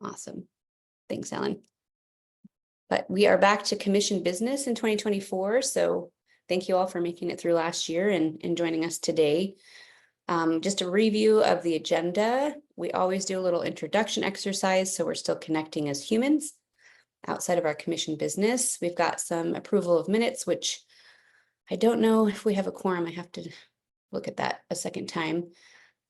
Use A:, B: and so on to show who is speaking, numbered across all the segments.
A: Awesome. Thanks, Ellen. But we are back to commission business in 2024. So thank you all for making it through last year and joining us today. Just a review of the agenda. We always do a little introduction exercise, so we're still connecting as humans outside of our commission business. We've got some approval of minutes, which I don't know if we have a quorum. I have to look at that a second time.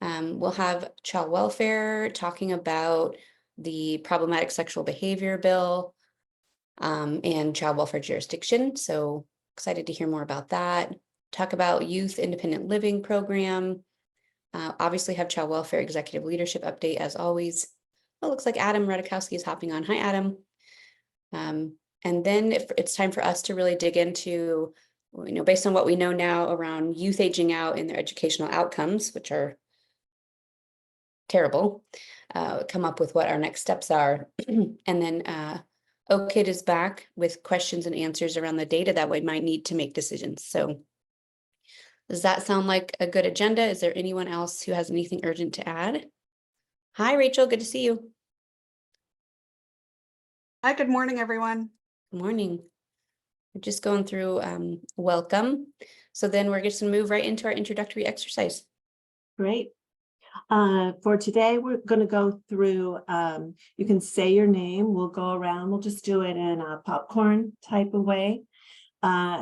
A: We'll have child welfare talking about the problematic sexual behavior bill and child welfare jurisdiction. So excited to hear more about that. Talk about youth independent living program. Obviously have child welfare executive leadership update as always. It looks like Adam Radikowski is hopping on. Hi, Adam. And then if it's time for us to really dig into, based on what we know now around youth aging out and their educational outcomes, which are terrible, come up with what our next steps are. And then OKID is back with questions and answers around the data that we might need to make decisions. So does that sound like a good agenda? Is there anyone else who has anything urgent to add? Hi, Rachel, good to see you.
B: Hi, good morning, everyone.
A: Good morning. We're just going through welcome. So then we're just gonna move right into our introductory exercise.
C: Great. For today, we're going to go through, you can say your name. We'll go around. We'll just do it in a popcorn type of way.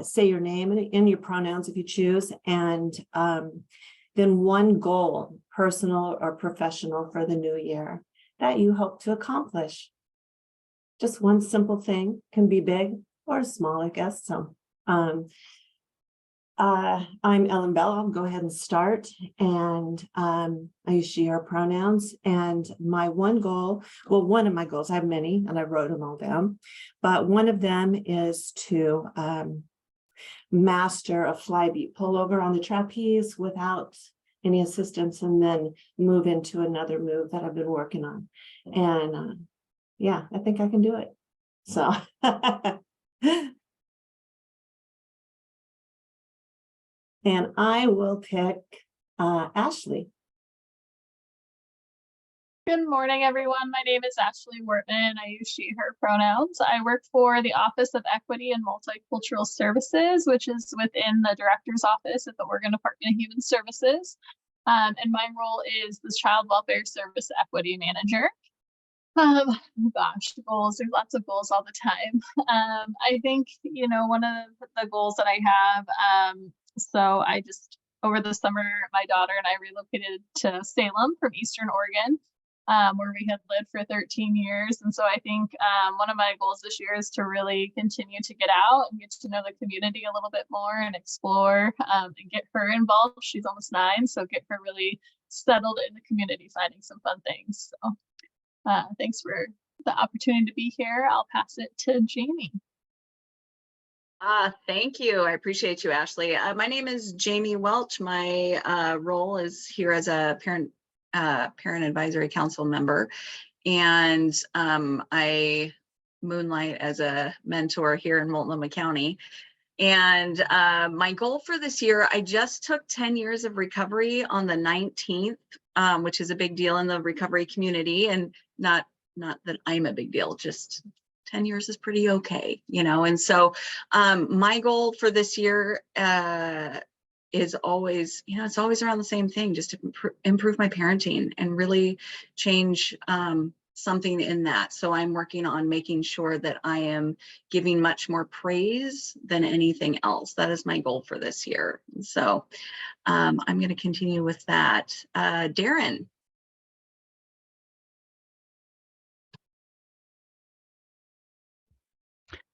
C: Say your name and your pronouns if you choose. And then one goal, personal or professional, for the new year that you hope to accomplish. Just one simple thing, can be big or small, I guess. So I'm Ellen Bell. I'll go ahead and start. And I use she, her pronouns. And my one goal, well, one of my goals, I have many and I wrote them all down, but one of them is to master a fly beat pullover on the trapeze without any assistance, and then move into another move that I've been working on. And yeah, I think I can do it. So and I will pick Ashley.
D: Good morning, everyone. My name is Ashley Wortman. I use she, her pronouns. I work for the Office of Equity and Multicultural Services, which is within the Director's Office at the Oregon Department of Human Services. And my role is the Child Welfare Service Equity Manager. Gosh, goals, there's lots of goals all the time. I think, one of the goals that I have, so I just, over the summer, my daughter and I relocated to Salem from Eastern Oregon, where we had lived for 13 years. And so I think one of my goals this year is to really continue to get out and get to know the community a little bit more and explore and get her involved. She's almost 9, so get her really settled in the community, finding some fun things. So thanks for the opportunity to be here. I'll pass it to Jamie.
B: Thank you. I appreciate you, Ashley. My name is Jamie Welch. My role is here as a parent advisory council member, and I moonlight as a mentor here in Multnomah County. And my goal for this year, I just took 10 years of recovery on the 19th, which is a big deal in the recovery community, and not that I'm a big deal, just 10 years is pretty okay, and so my goal for this year is always, it's always around the same thing, just to improve my parenting and really change something in that. So I'm working on making sure that I am giving much more praise than anything else. That is my goal for this year. So I'm going to continue with that. Darren.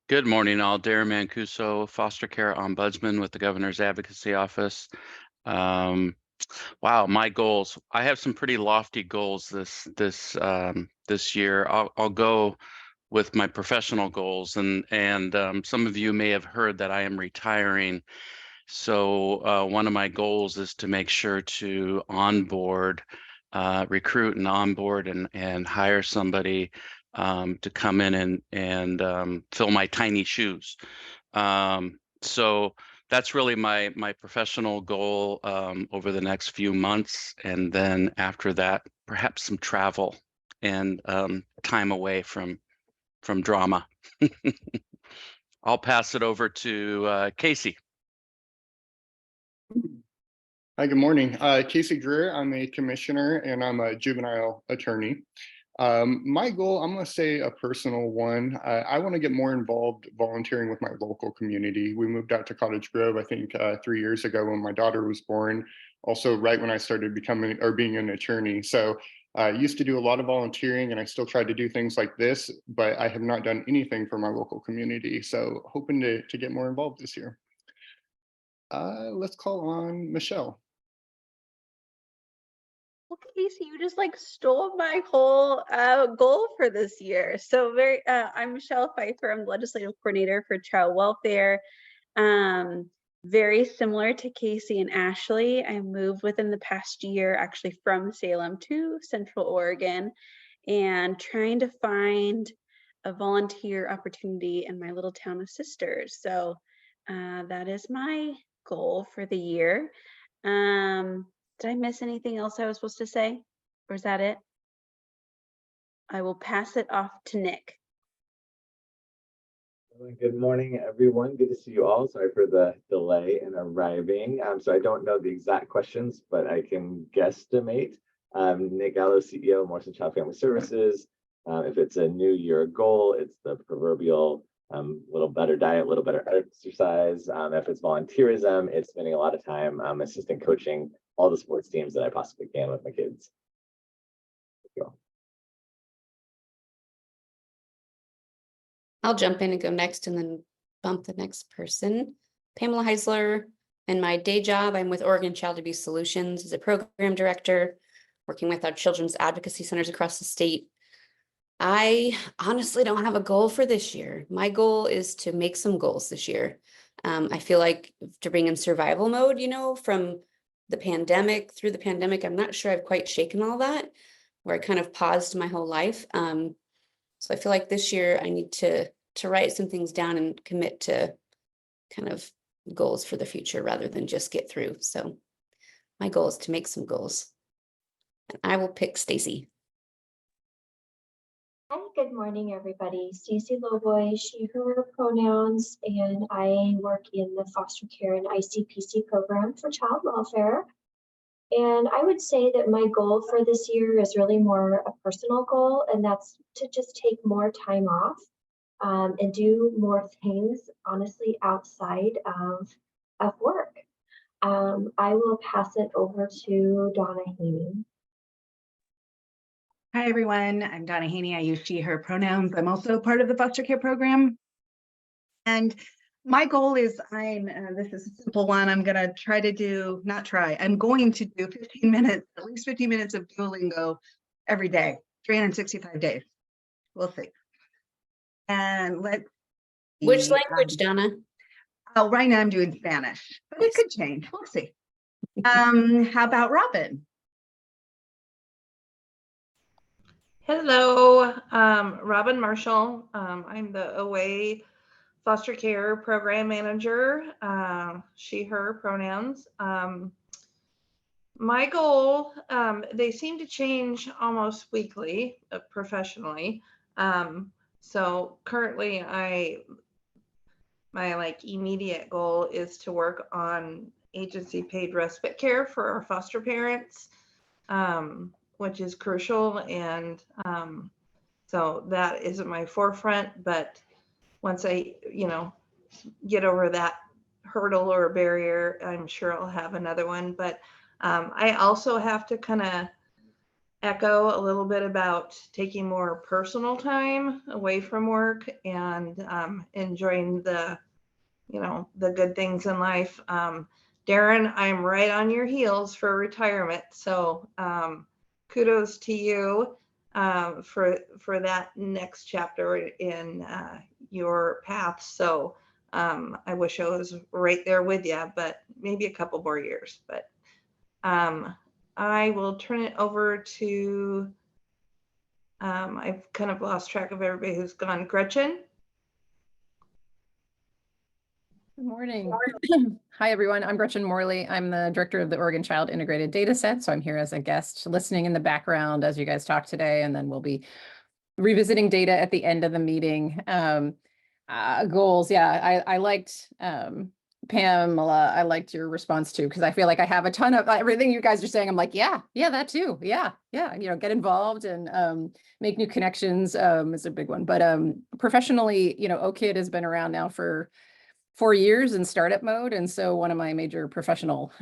E: Good morning, all. Darren Mancuso, foster care ombudsman with the Governor's Advocacy Office. Wow, my goals. I have some pretty lofty goals this year. I'll go with my professional goals, and some of you may have heard that I am retiring. So one of my goals is to make sure to onboard, recruit and onboard and hire somebody to come in and fill my tiny shoes. So that's really my professional goal over the next few months, and then after that, perhaps some travel and time away from drama. I'll pass it over to Casey.
F: Hi, good morning. Casey Greer. I'm a commissioner and I'm a juvenile attorney. My goal, I'm going to say a personal one. I want to get more involved volunteering with my local community. We moved out to Cottage Grove, I think 3 years ago when my daughter was born, also right when I started becoming or being an attorney. So I used to do a lot of volunteering and I still tried to do things like this, but I have not done anything for my local community. So hoping to get more involved this year. Let's call on Michelle.
G: Well, Casey, you just like stole my whole goal for this year. So I'm Michelle Pfeiffer. I'm the legislative coordinator for child welfare. Very similar to Casey and Ashley. I moved within the past year, actually from Salem to Central Oregon, and trying to find a volunteer opportunity in my little town of Sisters. So that is my goal for the year. Did I miss anything else I was supposed to say? Or is that it? I will pass it off to Nick.
H: Good morning, everyone. Good to see you all. Sorry for the delay in arriving. So I don't know the exact questions, but I can guesstimate. Nick Gallo, CEO, Morrison Child Family Services. If it's a new year goal, it's the proverbial little better diet, little better exercise. If it's volunteerism, it's spending a lot of time assistant coaching all the sports teams that I possibly can with my kids.
A: I'll jump in and go next and then bump the next person. Pamela Heisler. In my day job, I'm with Oregon Child Abuse Solutions as a program director, working with our children's advocacy centers across the state. I honestly don't have a goal for this year. My goal is to make some goals this year. I feel like to bring in survival mode, from the pandemic, through the pandemic, I'm not sure I've quite shaken all that, where I kind of paused my whole life. So I feel like this year I need to write some things down and commit to kind of goals for the future rather than just get through. So my goal is to make some goals. And I will pick Stacy.
I: Hi, good morning, everybody. Stacy Loboy, she, her pronouns, and I work in the foster care and ICPC program for child welfare. And I would say that my goal for this year is really more a personal goal, and that's to just take more time off and do more things, honestly, outside of work. I will pass it over to Donna Haney.
J: Hi, everyone. I'm Donna Haney. I use she, her pronouns. I'm also part of the foster care program. And my goal is this is a simple one. I'm going to try to do, I'm going to do 15 minutes, at least 15 minutes of Duolingo every day, 365 days. We'll see. And
A: Which language, Donna?
J: Oh, right now I'm doing Spanish, but it could change. We'll see. How about Robin?
K: Hello, Robin Marshall. I'm the OA foster care program manager, she, her pronouns. My goal, they seem to change almost weekly professionally. So currently my immediate goal is to work on agency paid respite care for our foster parents, which is crucial. And so that isn't my forefront, but once I, get over that hurdle or barrier, I'm sure I'll have another one. But I also have to kind of echo a little bit about taking more personal time away from work and enjoying the good things in life. Darren, I'm right on your heels for retirement. So kudos to you for that next chapter in your path. So I wish I was right there with you, but maybe a couple more years. But I will turn it over to, I've kind of lost track of everybody who's gone. Gretchen?
L: Good morning. Hi, everyone. I'm Gretchen Morley. I'm the director of the Oregon Child Integrated Data Set. So I'm here as a guest listening in the background as you guys talk today, and then we'll be revisiting data at the end of the meeting. Goals. Yeah, I liked Pamela, I liked your response too, because I feel like I have a ton of everything you guys are saying. I'm like, yeah, that too. Yeah. Get involved and make new connections is a big one. But professionally, OKID has been around now for 4 years in startup mode. And so one of my major professional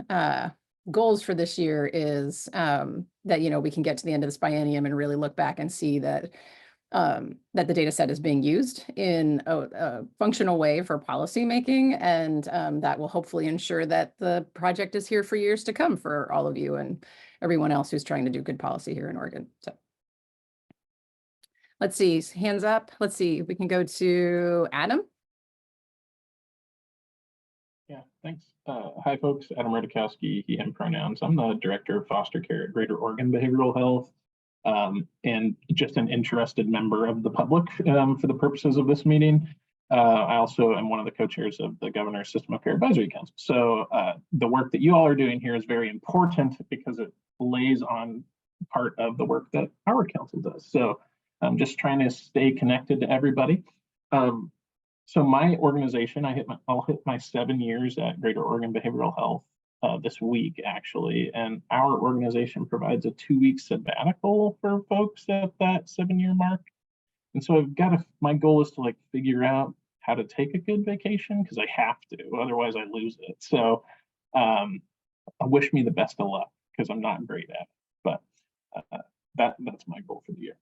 L: goals for this year is that, we can get to the end of this biennium and really look back and see that that the data set is being used in a functional way for policy making. And that will hopefully ensure that the project is here for years to come for all of you and everyone else who's trying to do good policy here in Oregon. So let's see, hands up. Let's see if we can go to Adam.
M: Yeah, thanks. Hi, folks. Adam Radikowski, he, him pronouns. I'm the director of foster care at Greater Oregon Behavioral Health, and just an interested member of the public for the purposes of this meeting. I also am one of the co-chairs of the Governor's System of Care Advisory Council. So the work that you all are doing here is very important because it lays on part of the work that our council does. So I'm just trying to stay connected to everybody. So my organization, I'll hit my 7 years at Greater Oregon Behavioral Health this week, actually. And our organization provides a 2-week sabbatical for folks at that 7-year mark. And so my goal is to figure out how to take a good vacation, because I have to, otherwise I lose it. So wish me the best of luck, because I'm not great at it, but that's my goal for the year.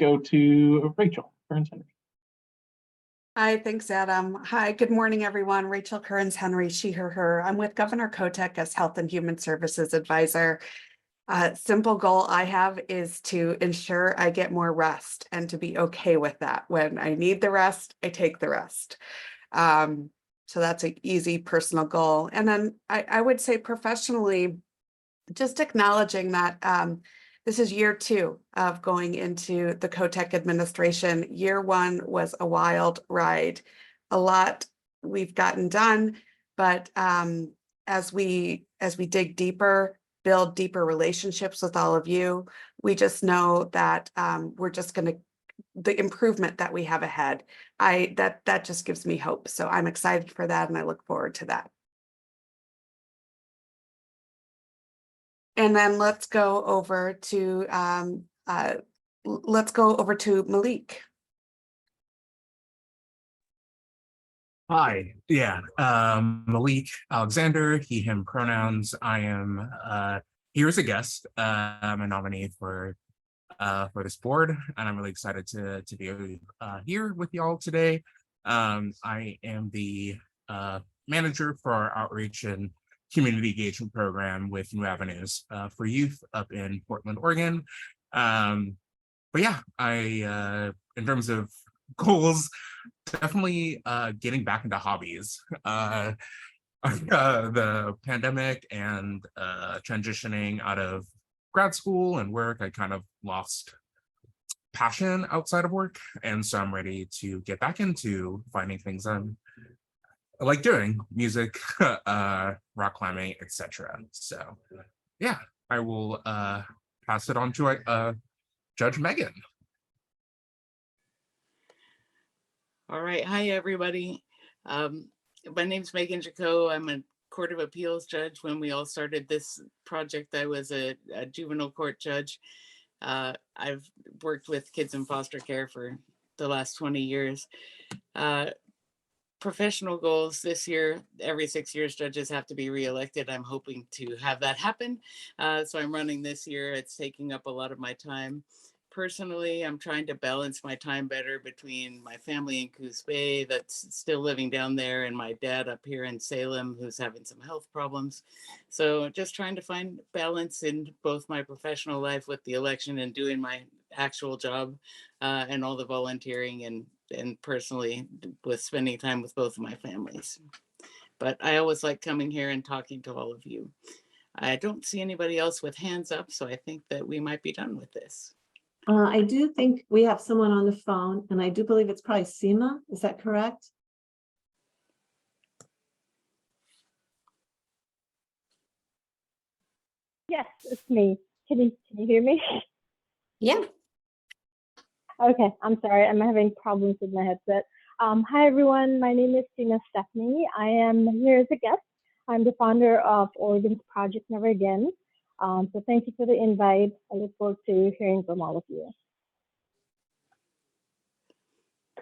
M: Go to Rachel Kearns-Henry.
N: Hi, thanks, Adam. Hi, good morning, everyone. Rachel Kearns-Henry, she, her. I'm with Governor Kotek as Health and Human Services Advisor. Simple goal I have is to ensure I get more rest and to be okay with that. When I need the rest, I take the rest. So that's an easy personal goal. And then I would say professionally, just acknowledging that this is year 2 of going into the Kotek administration. Year 1 was a wild ride. A lot we've gotten done, but as we dig deeper, build deeper relationships with all of you, we just know that we're just going to, the improvement that we have ahead, that just gives me hope. So I'm excited for that and I look forward to that. And then let's go over to Malik.
O: Hi, yeah, Malik Alexander, he, him pronouns. I am here as a guest. I'm a nominee for this board, and I'm really excited to be here with y'all today. I am the manager for our outreach and community engagement program with New Avenues for Youth up in Portland, Oregon. But yeah, in terms of goals, definitely getting back into hobbies. The pandemic and transitioning out of grad school and work, I kind of lost passion outside of work. And so I'm ready to get back into finding things I like doing, music, rock climbing, etc. So yeah, I will pass it on to Judge Megan.
P: All right. Hi, everybody. My name's Megan Jaco. I'm a Court of Appeals judge. When we all started this project, I was a juvenile court judge. I've worked with kids in foster care for the last 20 years. Professional goals this year, every 6 years, judges have to be reelected. I'm hoping to have that happen. So I'm running this year. It's taking up a lot of my time. Personally, I'm trying to balance my time better between my family in Coos Bay that's still living down there and my dad up here in Salem who's having some health problems. So just trying to find balance in both my professional life with the election and doing my actual job and all the volunteering and personally with spending time with both of my families. But I always like coming here and talking to all of you. I don't see anybody else with hands up, so I think that we might be done with this.
C: I do think we have someone on the phone, and I do believe it's probably Seema. Is that correct?
Q: Yes, it's me. Can you hear me?
A: Yeah.
Q: Okay, I'm sorry. I'm having problems with my headset. Hi, everyone. My name is Tina Stephanie. I am here as a guest. I'm the founder of Oregon's Project Never Again. So thank you for the invite. I look forward to hearing from all of you.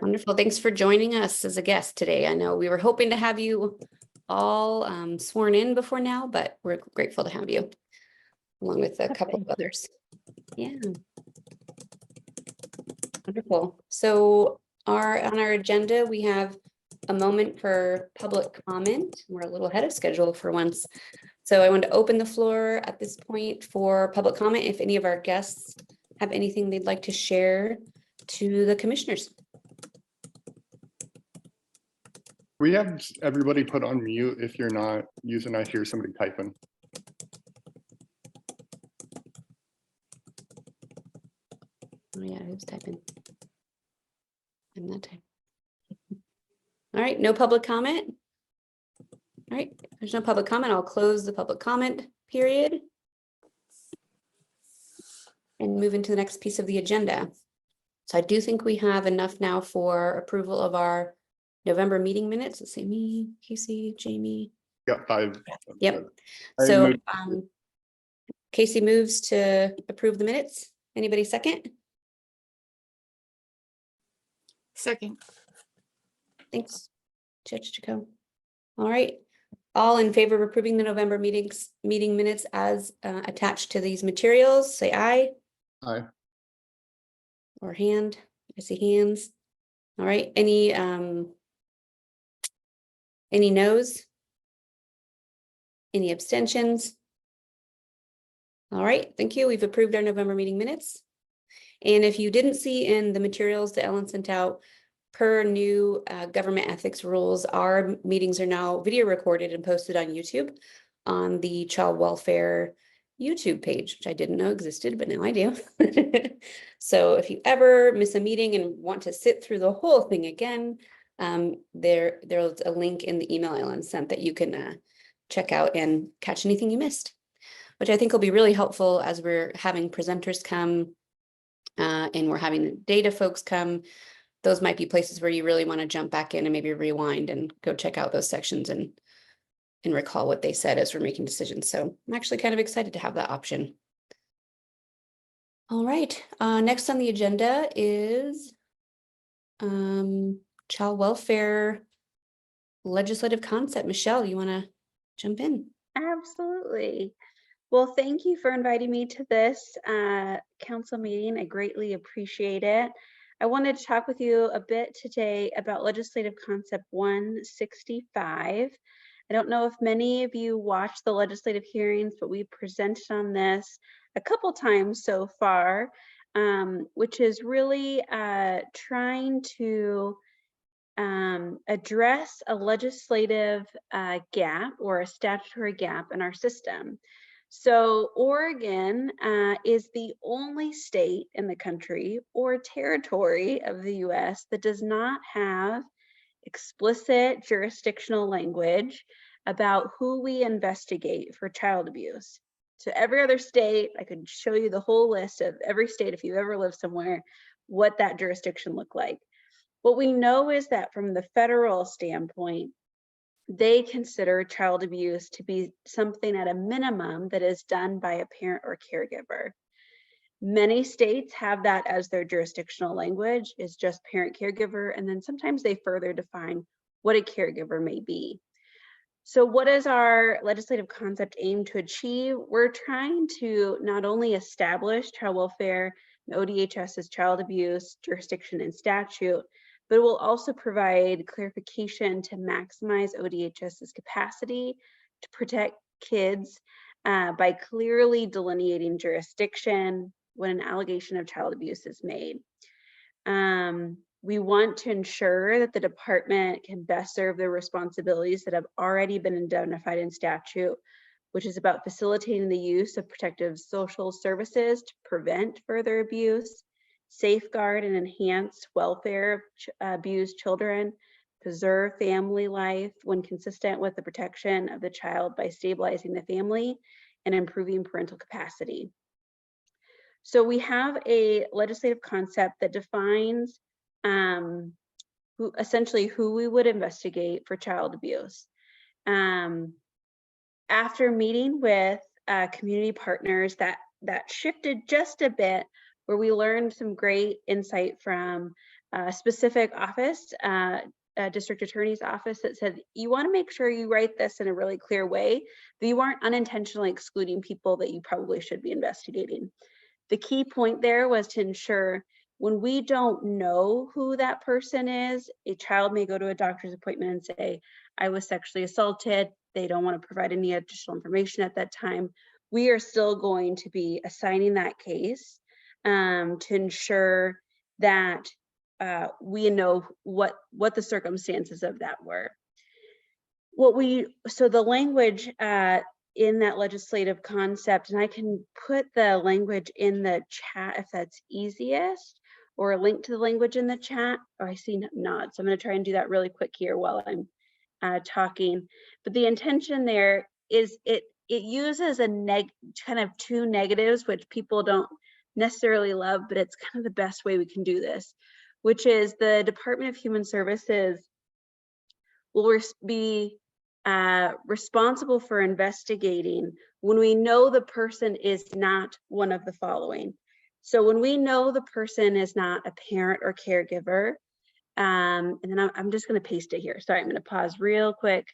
A: Wonderful. Thanks for joining us as a guest today. I know we were hoping to have you all sworn in before now, but we're grateful to have you along with a couple of others. Yeah. Wonderful. So on our agenda, we have a moment for public comment. We're a little ahead of schedule for once. So I want to open the floor at this point for public comment. If any of our guests have anything they'd like to share to the commissioners.
F: We have everybody put on mute if you're not using, I hear somebody typing.
A: Oh yeah, who's typing? I'm not typing. All right, no public comment. All right, if there's no public comment, I'll close the public comment period and move into the next piece of the agenda. So I do think we have enough now for approval of our November meeting minutes. Let's see, me, Casey, Jamie.
F: Got 5.
A: Yep.
F: I
A: So
F: moved-
A: Casey moves to approve the minutes. Anybody second?
P: Second.
A: Thanks, Judge Jaco. All right, all in favor of approving the November meeting minutes as attached to these materials, say aye.
F: Aye.
A: Or hand. I see hands. All right, any noes? Any abstentions? All right, thank you. We've approved our November meeting minutes. And if you didn't see in the materials that Ellen sent out, per new government ethics rules, our meetings are now video recorded and posted on YouTube on the child welfare YouTube page, which I didn't know existed, but now I do. So if you ever miss a meeting and want to sit through the whole thing again, there's a link in the email Ellen sent that you can check out and catch anything you missed, which I think will be really helpful as we're having presenters come and we're having the data folks come. Those might be places where you really want to jump back in and maybe rewind and go check out those sections and recall what they said as we're making decisions. So I'm actually kind of excited to have that option. All right, next on the agenda is child welfare legislative concept. Michelle, you want to jump in?
G: Absolutely. Well, thank you for inviting me to this council meeting. I greatly appreciate it. I wanted to talk with you a bit today about legislative concept 165. I don't know if many of you watched the legislative hearings, but we presented on this a couple times so far, which is really trying to address a legislative gap or a statutory gap in our system. So Oregon is the only state in the country or territory of the US that does not have explicit jurisdictional language about who we investigate for child abuse. So every other state, I could show you the whole list of every state if you ever live somewhere, what that jurisdiction looked like. What we know is that from the federal standpoint, they consider child abuse to be something at a minimum that is done by a parent or caregiver. Many states have that as their jurisdictional language, is just parent caregiver, and then sometimes they further define what a caregiver may be. So what is our legislative concept aim to achieve? We're trying to not only establish child welfare, ODHS's child abuse jurisdiction and statute, but it will also provide clarification to maximize ODHS's capacity to protect kids by clearly delineating jurisdiction when an allegation of child abuse is made. We want to ensure that the department can best serve their responsibilities that have already been identified in statute, which is about facilitating the use of protective social services to prevent further abuse, safeguard and enhance welfare of abused children, preserve family life when consistent with the protection of the child by stabilizing the family, and improving parental capacity. So we have a legislative concept that defines essentially who we would investigate for child abuse. After meeting with community partners, that shifted just a bit, where we learned some great insight from a specific office, district attorney's office, that said, you want to make sure you write this in a really clear way, that you aren't unintentionally excluding people that you probably should be investigating. The key point there was to ensure when we don't know who that person is, a child may go to a doctor's appointment and say, I was sexually assaulted. They don't want to provide any additional information at that time. We are still going to be assigning that case to ensure that we know what the circumstances of that were. So the language in that legislative concept, and I can put the language in the chat if that's easiest, or a link to the language in the chat. Oh, I see nods. So I'm going to try and do that really quick here while I'm talking. But the intention there is it uses kind of two negatives, which people don't necessarily love, but it's kind of the best way we can do this, which is the Department of Human Services will be responsible for investigating when we know the person is not one of the following. So when we know the person is not a parent or caregiver, and then I'm just going to paste it here. Sorry, I'm going to pause real quick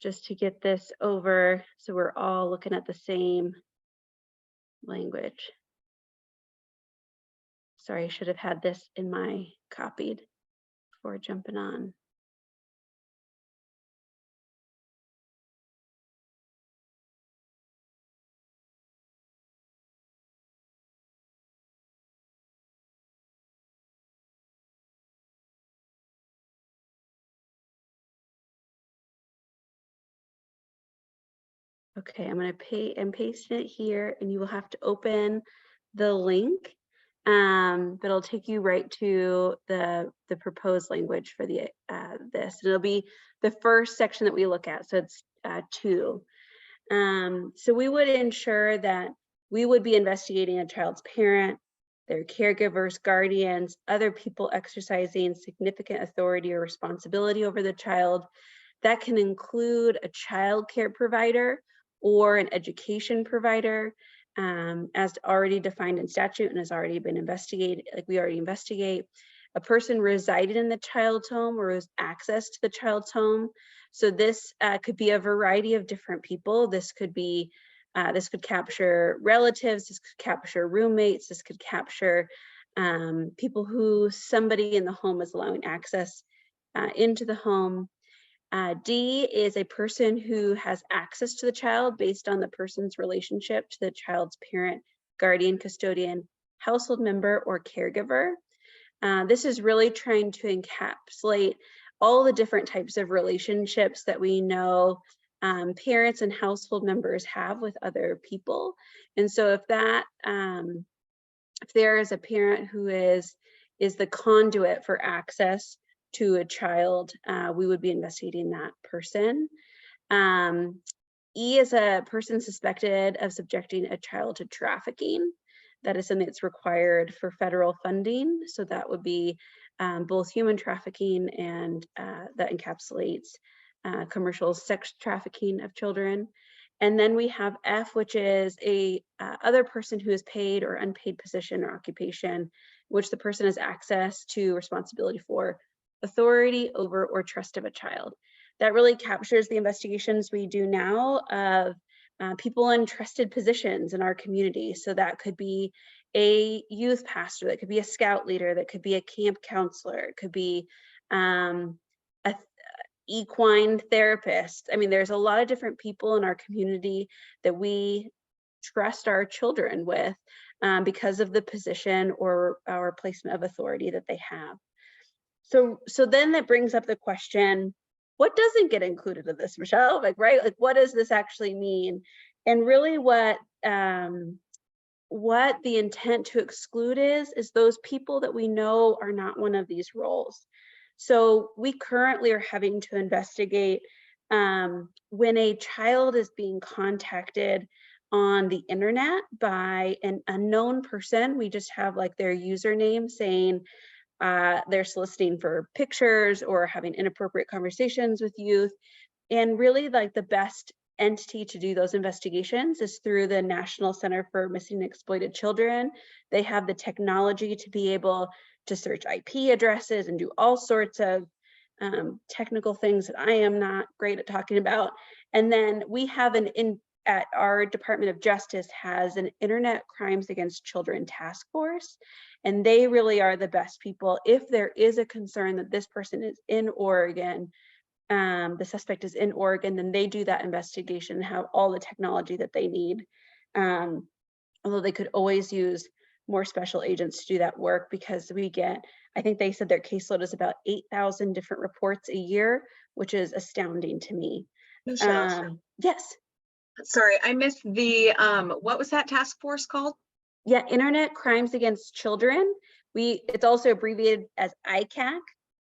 G: just to get this over so we're all looking at the same language. Sorry, I should have had this in my copied before jumping on. Okay, I'm going to paste it here, and you will have to open the link, but it'll take you right to the proposed language for the this. And it'll be the first section that we look at. So it's 2. So we would ensure that we would be investigating a child's parent, their caregivers, guardians, other people exercising significant authority or responsibility over the child. That can include a child care provider or an education provider, as already defined in statute and has already been investigated, like we already investigate. A person residing in the child's home or has access to the child's home. So this could be a variety of different people. This could be, this could capture relatives, this could capture roommates, this could capture people who somebody in the home is allowing access into the home. D is a person who has access to the child based on the person's relationship to the child's parent, guardian, custodian, household member, or caregiver. This is really trying to encapsulate all the different types of relationships that we know parents and household members have with other people. And so if that, if there is a parent who is the conduit for access to a child, we would be investigating that person. E is a person suspected of subjecting a child to trafficking. That is something that's required for federal funding. So that would be both human trafficking and that encapsulates commercial sex trafficking of children. And then we have F, which is a other person who is paid or unpaid position or occupation, which the person has access to, responsibility for, authority over, or trust of a child. That really captures the investigations we do now of people in trusted positions in our community. So that could be a youth pastor, that could be a scout leader, that could be a camp counselor, it could be a equine therapist. I mean, there's a lot of different people in our community that we trust our children with because of the position or placement of authority that they have. So then that brings up the question, what doesn't get included in this, Michelle? Like, right, like what does this actually mean? And really what the intent to exclude is those people that we know are not one of these roles. So we currently are having to investigate When a child is being contacted on the internet by an unknown person, we just have like their username saying they're soliciting for pictures or having inappropriate conversations with youth. And really like the best entity to do those investigations is through the National Center for Missing and Exploited Children. They have the technology to be able to search IP addresses and do all sorts of technical things that I am not great at talking about. And then we have at our Department of Justice has an Internet Crimes Against Children task force, and they really are the best people. If there is a concern that this person is in Oregon, the suspect is in Oregon, then they do that investigation and have all the technology that they need. Although they could always use more special agents to do that work, because we get, I think they said their caseload is about 8,000 different reports a year, which is astounding to me. Yes.
B: Sorry, I missed the, what was that task force called?
G: Yeah, Internet Crimes Against Children. It's also abbreviated as ICAC,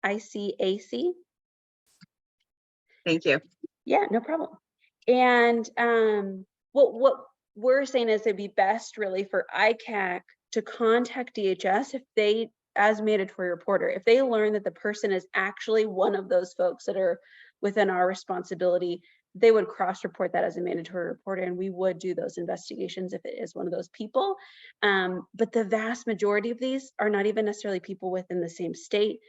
G: ICAC.
B: Thank you.
G: Yeah, no problem. And what we're saying is it'd be best really for ICAC to contact DHS if they, as mandatory reporter, if they learn that the person is actually one of those folks that are within our responsibility, they would cross-report that as a mandatory reporter, and we would do those investigations if it is one of those people. But the vast majority of these are not even necessarily people within the same state.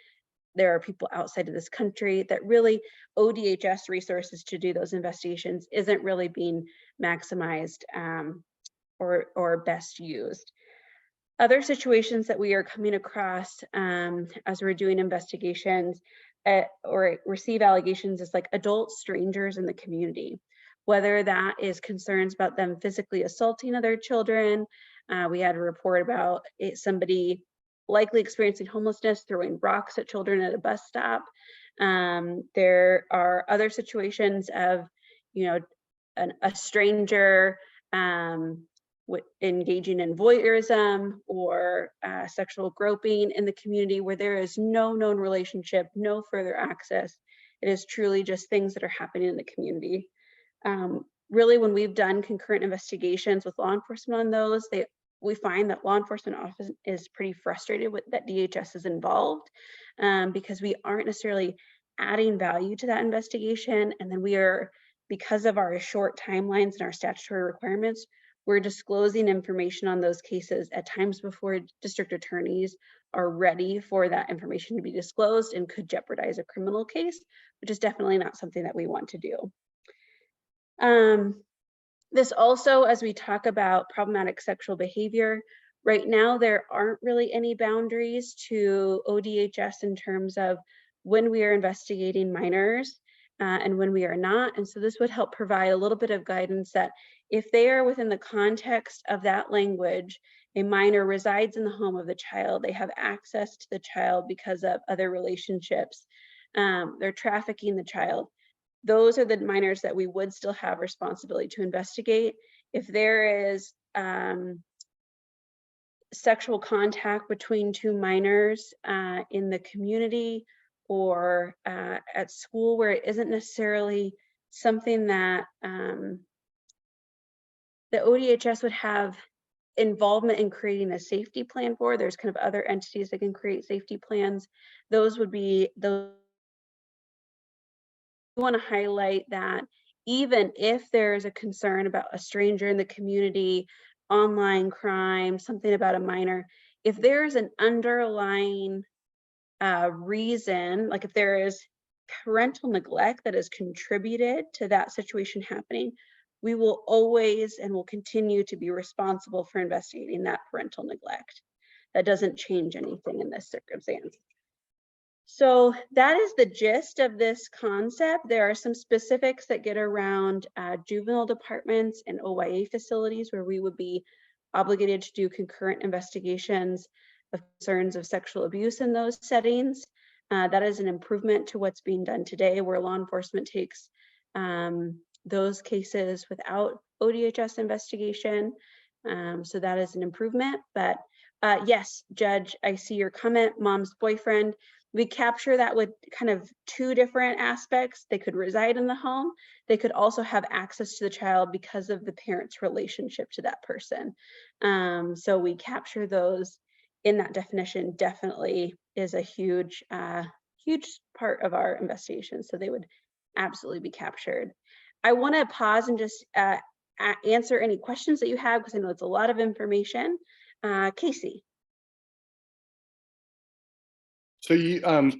G: There are people outside of this country that really ODHS resources to do those investigations isn't really being maximized or best used. Other situations that we are coming across as we're doing investigations or receive allegations is like adult strangers in the community, whether that is concerns about them physically assaulting other children. We had a report about somebody likely experiencing homelessness, throwing rocks at children at a bus stop. There are other situations of, a stranger engaging in voyeurism or sexual groping in the community where there is no known relationship, no further access. It is truly just things that are happening in the community. Really, when we've done concurrent investigations with law enforcement on those, we find that law enforcement often is pretty frustrated with that DHS is involved because we aren't necessarily adding value to that investigation. And then we are, because of our short timelines and our statutory requirements, we're disclosing information on those cases at times before district attorneys are ready for that information to be disclosed and could jeopardize a criminal case, which is definitely not something that we want to do. This also, as we talk about problematic sexual behavior, right now there aren't really any boundaries to ODHS in terms of when we are investigating minors and when we are not. And so this would help provide a little bit of guidance that if they are within the context of that language, a minor resides in the home of the child, they have access to the child because of other relationships, they're trafficking the child. Those are the minors that we would still have responsibility to investigate. If there is sexual contact between two minors in the community or at school where it isn't necessarily something that the ODHS would have involvement in creating a safety plan for, there's kind of other entities that can create safety plans. Those would be those. I want to highlight that even if there's a concern about a stranger in the community, online crime, something about a minor, if there's an underlying reason, like if there is parental neglect that has contributed to that situation happening, we will always and will continue to be responsible for investigating that parental neglect. That doesn't change anything in this circumstance. So that is the gist of this concept. There are some specifics that get around juvenile departments and OYA facilities where we would be obligated to do concurrent investigations of concerns of sexual abuse in those settings. That is an improvement to what's being done today, where law enforcement takes those cases without ODHS investigation. So that is an improvement. But yes, Judge, I see your comment, mom's boyfriend. we capture that with kind of two different aspects. They could reside in the home. They could also have access to the child because of the parent's relationship to that person. So we capture those in that definition. Definitely is a huge, huge part of our investigation. So they would absolutely be captured. I want to pause and just answer any questions that you have, because I know it's a lot of information. Casey.
F: So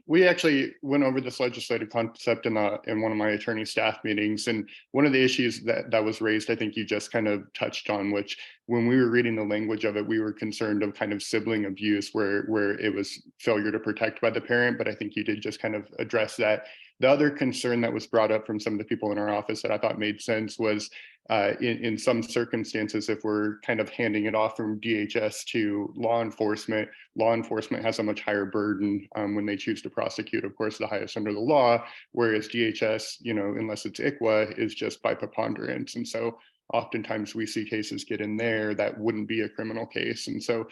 F: we actually went over this legislative concept in one of my attorney staff meetings, and one of the issues that was raised, I think you just kind of touched on, which when we were reading the language of it, we were concerned of kind of sibling abuse where it was failure to protect by the parent, but I think you did just kind of address that. The other concern that was brought up from some of the people in our office that I thought made sense was in some circumstances, if we're kind of handing it off from DHS to law enforcement has a much higher burden when they choose to prosecute, of course, the highest under the law, whereas DHS, unless it's ICWA, is just by preponderance. And so oftentimes we see cases get in there that wouldn't be a criminal case. And so,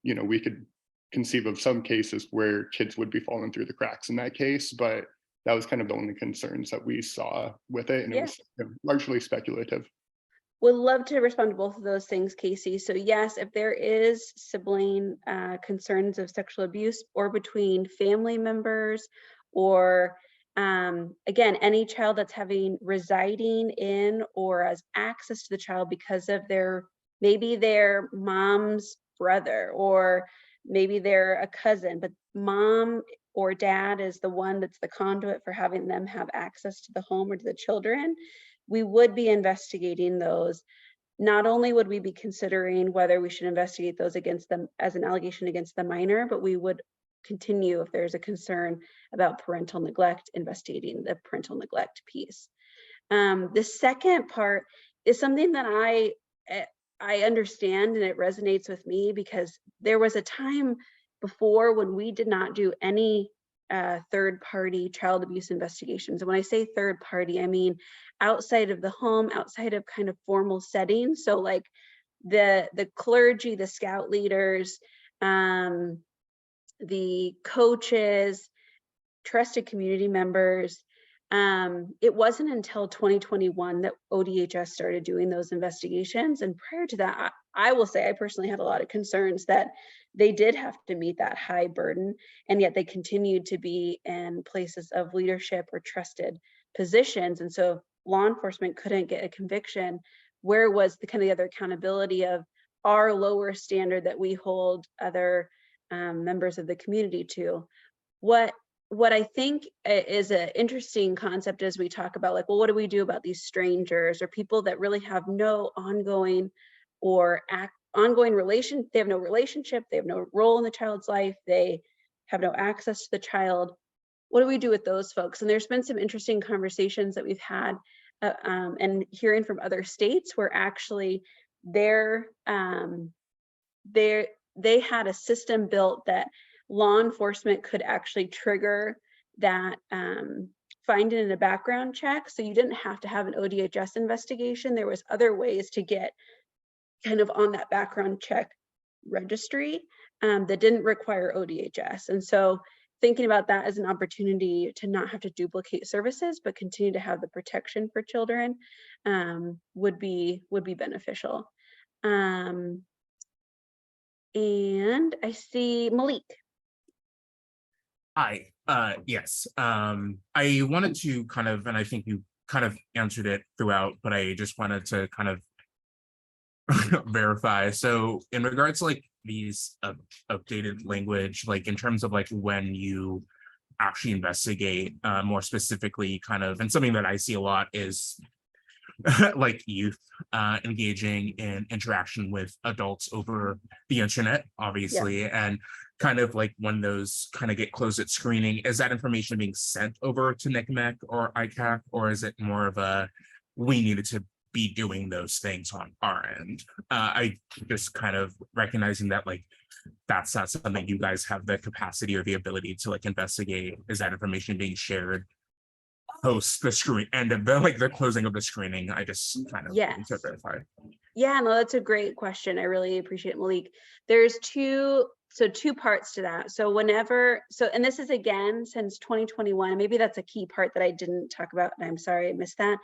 F: we could conceive of some cases where kids would be falling through the cracks in that case, but that was kind of the only concerns that we saw with it. And it was largely speculative.
G: Would love to respond to both of those things, Casey. So yes, if there is sibling concerns of sexual abuse or between family members, or again, any child that's residing in or has access to the child because of maybe their mom's brother, or maybe they're a cousin, but mom or dad is the one that's the conduit for having them have access to the home or to the children, we would be investigating those. Not only would we be considering whether we should investigate those against them as an allegation against the minor, but we would continue, if there's a concern about parental neglect, investigating the parental neglect piece. The second part is something that I understand, and it resonates with me, because there was a time before when we did not do any third-party child abuse investigations. And when I say third party, I mean outside of the home, outside of kind of formal settings. So like the clergy, the scout leaders, the coaches, trusted community members. It wasn't until 2021 that ODHS started doing those investigations. And prior to that, I will say I personally had a lot of concerns that they did have to meet that high burden, and yet they continued to be in places of leadership or trusted positions. And so if law enforcement couldn't get a conviction, where was the kind of the other accountability of our lower standard that we hold other members of the community to? What I think is an interesting concept as we talk about, like, well, what do we do about these strangers or people that really have no ongoing or they have no relationship, they have no role in the child's life, they have no access to the child. What do we do with those folks? And there's been some interesting conversations that we've had and hearing from other states where actually they had a system built that law enforcement could actually trigger that finding in a background check. So you didn't have to have an ODHS investigation. There was other ways to get kind of on that background check registry that didn't require ODHS. And so thinking about that as an opportunity to not have to duplicate services, but continue to have the protection for children would be beneficial. And I see Malik.
O: Hi, yes. I wanted to kind of, and I think you kind of answered it throughout, but I just wanted to kind of verify. So in regards to like these updated language, like in terms of like when you actually investigate more specifically kind of, and something that I see a lot is like youth engaging in interaction with adults over the internet, obviously, and kind of like when those kind of get closed at screening, is that information being sent over to NCMEC or ICAC, or is it more of a, we needed to be doing those things on our end? I just kind of recognizing that like, that's not something you guys have the capacity or the ability to like investigate. Is that information being shared post the screen and the closing of the screening? I just kind of need to verify.
G: Yeah, no, that's a great question. I really appreciate it, Malik. There's two So two parts to that. So whenever, and this is again, since 2021, maybe that's a key part that I didn't talk about, and I'm sorry I missed that.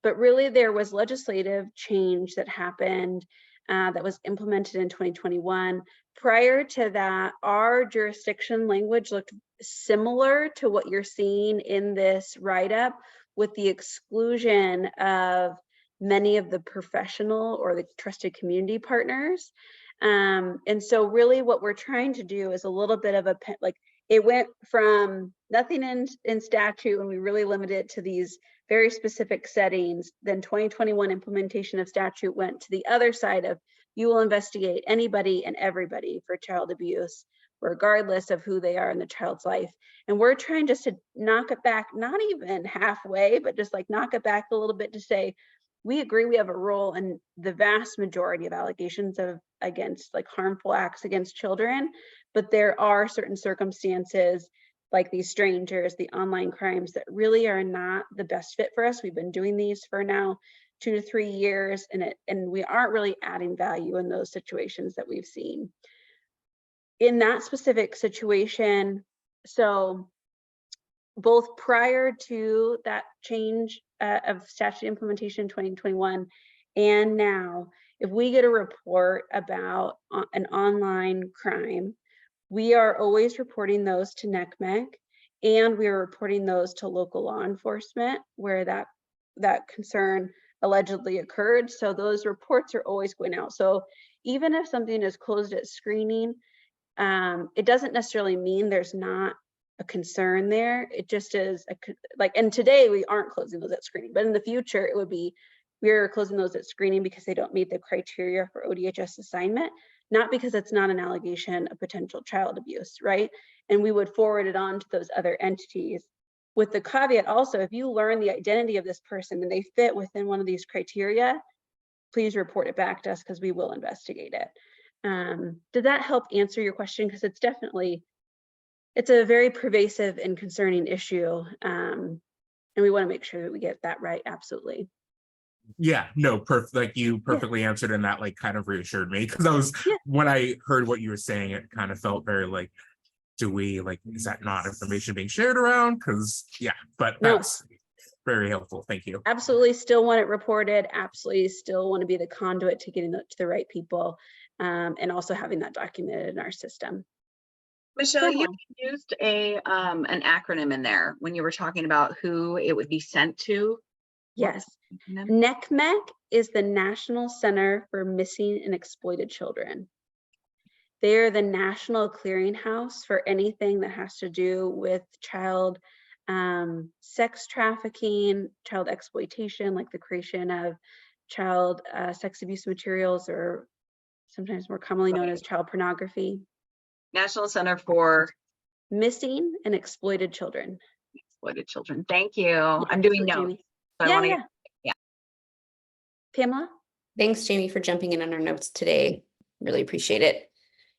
G: But really there was legislative change that happened that was implemented in 2021. Prior to that, our jurisdiction language looked similar to what you're seeing in this write-up, with the exclusion of many of the professional or the trusted community partners. And so really what we're trying to do is a little bit of a, like, it went from nothing in statute, and we really limited it to these very specific settings. Then 2021 implementation of statute went to the other side of, you will investigate anybody and everybody for child abuse, regardless of who they are in the child's life. And we're trying just to knock it back, not even halfway, but just like knock it back a little bit to say, we agree we have a role in the vast majority of allegations of against like harmful acts against children, but there are certain circumstances like these strangers, the online crimes, that really are not the best fit for us. We've been doing these for now 2 to 3 years, and we aren't really adding value in those situations that we've seen. In that specific situation, so both prior to that change of statute implementation in 2021 and now, if we get a report about an online crime, we are always reporting those to NCMEC, and we are reporting those to local law enforcement where that concern allegedly occurred. So those reports are always going out. So even if something is closed at screening, it doesn't necessarily mean there's not a concern there. It just is and today we aren't closing those at screening, but in the future it would be, we're closing those at screening because they don't meet the criteria for ODHS assignment, not because it's not an allegation of potential child abuse, right? And we would forward it on to those other entities, with the caveat also, if you learn the identity of this person and they fit within one of these criteria, please report it back to us because we will investigate it. Did that help answer your question? Because it's definitely, it's a very pervasive and concerning issue. And we want to make sure that we get that right. Absolutely.
O: Yeah, no, perfect. Like you perfectly answered, and that like kind of reassured me, because when I heard what you were saying, it kind of felt very like, do we like, is that not information being shared around? Because but that's very helpful. Thank you.
G: Absolutely, still want it reported. Absolutely, still want to be the conduit to getting it to the right people, and also having that documented in our system.
B: Michelle, you used an acronym in there when you were talking about who it would be sent to.
G: Yes. NCMEC is the National Center for Missing and Exploited Children. They are the national clearinghouse for anything that has to do with child sex trafficking, child exploitation, like the creation of child sex abuse materials, or sometimes more commonly known as child pornography.
B: National Center for
G: Missing and Exploited Children.
B: Exploited children. Thank you. I'm doing notes. So
G: Pamela?
A: Thanks, Jamie, for jumping in on our notes today. Really appreciate it.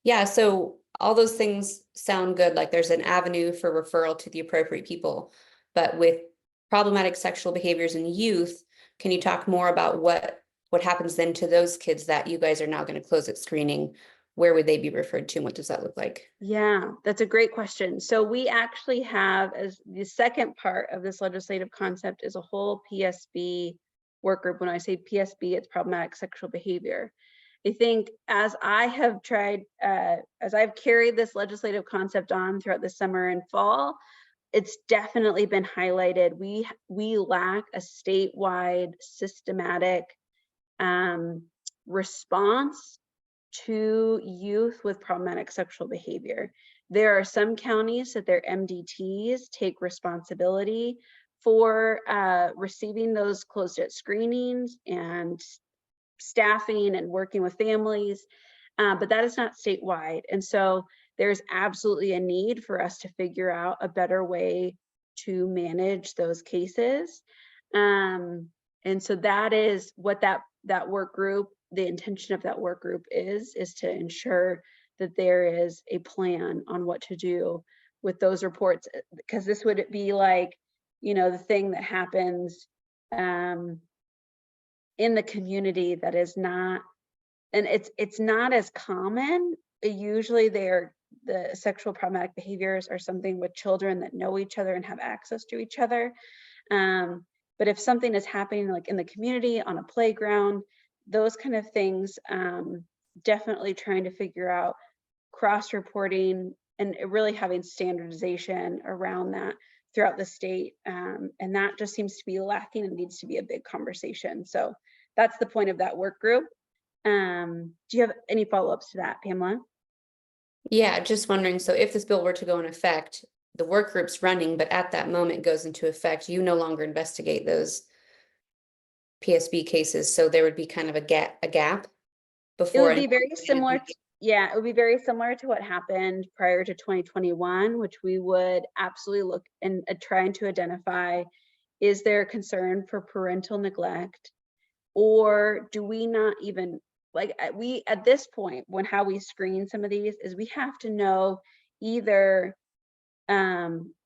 A: Yeah, so all those things sound good, like there's an avenue for referral to the appropriate people. But with problematic sexual behaviors in youth, can you talk more about what happens then to those kids that you guys are now going to close at screening? Where would they be referred to, and what does that look like?
G: Yeah, that's a great question. So we actually have, as the second part of this legislative concept, is a whole PSB work group. When I say PSB, it's problematic sexual behavior. I think as I have tried, as I've carried this legislative concept on throughout the summer and fall, it's definitely been highlighted. We lack a statewide systematic response to youth with problematic sexual behavior. There are some counties that their MDTs take responsibility for receiving those closed at screenings and staffing and working with families, but that is not statewide. And so there's absolutely a need for us to figure out a better way to manage those cases. And so that is what that work group, the intention of that work group is to ensure that there is a plan on what to do with those reports, because this would be like, the thing that happens in the community that is not, and it's not as common usually the sexual problematic behaviors are something with children that know each other and have access to each other. But if something is happening like in the community, on a playground, those kind of things, definitely trying to figure out cross-reporting and really having standardization around that throughout the state. And that just seems to be lacking and needs to be a big conversation. So that's the point of that work group. Do you have any follow-ups to that, Pamela?
A: Yeah, just wondering, so if this bill were to go in effect, the work group's running, but at that moment goes into effect, you no longer investigate those PSB cases, so there would be kind of a gap
G: It
A: before.
G: would be very similar. Yeah, it would be very similar to what happened prior to 2021, which we would absolutely look and trying to identify, is there a concern for parental neglect? Or do we not even, like, we, at this point, when how we screen some of these is we have to know either,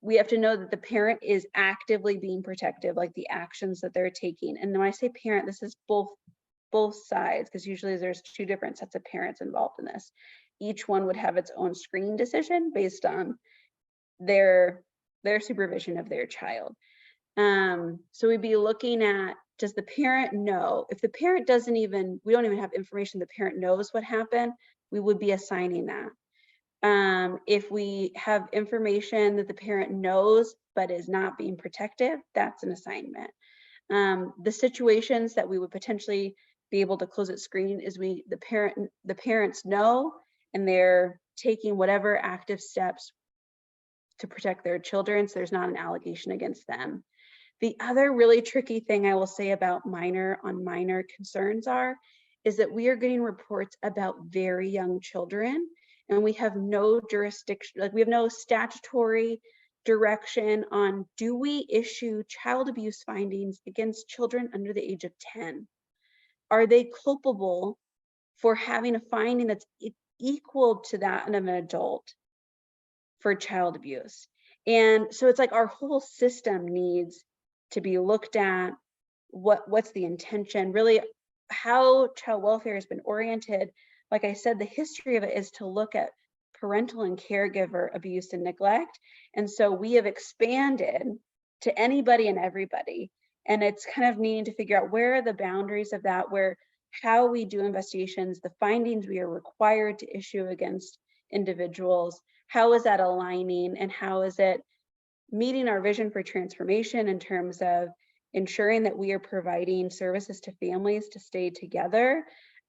G: we have to know that the parent is actively being protective, like the actions that they're taking. And when I say parent, this is both sides, because usually there's two different sets of parents involved in this. Each one would have its own screening decision based on their supervision of their child. So we'd be looking at, does the parent know? If the parent doesn't even, we don't even have information the parent knows what happened, we would be assigning that. If we have information that the parent knows but is not being protective, that's an assignment. The situations that we would potentially be able to close at screening is the parents know and they're taking whatever active steps to protect their children, so there's not an allegation against them. The other really tricky thing I will say about minor concerns is that we are getting reports about very young children, and we have no jurisdiction, like we have no statutory direction on, do we issue child abuse findings against children under the age of 10? Are they culpable for having a finding that's equal to that of an adult for child abuse? And so it's like our whole system needs to be looked at. What's the intention, really how child welfare has been oriented. Like I said, the history of it is to look at parental and caregiver abuse and neglect. And so we have expanded to anybody and everybody. And it's kind of needing to figure out where are the boundaries of that, how we do investigations, the findings we are required to issue against individuals, how is that aligning, and how is it meeting our vision for transformation in terms of ensuring that we are providing services to families to stay together.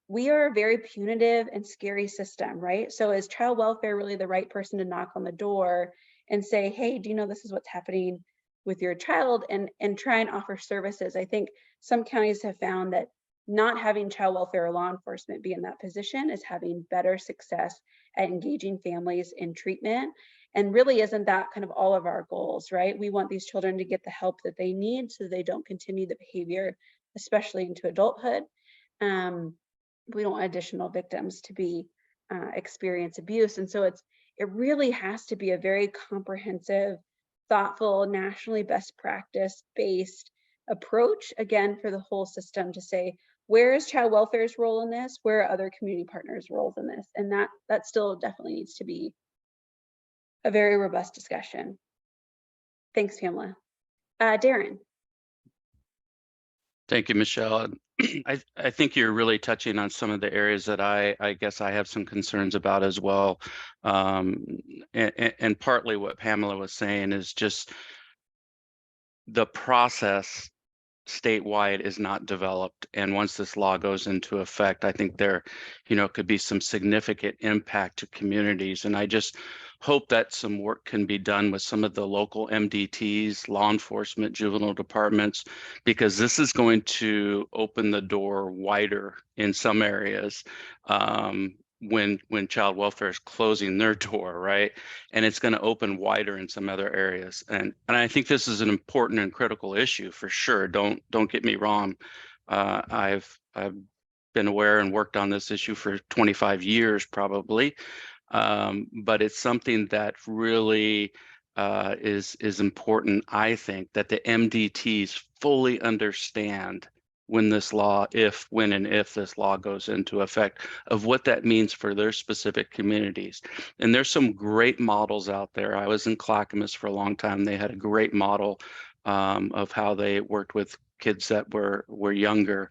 G: We are a very punitive and scary system, right? So is child welfare really the right person to knock on the door and say, hey, do you know this is what's happening with your child, and try and offer services? I think some counties have found that not having child welfare or law enforcement be in that position is having better success at engaging families in treatment. And really, isn't that kind of all of our goals, right? We want these children to get the help that they need so they don't continue the behavior, especially into adulthood. We don't want additional victims to be experience abuse. And so it really has to be a very comprehensive, thoughtful, nationally best practice based approach, again, for the whole system to say, where is child welfare's role in this? Where are other community partners' roles in this? And that still definitely needs to be a very robust discussion. Thanks, Pamela. Darren.
E: Thank you, Michelle. I think you're really touching on some of the areas that I guess I have some concerns about as well. And partly what Pamela was saying is just the process statewide is not developed. And once this law goes into effect, I think there, could be some significant impact to communities. And I just hope that some work can be done with some of the local MDTs, law enforcement, juvenile departments, because this is going to open the door wider in some areas when child welfare is closing their door, right? And it's going to open wider in some other areas. And I think this is an important and critical issue for sure. Don't get me wrong. I've been aware and worked on this issue for 25 years probably. But it's something that really is important, I think, that the MDTs fully understand when this law, when and if this law goes into effect, of what that means for their specific communities. And there's some great models out there. I was in Clackamas for a long time. They had a great model of how they worked with kids that were younger,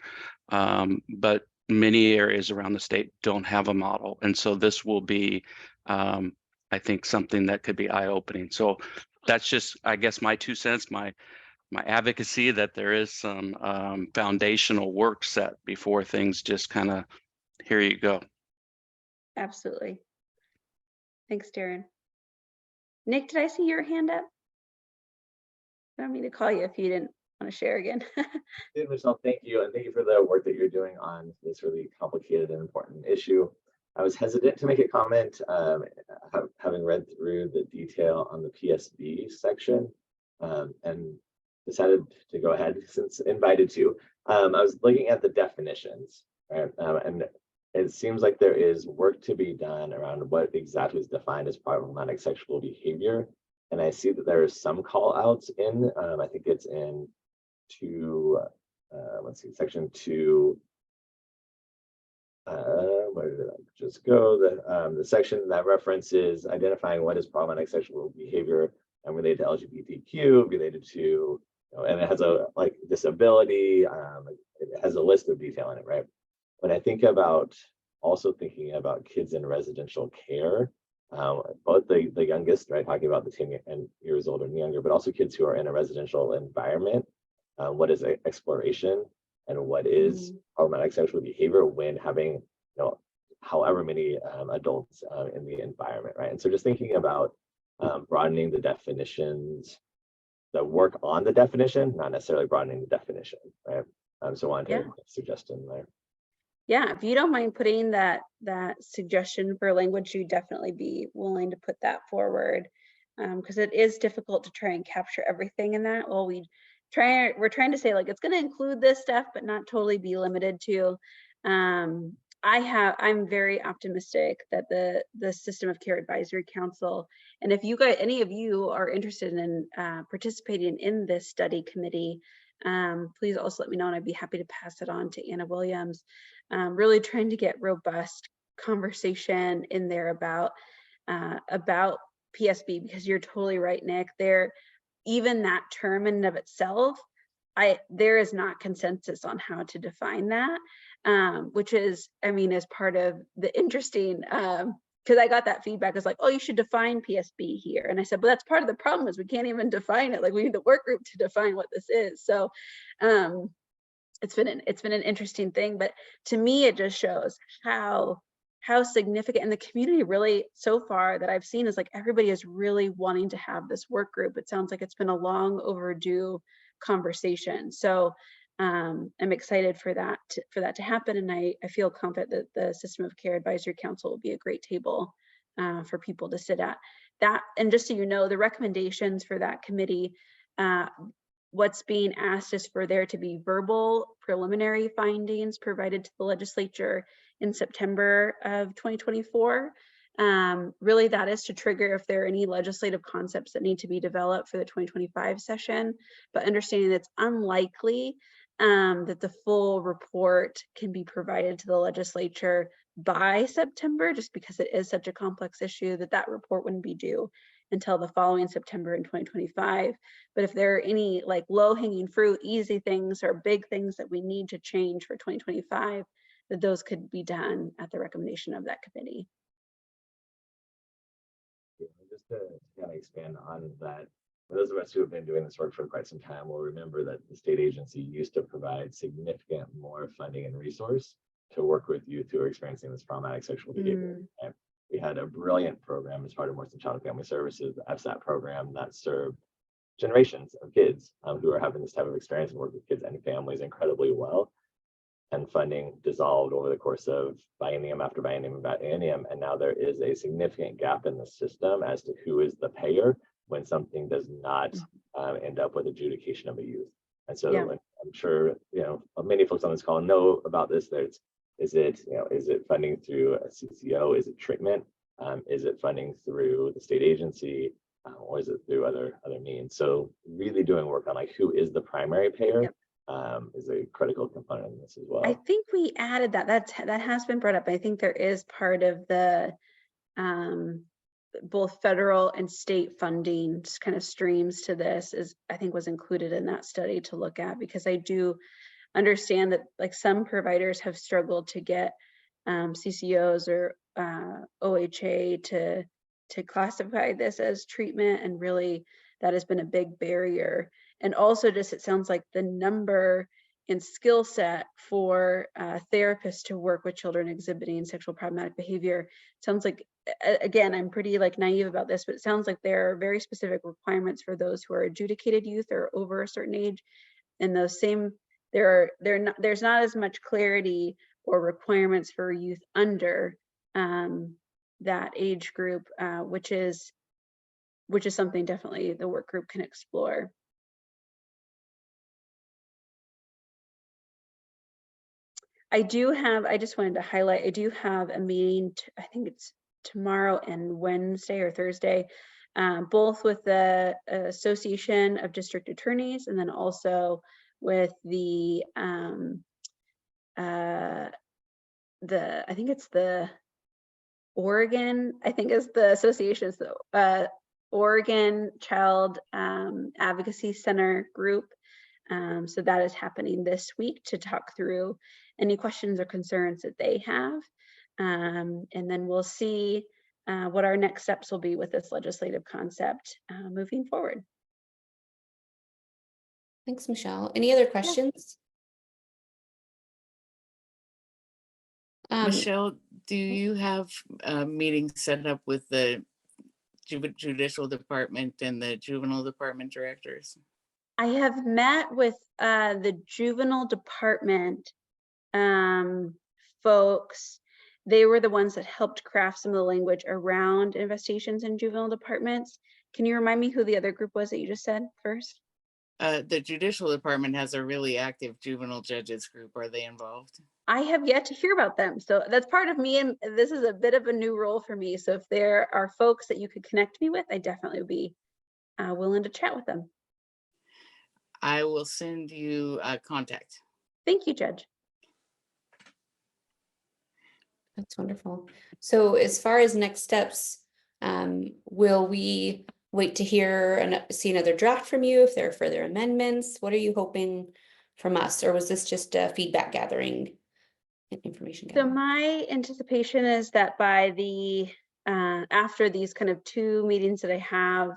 E: but many areas around the state don't have a model. And so this will be, I think, something that could be eye-opening. So that's just, I guess, my 2 cents, my advocacy that there is some foundational work set before things just kind of, here you go.
G: Absolutely. Thanks, Darren. Nick, did I see your hand up? I don't mean to call you if you didn't want to share again.
H: Michelle, thank you. And thank you for the work that you're doing on this really complicated and important issue. I was hesitant to make a comment, having read through the detail on the PSB section, and decided to go ahead since invited to. I was looking at the definitions, right? And it seems like there is work to be done around what exactly is defined as problematic sexual behavior. And I see that there are some call outs in, I think it's in let's see, section 2. Where did I just go? The section that references identifying what is problematic sexual behavior and related to LGBTQ, related to, and it has a like disability. It has a list of detail in it, right? When I think about also thinking about kids in residential care, both the youngest, right, talking about the 10 years old and younger, but also kids who are in a residential environment. What is exploration and what is problematic sexual behavior when having, however many adults in the environment, right? And so just thinking about broadening the definitions, the work on the definition, not necessarily broadening the definition, right? So I wanted to suggestion there.
G: Yeah, if you don't mind putting that suggestion for language, you'd definitely be willing to put that forward, because it is difficult to try and capture everything in that. Well, we're trying to say like it's going to include this stuff, but not totally be limited to. I'm very optimistic that the System of Care Advisory Council, and if you guys, any of you are interested in participating in this study committee, please also let me know, and I'd be happy to pass it on to Anna Williams. Really trying to get robust conversation in there about PSB, because you're totally right, Nick. Even that term in and of itself, there is not consensus on how to define that, which is, I mean, as part of the interesting, because I got that feedback. It's like, oh, you should define PSB here. And I said, but that's part of the problem is we can't even define it. Like we need the work group to define what this is. So it's been an interesting thing, but to me, it just shows how significant, and the community really so far that I've seen is like everybody is really wanting to have this work group. It sounds like it's been a long overdue conversation. So I'm excited for that to happen, and I feel confident that the System of Care Advisory Council will be a great table for people to sit at. That, and just so you know, the recommendations for that committee, what's being asked is for there to be verbal preliminary findings provided to the legislature in September of 2024. Really, that is to trigger if there are any legislative concepts that need to be developed for the 2025 session, but understanding that it's unlikely that the full report can be provided to the legislature by September, just because it is such a complex issue that report wouldn't be due until the following September in 2025. But if there are any like low-hanging fruit, easy things or big things that we need to change for 2025, that those could be done at the recommendation of that committee.
H: Just to kind of expand on that, for those of us who have been doing this work for quite some time will remember that the state agency used to provide significant more funding and resource to work with youth who are experiencing this problematic sexual behavior. And we had a brilliant program as part of Morrison Child and Family Services, the FSAT program, that served generations of kids who are having this type of experience and work with kids and families incredibly well. And funding dissolved over the course of biennium after biennium after biennium. And now there is a significant gap in the system as to who is the payer when something does not end up with adjudication of a youth. And so I'm sure, many folks on this call know about this. Is it funding through a CCO? Is it treatment? Is it funding through the state agency? Or is it through other means? So really doing work on like who is the primary payer is a critical component in this as well.
G: I think we added that. That has been brought up. I think there is part of the both federal and state funding kind of streams to this is I think was included in that study to look at, because I do understand that like some providers have struggled to get CCOs or OHA to classify this as treatment, and really that has been a big barrier. And also just it sounds like the number and skill set for therapists to work with children exhibiting sexual problematic behavior sounds like, again, I'm pretty like naive about this, but it sounds like there are very specific requirements for those who are adjudicated youth or over a certain age. And those same, there's not as much clarity or requirements for youth under that age group, which is something definitely the work group can explore. I just wanted to highlight, I do have a meeting, I think it's tomorrow and Wednesday or Thursday, both with the Association of District Attorneys and then also with the I think it's the Oregon, I think is the association's the Oregon Child Advocacy Center group. So that is happening this week to talk through any questions or concerns that they have. And then we'll see what our next steps will be with this legislative concept moving forward.
A: Thanks, Michelle. Any other questions?
P: Michelle, do you have meetings set up with the judicial department and the juvenile department directors?
G: I have met with the juvenile department folks. They were the ones that helped craft some of the language around investigations in juvenile departments. Can you remind me who the other group was that you just said first?
P: The judicial department has a really active juvenile judges group. Are they involved?
G: I have yet to hear about them. So that's part of me, and this is a bit of a new role for me. So if there are folks that you could connect me with, I definitely would be willing to chat with them.
P: I will send you a contact.
G: Thank you, Judge.
A: That's wonderful. So as far as next steps, will we wait to hear and see another draft from you if there are further amendments? What are you hoping from us? Or was this just a feedback gathering and information gathering?
G: So my anticipation is that by the after these kind of 2 meetings that I have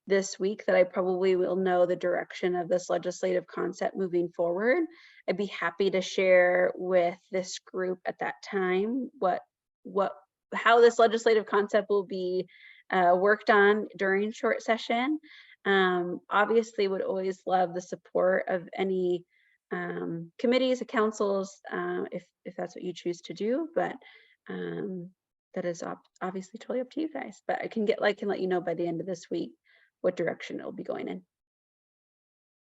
G: this week, that I probably will know the direction of this legislative concept moving forward. I'd be happy to share with this group at that time how this legislative concept will be worked on during short session. Obviously would always love the support of any committees, councils, if that's what you choose to do, but that is obviously totally up to you guys. But I can let you know by the end of this week what direction it'll be going in.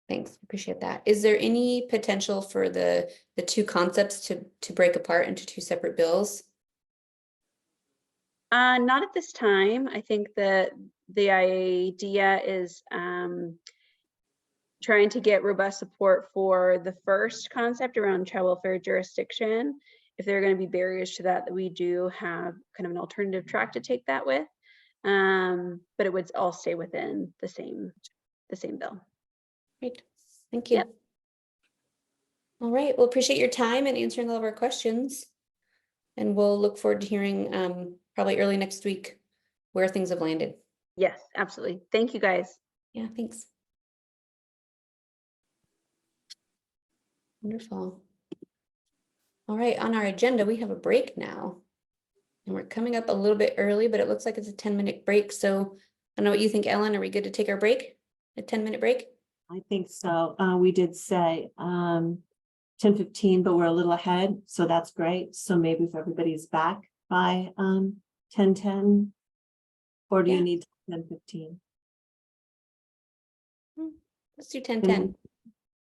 A: Thanks, appreciate that. Is there any potential for the 2 concepts to break apart into 2 separate bills?
G: Not at this time. I think that the idea is trying to get robust support for the first concept around child welfare jurisdiction. If there are going to be barriers to that we do have kind of an alternative track to take that with. But it would all stay within the same bill.
A: Great, thank you. Yep. All right, well, appreciate your time and answering all of our questions. And we'll look forward to hearing probably early next week where things have landed.
G: Yes, absolutely. Thank you, guys.
A: Yeah, thanks. Wonderful. All right, on our agenda, we have a break now. And we're coming up a little bit early, but it looks like it's a 10-minute break. So I don't know what you think, Ellen. Are we good to take our break? A 10-minute break?
C: I think so. We did say 10:15, but we're a little ahead, so that's great. So maybe if everybody's back by 10:10, or do you need 10:15?
A: Let's do 10:10.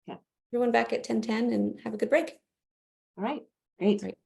C: Okay.
A: Everyone back at 10:10 and have a good break.
C: All right, great.
A: All right.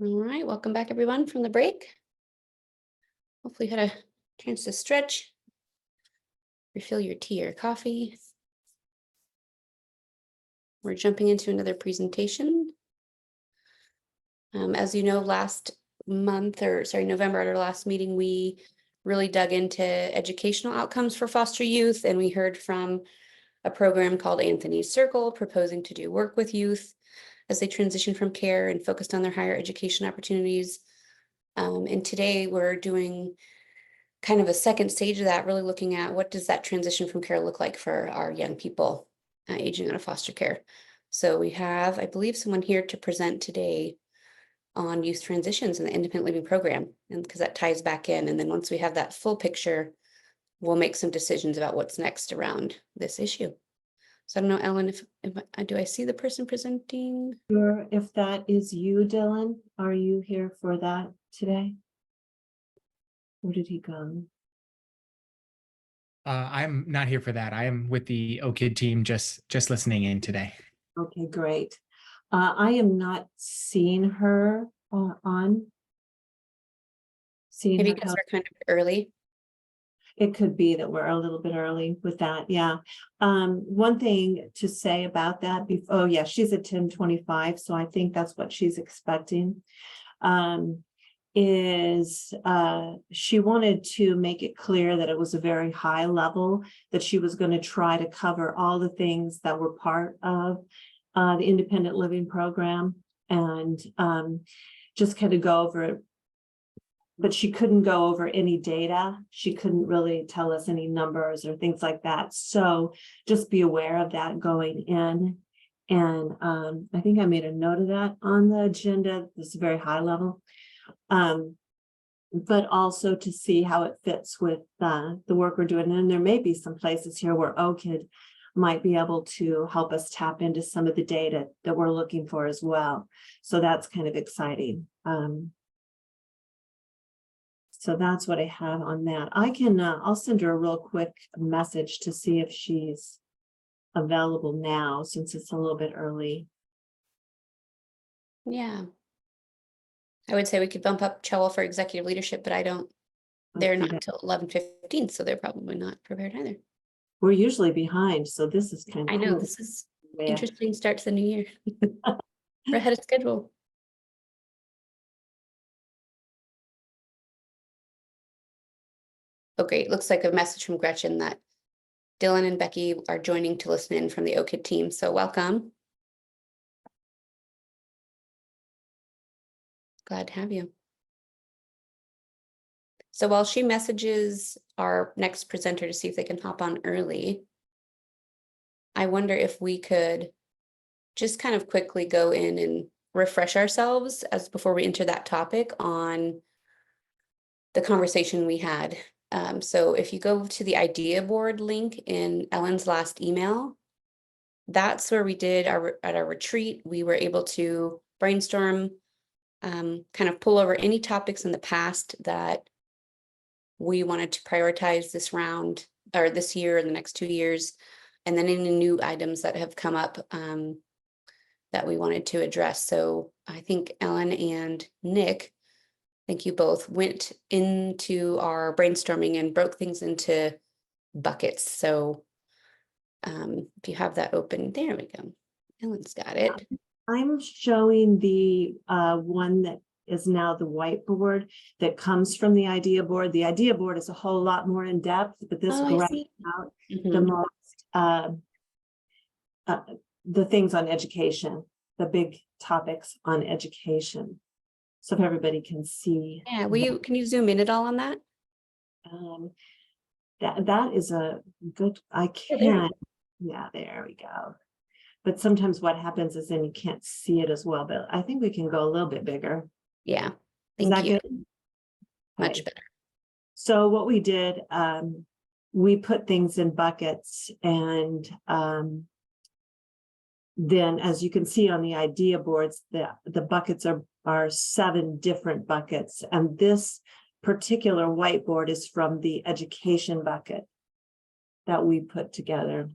A: All right, welcome back everyone from the break. Hopefully you had a chance to stretch, refill your tea or coffee. We're jumping into another presentation. As you know, last month, or sorry, November at our last meeting, we really dug into educational outcomes for foster youth, and we heard from a program called Anthony's Circle, proposing to do work with youth as they transition from care and focused on their higher education opportunities. And today we're doing kind of a second stage of that, really looking at what does that transition from care look like for our young people aging out of foster care. So we have, I believe, someone here to present today on youth transitions in the independent living program, and because that ties back in. And then once we have that full picture, we'll make some decisions about what's next around this issue. So I don't know, Ellen, if do I see the person presenting?
C: Sure, if that is you, Dylan, are you here for that today? Where did he go?
R: I'm not here for that. I am with the OKID team, just listening in today.
C: Okay, great. I am not seeing her seeing
A: Maybe
C: her
A: because
C: come.
A: we're kind of early.
C: It could be that we're a little bit early with that. Yeah. One thing to say about that, oh yeah, she's at 10:25, so I think that's what she's expecting. She wanted to make it clear that it was a very high level, that she was going to try to cover all the things that were part of the independent living program, and just kind of go over it. But she couldn't go over any data. She couldn't really tell us any numbers or things like that. So just be aware of that going in. And I think I made a note of that on the agenda. This is a very high level. But also to see how it fits with the work we're doing. And there may be some places here where OKID might be able to help us tap into some of the data that we're looking for as well. So that's kind of exciting. So that's what I have on that. I'll send her a real quick message to see if she's available now, since it's a little bit early.
A: Yeah. I would say we could bump up Chowell for executive leadership, but they're not until 11:15, so they're probably not prepared either.
C: We're usually behind, so this is kind of
A: I know,
C: cool.
A: this is
C: Yeah.
A: interesting start to the new year. We're ahead of schedule. Oh, great. Looks like a message from Gretchen that Dylan and Becky are joining to listen in from the OKID team. So welcome. Glad to have you. So while she messages our next presenter to see if they can hop on early, I wonder if we could just kind of quickly go in and refresh ourselves before we enter that topic on the conversation we had. So if you go to the idea board link in Ellen's last email, that's where we did at our retreat. We were able to brainstorm, kind of pull over any topics in the past that we wanted to prioritize this round or this year or the next 2 years, and then any new items that have come up that we wanted to address. So I think Ellen and Nick, thank you both, went into our brainstorming and broke things into buckets. So if you have that open, there we go. Ellen's got it.
C: I'm showing the one that is now the whiteboard that comes from the idea board. The idea board is a whole lot more in depth, but this graphed out the most the things on education, the big topics on education. So if everybody can see.
A: Yeah, can you zoom in at all on that?
C: That is a good, I can't. Yeah, there we go. But sometimes what happens is then you can't see it as well, but I think we can go a little bit bigger.
A: Yeah,
C: thank you.
A: Good? Much better.
C: So what we did, we put things in buckets, and then as you can see on the idea boards, the buckets are 7 different buckets. And this particular whiteboard is from the education bucket that we put together.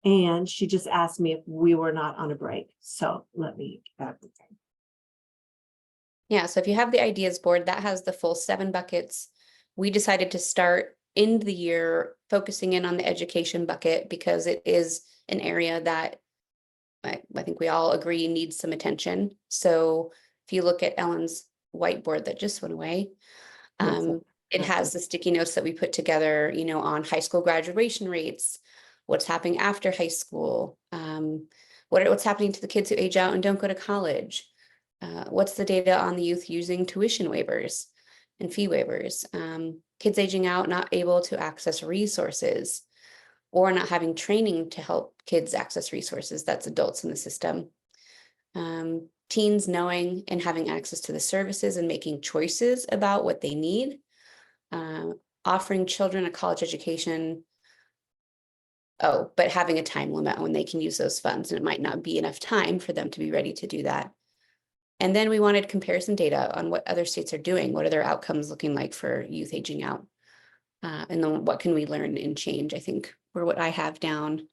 C: And she just asked me if we were not on a break. So let me get back.
A: Yeah, so if you have the ideas board, that has the full 7 buckets. We decided to start in the year focusing in on the education bucket because it is an area that I think we all agree needs some attention. So if you look at Ellen's whiteboard that just went away, it has the sticky notes that we put together, you know, on high school graduation rates, what's happening after high school, what's happening to the kids who age out and don't go to college, what's the data on the youth using tuition waivers and fee waivers, kids aging out, not able to access resources or not having training to help kids access resources, that's adults in the system. Teens knowing and having access to the services and making choices about what they need. Offering children a college education. Oh, but having a time limit on when they can use those funds, and it might not be enough time for them to be ready to do that. And then we wanted comparison data on what other states are doing. What are their outcomes looking like for youth aging out? And then what can we learn and change, I think, were what I have down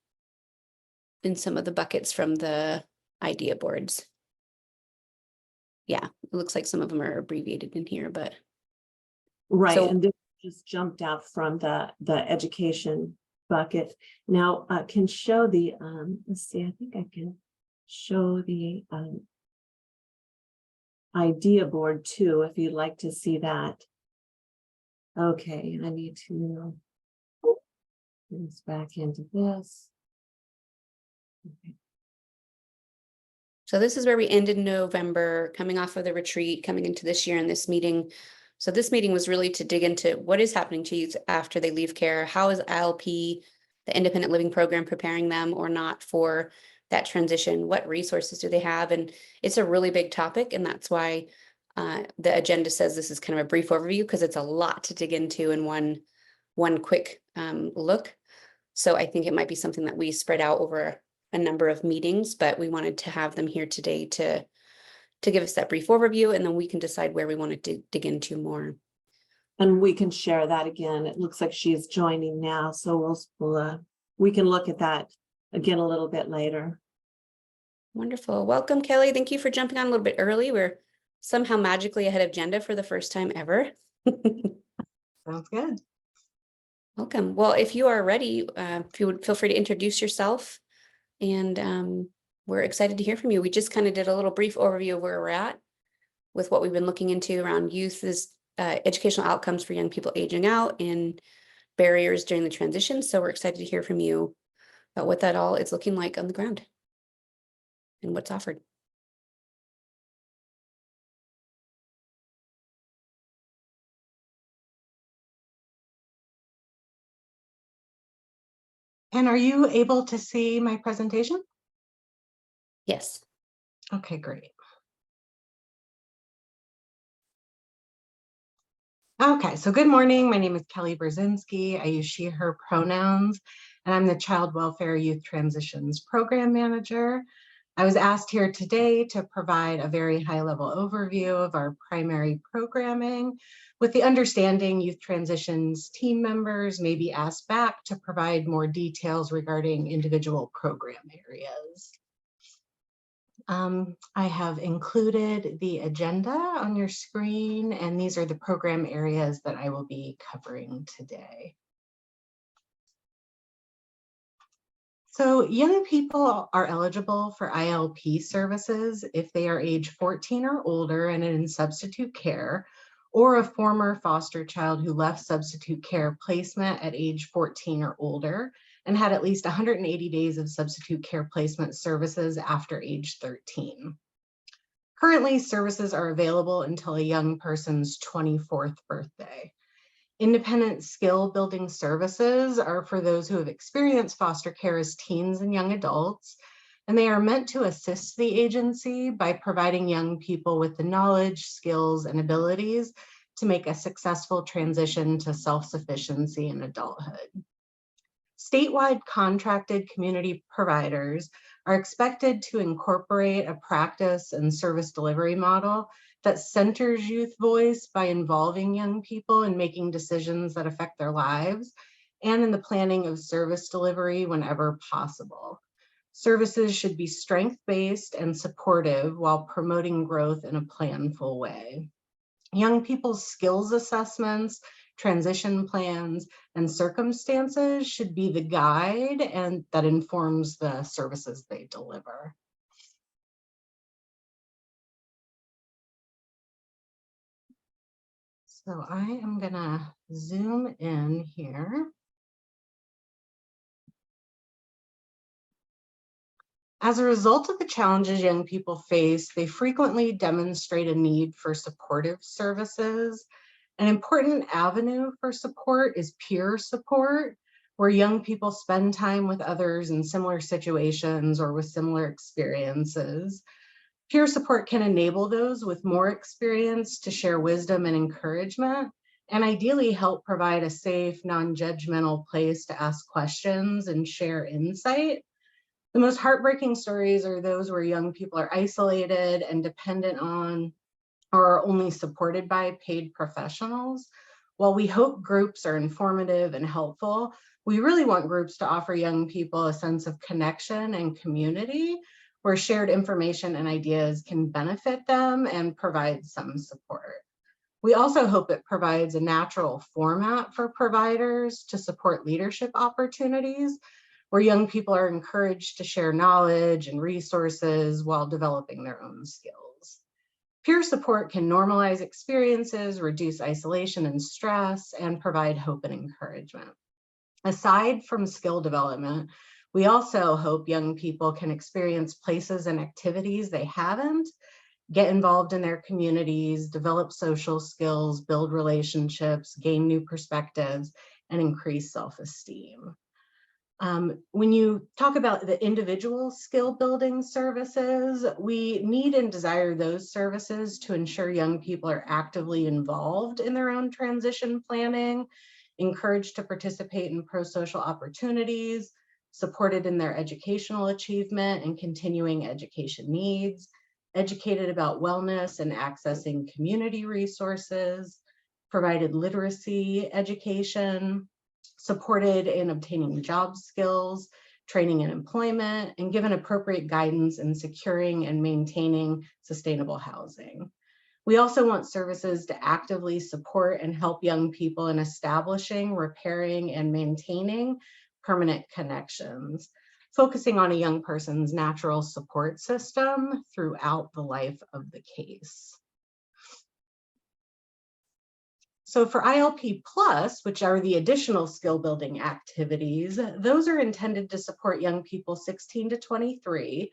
A: in some of the buckets from the idea boards. Yeah, it looks like some of them are abbreviated in here, but.
C: Right,
A: So-
C: and this just jumped out from the education bucket. Now, can show the, let's see, I think I can show the idea board too, if you'd like to see that. Okay, I need to put this back into this. Okay.
A: So this is where we ended November, coming off of the retreat, coming into this year in this meeting. So this meeting was really to dig into what is happening to youth after they leave care. How is ILP, the independent living program, preparing them or not for that transition? What resources do they have? And it's a really big topic, and that's why the agenda says this is kind of a brief overview, because it's a lot to dig into in one quick look. So I think it might be something that we spread out over a number of meetings, but we wanted to have them here today to give us that brief overview, and then we can decide where we want to dig into more.
C: And we can share that again. It looks like she's joining now, so we can look at that again a little bit later.
A: Wonderful. Welcome, Kelly. Thank you for jumping on a little bit early. We're somehow magically ahead of agenda for the first time ever.
J: Sounds good.
A: Welcome. Well, if you are ready, if you would feel free to introduce yourself, and we're excited to hear from you. We just kind of did a little brief overview of where we're at with what we've been looking into around youth's educational outcomes for young people aging out and barriers during the transition. So we're excited to hear from you about what that all is looking like on the ground and what's offered.
J: And are you able to see my presentation?
A: Yes.
J: Okay, great. Okay, so good morning. My name is Kelly Brzezinski. I use she, her pronouns, and I'm the Child Welfare Youth Transitions Program Manager. I was asked here today to provide a very high-level overview of our primary programming, with the understanding youth transitions team members may be asked back to provide more details regarding individual program areas. I have included the agenda on your screen, and these are the program areas that I will be covering today. So young people are eligible for ILP services if they are age 14 or older and in substitute care, or a former foster child who left substitute care placement at age 14 or older and had at least 180 days of substitute care placement services after age 13. Currently, services are available until a young person's 24th birthday. Independent skill building services are for those who have experienced foster care as teens and young adults, and they are meant to assist the agency by providing young people with the knowledge, skills, and abilities to make a successful transition to self-sufficiency in adulthood. Statewide contracted community providers are expected to incorporate a practice and service delivery model that centers youth voice by involving young people in making decisions that affect their lives and in the planning of service delivery whenever possible. Services should be strength-based and supportive while promoting growth in a planful way. Young people's skills assessments, transition plans, and circumstances should be the guide and that informs the services they deliver. So I am gonna zoom in here. As a result of the challenges young people face, they frequently demonstrate a need for supportive services. An important avenue for support is peer support, where young people spend time with others in similar situations or with similar experiences. Peer support can enable those with more experience to share wisdom and encouragement, and ideally help provide a safe, non-judgmental place to ask questions and share insight. The most heartbreaking stories are those where young people are isolated and dependent on or are only supported by paid professionals. While we hope groups are informative and helpful, we really want groups to offer young people a sense of connection and community where shared information and ideas can benefit them and provide some support. We also hope it provides a natural format for providers to support leadership opportunities where young people are encouraged to share knowledge and resources while developing their own skills. Peer support can normalize experiences, reduce isolation and stress, and provide hope and encouragement. Aside from skill development, we also hope young people can experience places and activities they haven't, get involved in their communities, develop social skills, build relationships, gain new perspectives, and increase self-esteem. When you talk about the individual skill building services, we need and desire those services to ensure young people are actively involved in their own transition planning, encouraged to participate in pro-social opportunities, supported in their educational achievement and continuing education needs, educated about wellness and accessing community resources, provided literacy education, supported in obtaining job skills, training and employment, and given appropriate guidance in securing and maintaining sustainable housing. We also want services to actively support and help young people in establishing, repairing, and maintaining permanent connections, focusing on a young person's natural support system throughout the life of the case. So for ILP Plus, which are the additional skill building activities, those are intended to support young people 16 to 23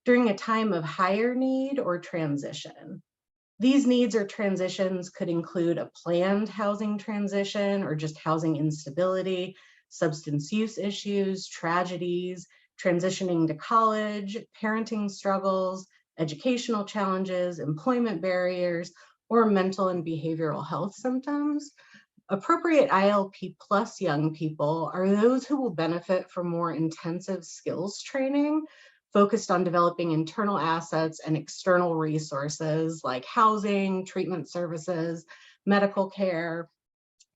J: during a time of higher need or transition. These needs or transitions could include a planned housing transition or just housing instability, substance use issues, tragedies, transitioning to college, parenting struggles, educational challenges, employment barriers, or mental and behavioral health symptoms. Appropriate ILP Plus young people are those who will benefit from more intensive skills training focused on developing internal assets and external resources like housing, treatment services, medical care,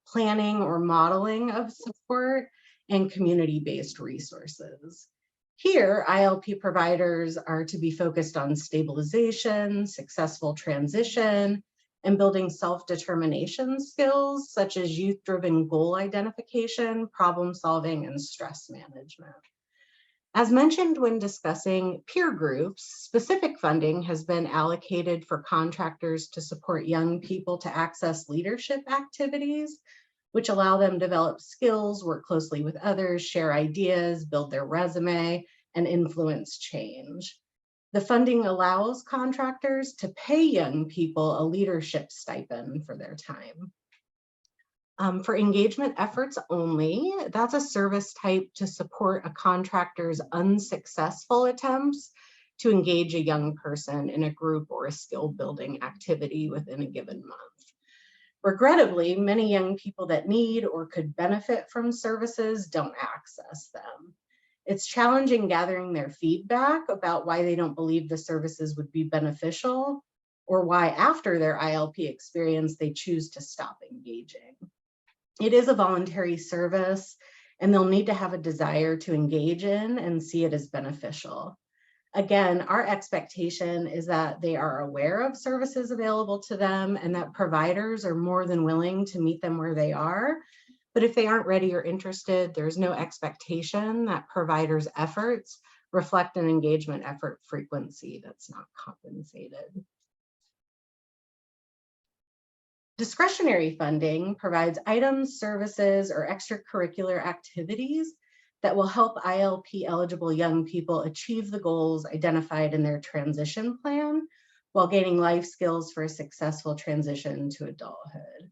J: planning or modeling of support, and community-based resources. Here, ILP providers are to be focused on stabilization, successful transition, and building self-determination skills such as youth-driven goal identification, problem solving, and stress management. As mentioned when discussing peer groups, specific funding has been allocated for contractors to support young people to access leadership activities, which allow them to develop skills, work closely with others, share ideas, build their resume, and influence change. The funding allows contractors to pay young people a leadership stipend for their time. For engagement efforts only, that's a service type to support a contractor's unsuccessful attempts to engage a young person in a group or a skill building activity within a given month. Regrettably, many young people that need or could benefit from services don't access them. It's challenging gathering their feedback about why they don't believe the services would be beneficial or why after their ILP experience, they choose to stop engaging. It is a voluntary service
S: and they'll need to have a desire to engage in and see it as beneficial. Again, our expectation is that they are aware of services available to them and that providers are more than willing to meet them where they are. But if they aren't ready or interested, there's no expectation that providers' efforts reflect an engagement effort frequency that's not compensated. Discretionary funding provides items, services, or extracurricular activities that will help ILP eligible young people achieve the goals identified in their transition plan while gaining life skills for a successful transition to adulthood.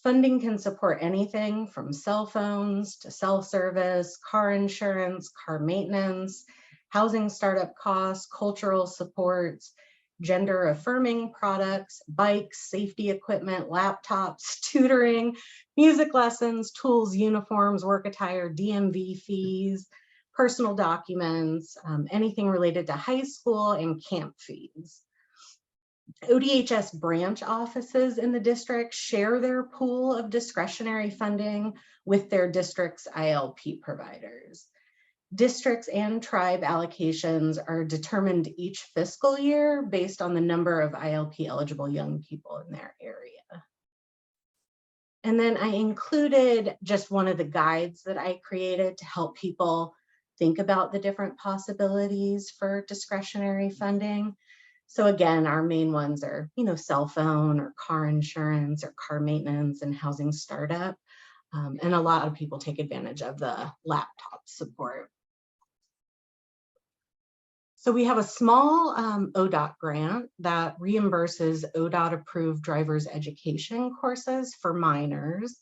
S: Funding can support anything from cell phones to self-service, car insurance, car maintenance, housing startup costs, cultural supports, gender affirming products, bikes, safety equipment, laptops, tutoring, music lessons, tools, uniforms, work attire, DMV fees, personal documents, anything related to high school and camp fees. ODHS branch offices in the district share their pool of discretionary funding with their district's ILP providers. Districts and tribe allocations are determined each fiscal year based on the number of ILP eligible young people in their area. And then I included just one of the guides that I created to help people think about the different possibilities for discretionary funding. So again, our main ones are, cell phone or car insurance or car maintenance and housing startup. And a lot of people take advantage of the laptop support. So we have a small ODOT grant that reimburses ODOT approved driver's education courses for minors.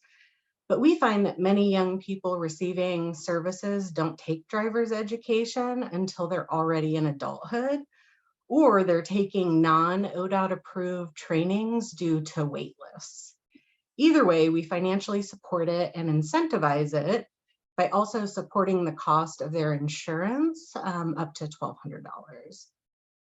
S: But we find that many young people receiving services don't take driver's education until they're already in adulthood, or they're taking non-ODOT approved trainings due to wait lists. Either way, we financially support it and incentivize it by also supporting the cost of their insurance up to $1,200.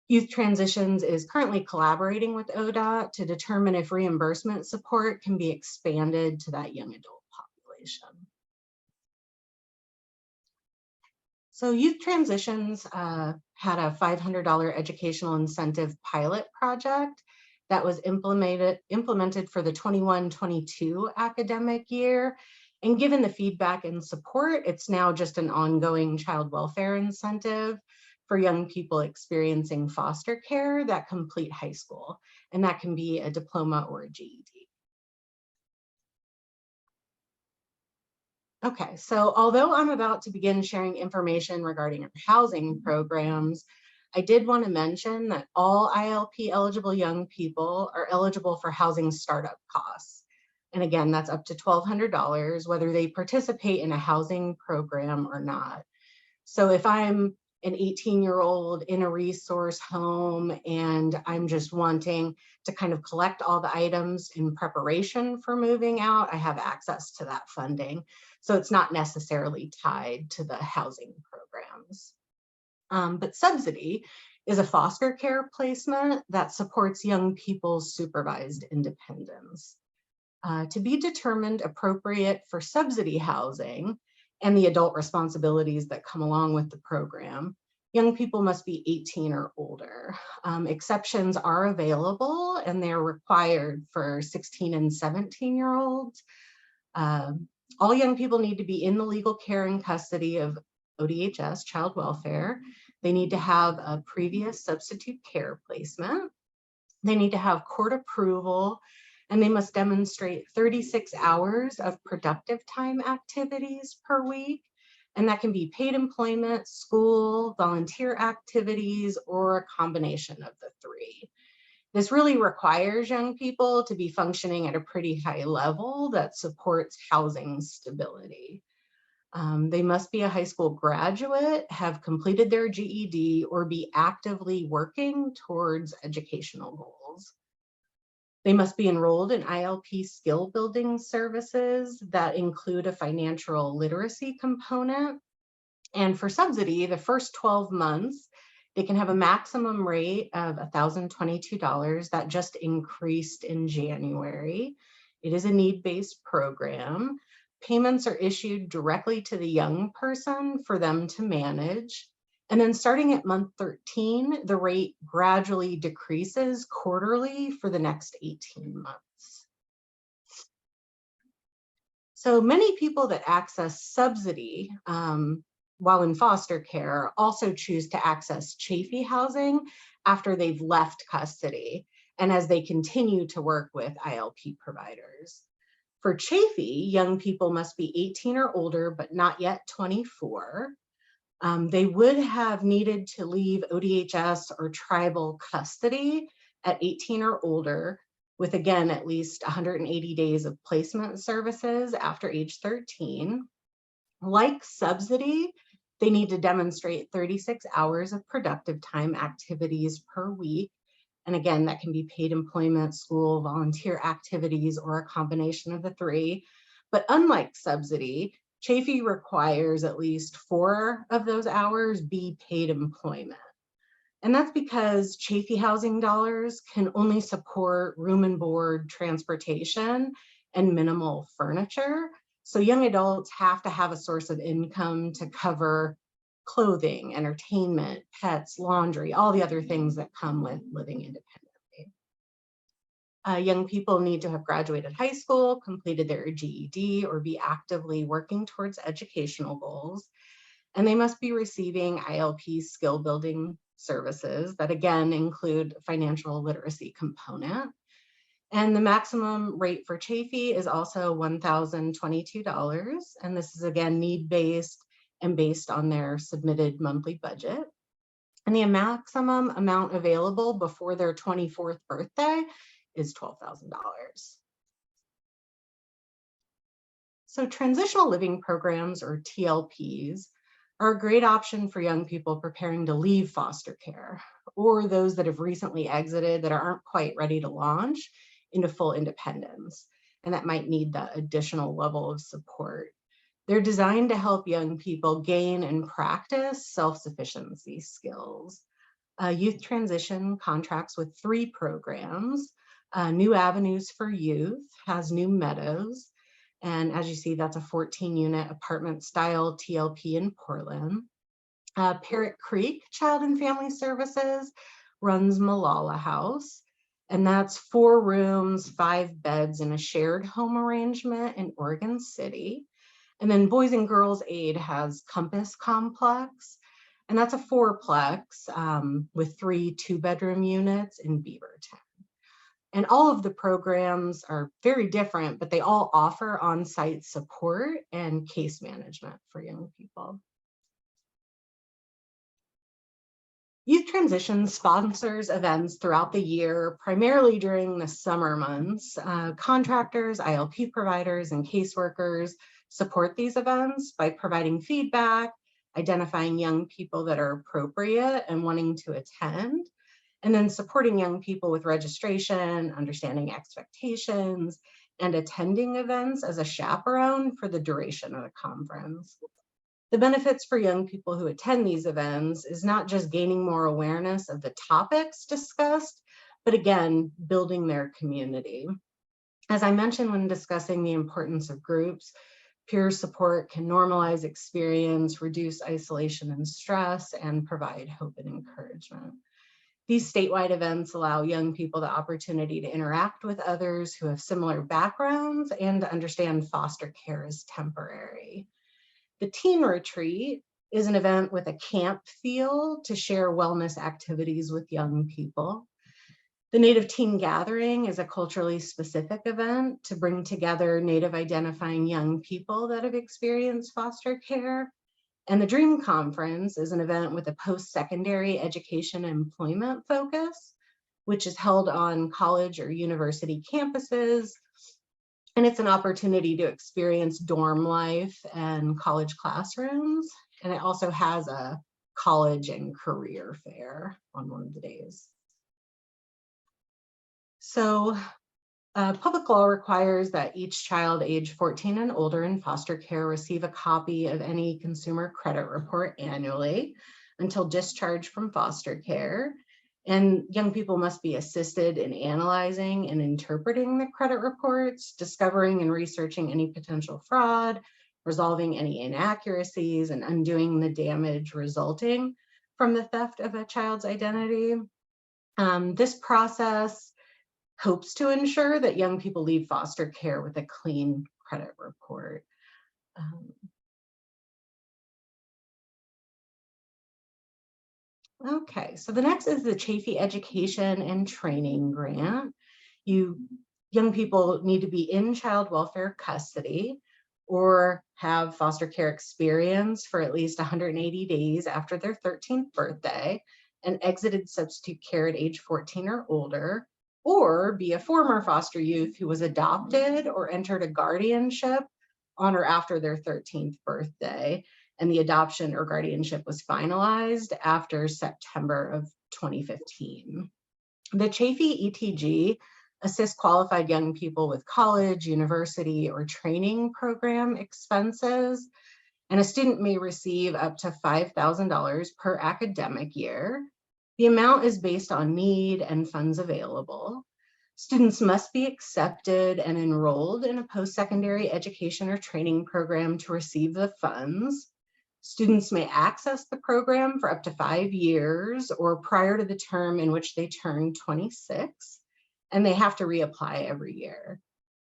S: Youth Transitions is currently collaborating with ODOT to determine if reimbursement support can be expanded to that young adult population. So Youth Transitions had a $500 educational incentive pilot project that was implemented for the 21-22 academic year. And given the feedback and support, it's now just an ongoing child welfare incentive for young people experiencing foster care that complete high school. And that can be a diploma or a GED. Okay, so although I'm about to begin sharing information regarding our housing programs, I did want to mention that all ILP eligible young people are eligible for housing startup costs. And again, that's up to $1,200, whether they participate in a housing program or not. So if I'm an 18-year-old in a resource home and I'm just wanting to kind of collect all the items in preparation for moving out, I have access to that funding. So it's not necessarily tied to the housing programs. But subsidy is a foster care placement that supports young people's supervised independence. To be determined appropriate for subsidy housing and the adult responsibilities that come along with the program, young people must be 18 or older. Exceptions are available and they're required for 16 and 17-year-olds. All young people need to be in the legal care and custody of ODHS, child welfare. They need to have a previous substitute care placement. They need to have court approval, and they must demonstrate 36 hours of productive time activities per week. And that can be paid employment, school, volunteer activities, or a combination of the three. This really requires young people to be functioning at a pretty high level that supports housing stability. They must be a high school graduate, have completed their GED, or be actively working towards educational goals. They must be enrolled in ILP skill building services that include a financial literacy component. And for subsidy, the first 12 months, they can have a maximum rate of $1,022 that just increased in January. It is a need-based program. payments are issued directly to the young person for them to manage. And then starting at month 13, the rate gradually decreases quarterly for the next 18 months. So many people that access subsidy while in foster care also choose to access Chafee housing after they've left custody and as they continue to work with ILP providers. For Chafee, young people must be 18 or older, but not yet 24. They would have needed to leave ODHS or tribal custody at 18 or older, with again, at least 180 days of placement services after age 13. Like subsidy, they need to demonstrate 36 hours of productive time activities per week. And again, that can be paid employment, school, volunteer activities, or a combination of the three. But unlike subsidy, Chafee requires at least 4 of those hours be paid employment. And that's because Chafee housing dollars can only support room and board, transportation, and minimal furniture. So young adults have to have a source of income to cover clothing, entertainment, pets, laundry, all the other things that come with living independently. Young people need to have graduated high school, completed their GED, or be actively working towards educational goals. And they must be receiving ILP skill building services that again include financial literacy component. And the maximum rate for Chafee is also $1,022. And this is again need-based and based on their submitted monthly budget. And the maximum amount available before their 24th birthday is $12,000. So transitional living programs, or TLPs, are a great option for young people preparing to leave foster care, or those that have recently exited that aren't quite ready to launch into full independence, and that might need that additional level of support. They're designed to help young people gain and practice self-sufficiency skills. Youth Transition contracts with 3 programs. New Avenues for Youth has New Meadows. And as you see, that's a 14-unit apartment style TLP in Portland. Parrot Creek Child and Family Services runs Malala House. And that's 4 rooms, 5 beds in a shared home arrangement in Oregon City. And then Boys and Girls Aid has Compass Complex, and that's a 4-plex with 3 2-bedroom units in Beaverton. And all of the programs are very different, but they all offer on-site support and case management for young people. Youth Transition sponsors events throughout the year, primarily during the summer months. Contractors, ILP providers, and caseworkers support these events by providing feedback, identifying young people that are appropriate and wanting to attend, and then supporting young people with registration, understanding expectations, and attending events as a chaperone for the duration of the conference. The benefits for young people who attend these events is not just gaining more awareness of the topics discussed, but again, building their community. As I mentioned when discussing the importance of groups, peer support can normalize experience, reduce isolation and stress, and provide hope and encouragement. These statewide events allow young people the opportunity to interact with others who have similar backgrounds and to understand foster care is temporary. The Teen Retreat is an event with a camp feel to share wellness activities with young people. The Native Teen Gathering is a culturally specific event to bring together Native identifying young people that have experienced foster care. And the Dream Conference is an event with a post-secondary education and employment focus, which is held on college or university campuses. And it's an opportunity to experience dorm life and college classrooms. And it also has a college and career fair on one of the days. So public law requires that each child age 14 and older in foster care receive a copy of any consumer credit report annually until discharge from foster care. And young people must be assisted in analyzing and interpreting the credit reports, discovering and researching any potential fraud, resolving any inaccuracies, and undoing the damage resulting from the theft of a child's identity. This process hopes to ensure that young people leave foster care with a clean credit report. Okay, so the next is the Chafee Education and Training Grant. Young people need to be in child welfare custody or have foster care experience for at least 180 days after their 13th birthday and exited substitute care at age 14 or older, or be a former foster youth who was adopted or entered a guardianship on or after their 13th birthday, and the adoption or guardianship was finalized after September of 2015. The Chafee ETG assists qualified young people with college, university, or training program expenses, and a student may receive up to $5,000 per academic year. The amount is based on need and funds available. Students must be accepted and enrolled in a post-secondary education or training program to receive the funds. Students may access the program for up to 5 years or prior to the term in which they turn 26, and they have to reapply every year.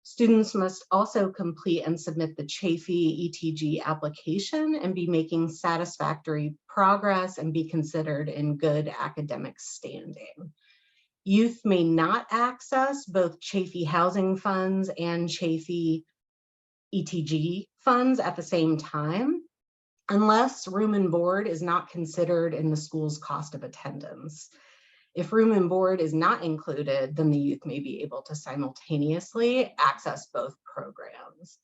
S: Students must also complete and submit the Chafee ETG application and be making satisfactory progress and be considered in good academic standing. Youth may not access both Chafee housing funds and Chafee ETG funds at the same time, unless room and board is not considered in the school's cost of attendance. If room and board is not included, then the youth may be able to simultaneously access both programs.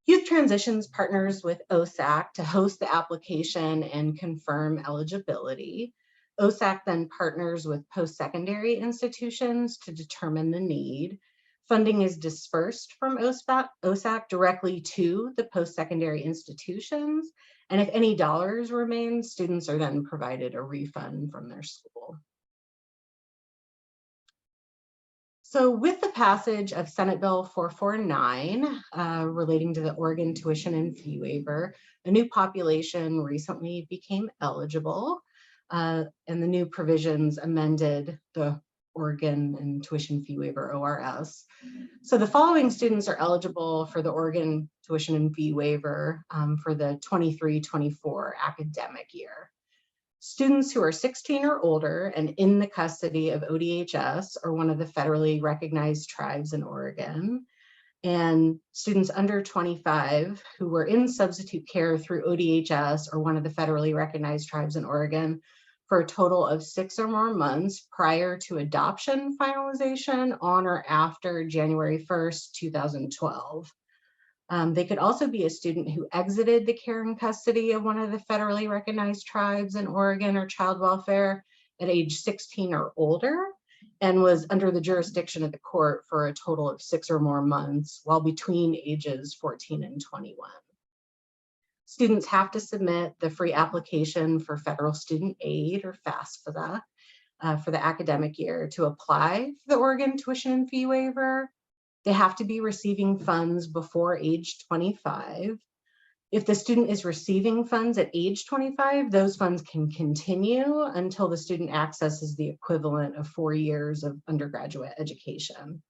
S: Youth Transitions partners with OSAC to host the application and confirm eligibility. OSAC then partners with post-secondary institutions to determine the need. Funding is dispersed from OSAC directly to the post-secondary institutions, and if any dollars remain, students are then provided a refund from their school. So with the passage of Senate Bill 449 relating to the Oregon tuition and fee waiver, a new population recently became eligible, and the new provisions amended the Oregon and tuition fee waiver, ORS. So the following students are eligible for the Oregon tuition and fee waiver for the 23-24 academic year. Students who are 16 or older and in the custody of ODHS or one of the federally recognized tribes in Oregon, and students under 25 who were in substitute care through ODHS or one of the federally recognized tribes in Oregon for a total of 6 or more months prior to adoption finalization on or after January 1st, 2012. They could also be a student who exited the care and custody of one of the federally recognized tribes in Oregon or child welfare at age 16 or older and was under the jurisdiction of the court for a total of 6 or more months while between ages 14 and 21. Students have to submit the free application for federal student aid or FAFSA for the academic year to apply for the Oregon tuition and fee waiver. They have to be receiving funds before age 25. If the student is receiving funds at age 25, those funds can continue until the student accesses the equivalent of 4 years of undergraduate education.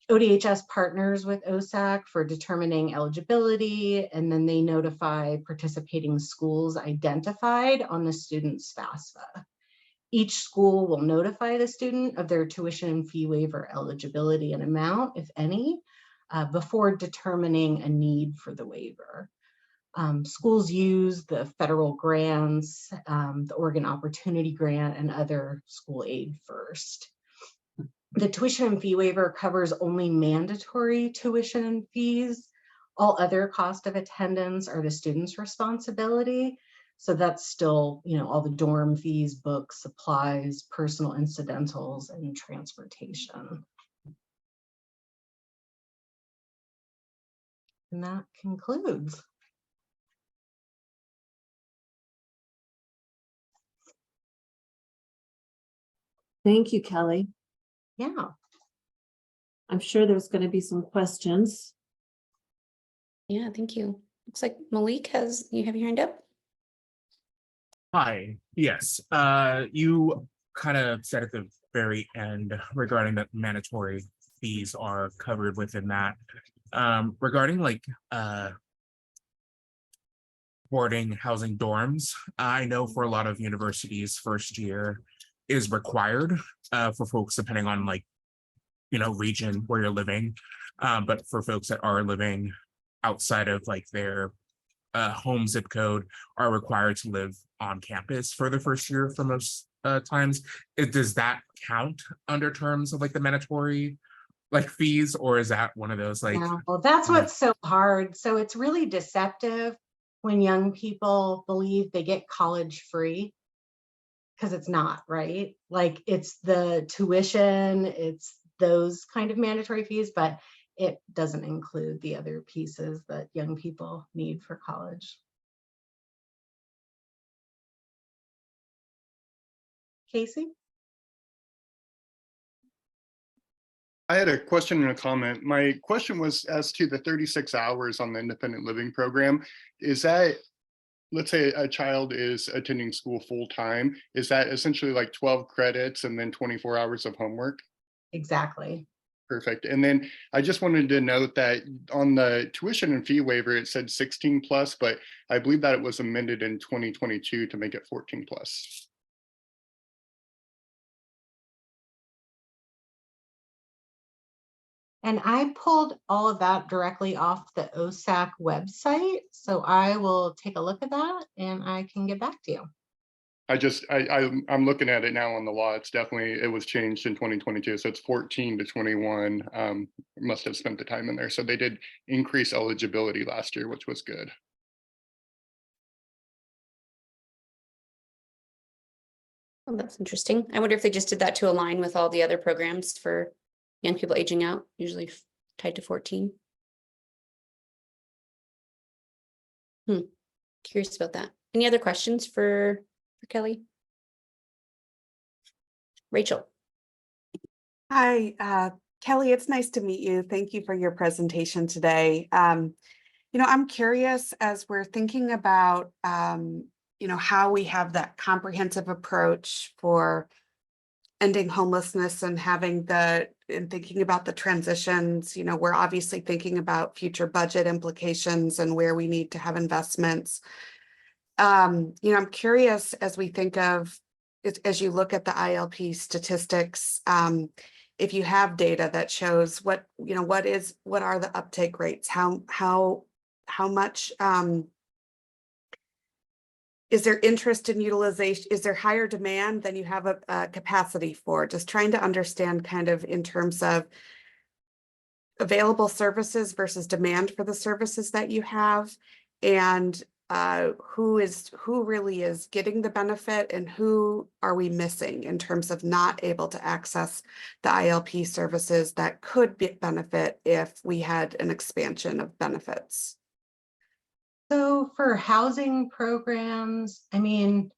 S: ODHS partners with OSAC for determining eligibility, and then they notify participating schools identified on the student's FAFSA. Each school will notify the student of their tuition and fee waiver eligibility and amount, if any, before determining a need for the waiver. Schools use the federal grants, the Oregon Opportunity Grant, and other school aid first. The tuition and fee waiver covers only mandatory tuition and fees. All other cost of attendance are the student's responsibility. So that's still, all the dorm fees, books, supplies, personal incidentals, and transportation. And that concludes.
C: Thank you, Kelly.
S: Yeah.
C: I'm sure there's going to be some questions.
A: Yeah, thank you. Looks like Malik you have your hand up.
O: Hi, yes, you kind of said at the very end regarding that mandatory fees are covered within that. Regarding like boarding, housing dorms, I know for a lot of universities, first year is required for folks depending on like, you know, region where you're living. But for folks that are living outside of like their home zip code are required to live on campus for the first year for most times. Does that count under terms of like the mandatory like fees, or is that one of those like?
S: Yeah, well, that's what's so hard. So it's really deceptive when young people believe they get college free, because it's not, right? Like it's the tuition, it's those kind of mandatory fees, but it doesn't include the other pieces that young people need for college. Casey?
F: I had a question and a comment. My question was as to the 36 hours on the independent living program. Is that, let's say a child is attending school full time, is that essentially like 12 credits and then 24 hours of homework?
S: Exactly.
F: Perfect. And then I just wanted to note that on the tuition and fee waiver, it said 16 plus, but I believe that it was amended in 2022 to make it 14 plus.
S: And I pulled all of that directly off the OSAC website. So I will take a look at that and I can get back to you.
F: I'm looking at it now on the law. It's definitely, it was changed in 2022. So it's 14 to 21. Must have spent the time in there. So they did increase eligibility last year, which was good.
A: Oh, that's interesting. I wonder if they just did that to align with all the other programs for young people aging out, usually tied to 14. Curious about that. Any other questions for Kelly? Rachel.
N: Hi, Kelly, it's nice to meet you. Thank you for your presentation today. You know, I'm curious as we're thinking about, you know, how we have that comprehensive approach for ending homelessness and thinking about the transitions. You know, we're obviously thinking about future budget implications and where we need to have investments. You know, I'm curious as we think of, as you look at the ILP statistics, if you have data that shows what are the uptake rates, how much is there interest in utilization? Is there higher demand than you have a capacity for? Just trying to understand kind of in terms of available services versus demand for the services that you have, and who really is getting the benefit and who are we missing in terms of not able to access the ILP services that could benefit if we had an expansion of benefits.
S: So for housing programs, I mean,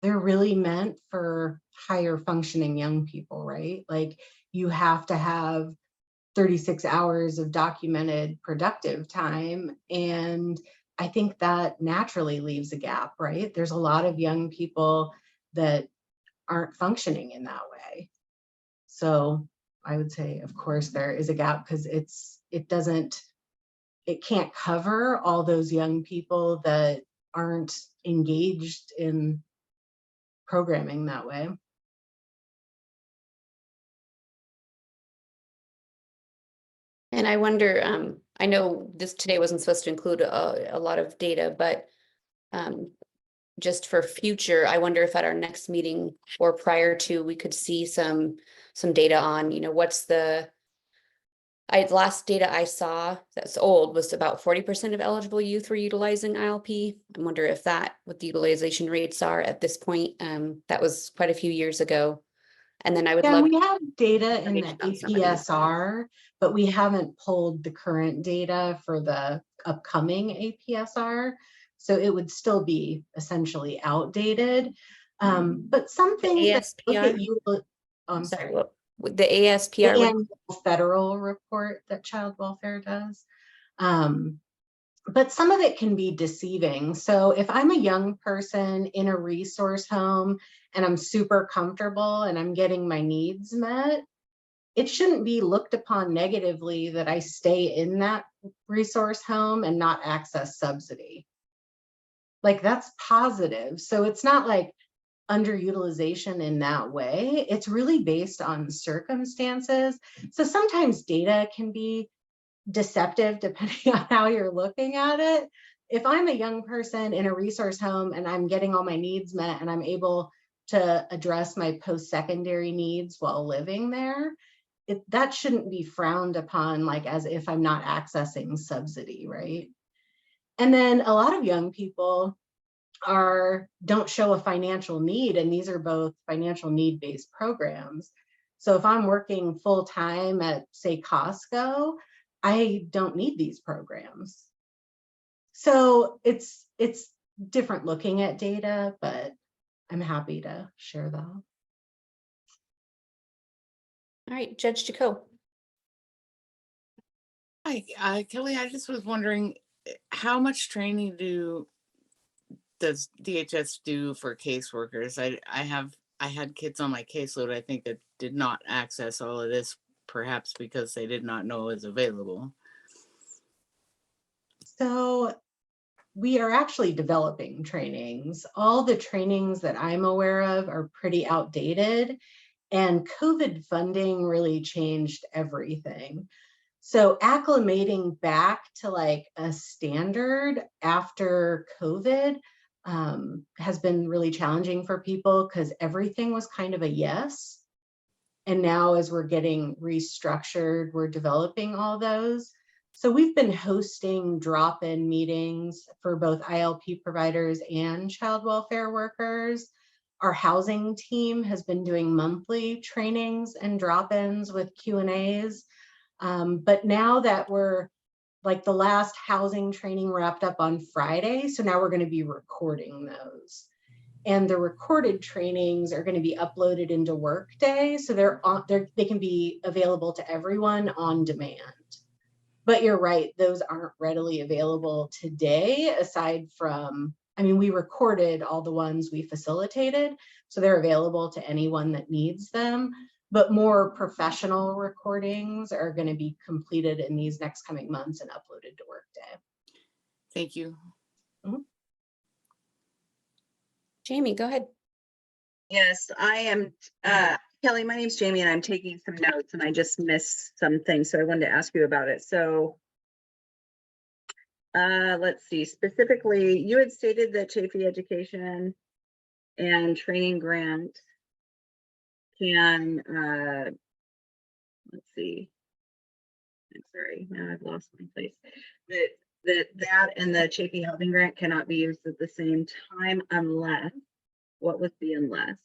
S: they're really meant for higher functioning young people, right? Like you have to have 36 hours of documented productive time. And I think that naturally leaves a gap, right? There's a lot of young people that aren't functioning in that way. So I would say, of course, there is a gap because it can't cover all those young people that aren't engaged in programming that way.
A: And I wonder, I know this today wasn't supposed to include a lot of data, but just for future, I wonder if at our next meeting or prior to, we could see some data on, you know, what's the last data I saw that's old was about 40% of eligible youth were utilizing ILP. I wonder if what the utilization rates are at this point. That was quite a few years ago. And then I would love.
S: We have data in the APSR, but we haven't pulled the current data for the upcoming APSR. So it would still be essentially outdated. But some things that look at you,
A: Sorry, what, with the ASPR?
S: The annual federal report that child welfare does. But some of it can be deceiving. So if I'm a young person in a resource home and I'm super comfortable and I'm getting my needs met, it shouldn't be looked upon negatively that I stay in that resource home and not access subsidy. Like, that's positive. So it's not like underutilization in that way. It's really based on circumstances. So sometimes data can be deceptive depending on how you're looking at it. If I'm a young person in a resource home and I'm getting all my needs met and I'm able to address my post-secondary needs while living there, that shouldn't be frowned upon like as if I'm not accessing subsidy, right? And then a lot of young people don't show a financial need, and these are both financial need-based programs. So if I'm working full-time at, say, Costco, I don't need these programs. So it's different looking at data, but I'm happy to share that.
A: All right, Judge Jaco.
P: Hi, Kelly, I just was wondering how much training does DHS do for caseworkers? I had kids on my caseload, I think, that did not access all of this, perhaps because they did not know it was available.
S: So we are actually developing trainings. All the trainings that I'm aware of are pretty outdated, and COVID funding really changed everything. So acclimating back to like a standard after COVID has been really challenging for people because everything was kind of a yes. And now as we're getting restructured, we're developing all those. So we've been hosting drop-in meetings for both ILP providers and child welfare workers. Our housing team has been doing monthly trainings and drop-ins with Q&As. But now that we're like the last housing training wrapped up on Friday, so now we're going to be recording those. And the recorded trainings are going to be uploaded into Workday, so they can be available to everyone on demand. But you're right, those aren't readily available today, aside from, I mean, we recorded all the ones we facilitated, so they're available to anyone that needs them. But more professional recordings are going to be completed in these next coming months and uploaded to Workday.
P: Thank you.
S: Mm-hmm.
A: Jamie, go ahead.
B: Yes, I am. Kelly, my name's Jamie and I'm taking some notes and I just missed some things, so I wanted to ask you about it. So let's see, specifically, you had stated that Chafee Education and Training Grant can, let's see, I'm sorry, now I've lost my place. That and the Chafee Housing Grant cannot be used at the same time unless, what was the unless?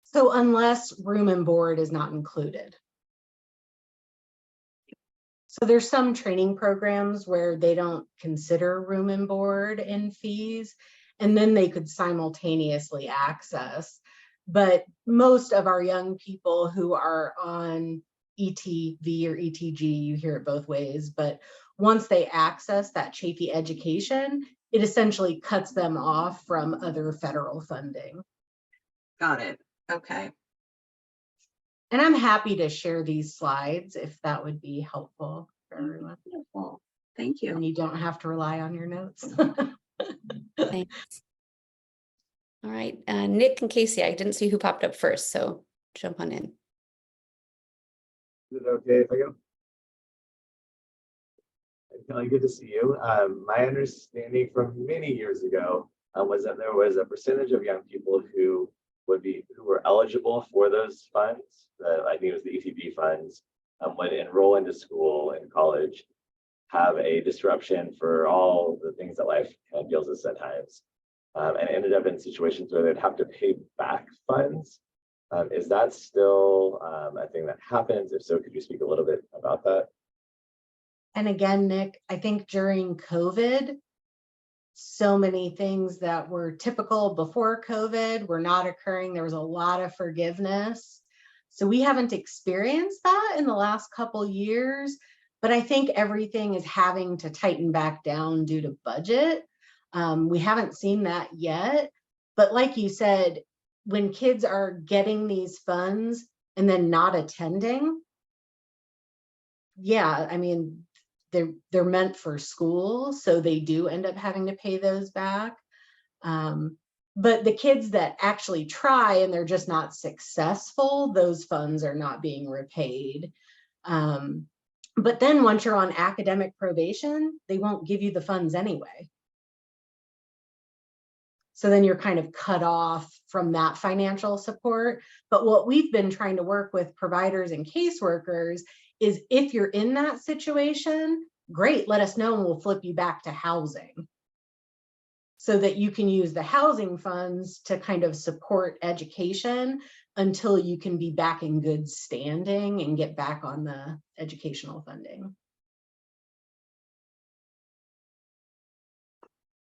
S: So unless room and board is not included. So there's some training programs where they don't consider room and board in fees, and then they could simultaneously access. But most of our young people who are on ETV or ETG, you hear it both ways, but once they access that Chafee Education, it essentially cuts them off from other federal funding.
B: Got it. Okay.
S: And I'm happy to share these slides if that would be helpful for everyone.
B: Wonderful. Thank you.
S: And you don't have to rely on your notes.
A: Thanks. All right, Nick and Casey, I didn't see who popped up first, so jump on in.
H: Is it okay if I go? Kelly, good to see you. My understanding from many years ago was that there was a percentage of young people who were eligible for those funds. I think it was the ETB funds, would enroll into school and college, have a disruption for all the things that life kind of deals with at times, and ended up in situations where they'd have to pay back funds. Is that still a thing that happens? If so, could you speak a little bit about that?
S: And again, Nick, I think during COVID, so many things that were typical before COVID were not occurring. There was a lot of forgiveness. So we haven't experienced that in the last couple years, but I think everything is having to tighten back down due to budget. We haven't seen that yet, but like you said, when kids are getting these funds and then not attending, yeah, I mean, they're meant for school, so they do end up having to pay those back. But the kids that actually try and they're just not successful, those funds are not being repaid. But then once you're on academic probation, they won't give you the funds anyway. So then you're kind of cut off from that financial support. But what we've been trying to work with providers and caseworkers is, if you're in that situation, great, let us know and we'll flip you back to housing, so that you can use the housing funds to kind of support education until you can be back in good standing and get back on the educational funding.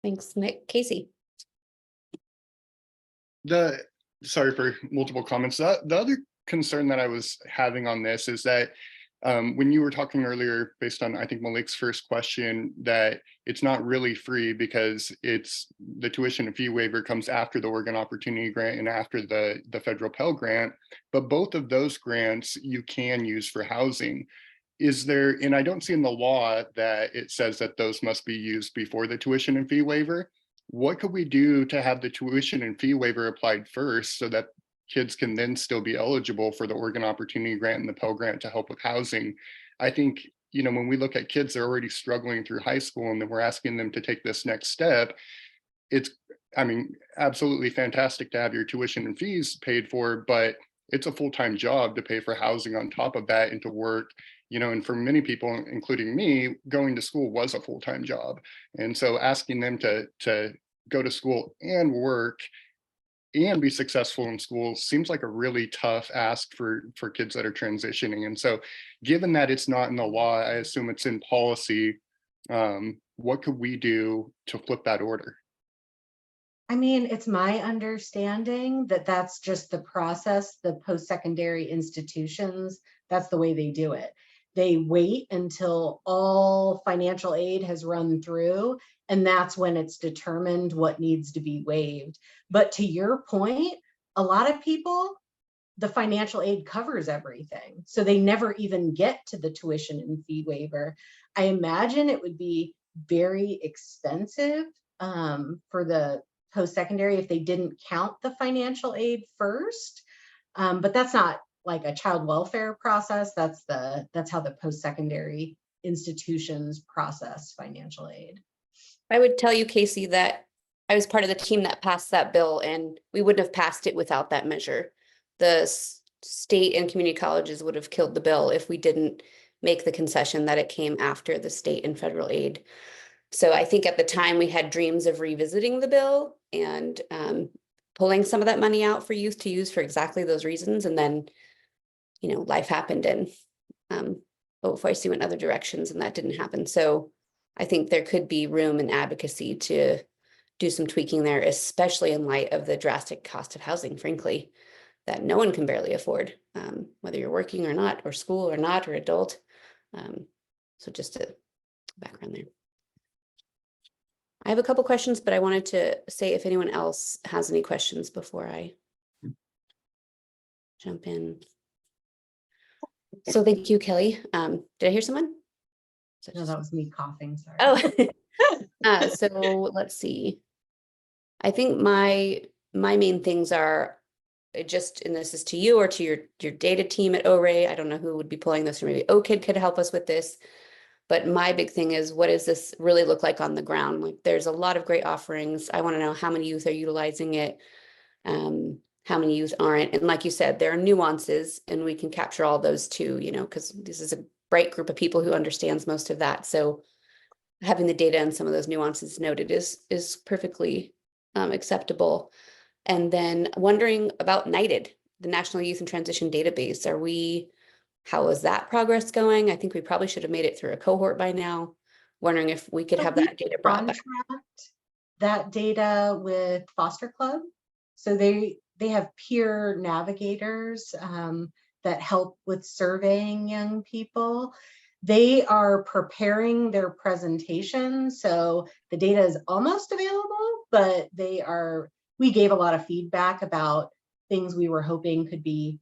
A: Thanks, Nick. Casey.
F: Sorry for multiple comments. The other concern that I was having on this is that when you were talking earlier, based on, I think, Malik's first question, that it's not really free because it's the tuition and fee waiver comes after the Oregon Opportunity Grant and after the federal Pell Grant, but both of those grants you can use for housing. Is there, and I don't see in the law that it says that those must be used before the tuition and fee waiver. What could we do to have the tuition and fee waiver applied first so that kids can then still be eligible for the Oregon Opportunity Grant and the Pell Grant to help with housing? I think, you know, when we look at kids that are already struggling through high school and then we're asking them to take this next step, it's, I mean, absolutely fantastic to have your tuition and fees paid for, but it's a full-time job to pay for housing on top of that and to work, you know, and for many people, including me, going to school was a full-time job. And so asking them to go to school and work and be successful in school seems like a really tough ask for kids that are transitioning. And so given that it's not in the law, I assume it's in policy. What could we do to flip that order?
S: I mean, it's my understanding that that's just the process. The post-secondary institutions, that's the way they do it. They wait until all financial aid has run through, and that's when it's determined what needs to be waived. But to your point, a lot of people, the financial aid covers everything, so they never even get to the tuition and fee waiver. I imagine it would be very expensive for the post-secondary if they didn't count the financial aid first, but that's not like a child welfare process. That's how the post-secondary institutions process financial aid.
A: I would tell you, Casey, that I was part of the team that passed that bill, and we wouldn't have passed it without that measure. The state and community colleges would have killed the bill if we didn't make the concession that it came after the state and federal aid. So I think at the time we had dreams of revisiting the bill and pulling some of that money out for youth to use for exactly those reasons. And then, you know, life happened and OFYC went other directions and that didn't happen. So I think there could be room and advocacy to do some tweaking there, especially in light of the drastic cost of housing, frankly, that no one can barely afford, whether you're working or not, or school or not, or adult. So just a background there. I have a couple questions, but I wanted to say if anyone else has any questions before I jump in. So thank you, Kelly. Did I hear someone?
S: No, that was me coughing, sorry.
A: Oh, so let's see. I think my main things are just, and this is to you or to your data team at ORAY. I don't know who would be pulling this, or maybe OKID could help us with this. But my big thing is, what does this really look like on the ground? Like, there's a lot of great offerings. I want to know how many youth are utilizing it, how many youth aren't. And like you said, there are nuances, and we can capture all those too, you know, because this is a bright group of people who understands most of that. So having the data and some of those nuances noted is perfectly acceptable. And then wondering about NYTD, the National Youth in Transition Database. How is that progress going? I think we probably should have made it through a cohort by now. Wondering if we could have that data brought back.
S: That data with Foster Club. So they have peer navigators that help with surveying young people. They are preparing their presentation, so the data is almost available, but we gave a lot of feedback about things we were hoping could be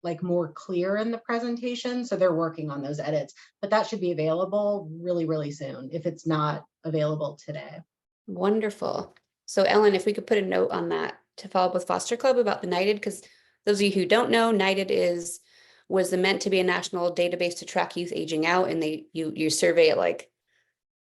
S: like more clear in the presentation. So they're working on those edits, but that should be available really, really soon if it's not available today.
A: Wonderful. So Ellen, if we could put a note on that to follow up with Foster Club about the NIGHTED, because those of you who don't know, NIGHTED was meant to be a national database to track youth aging out, and you survey at like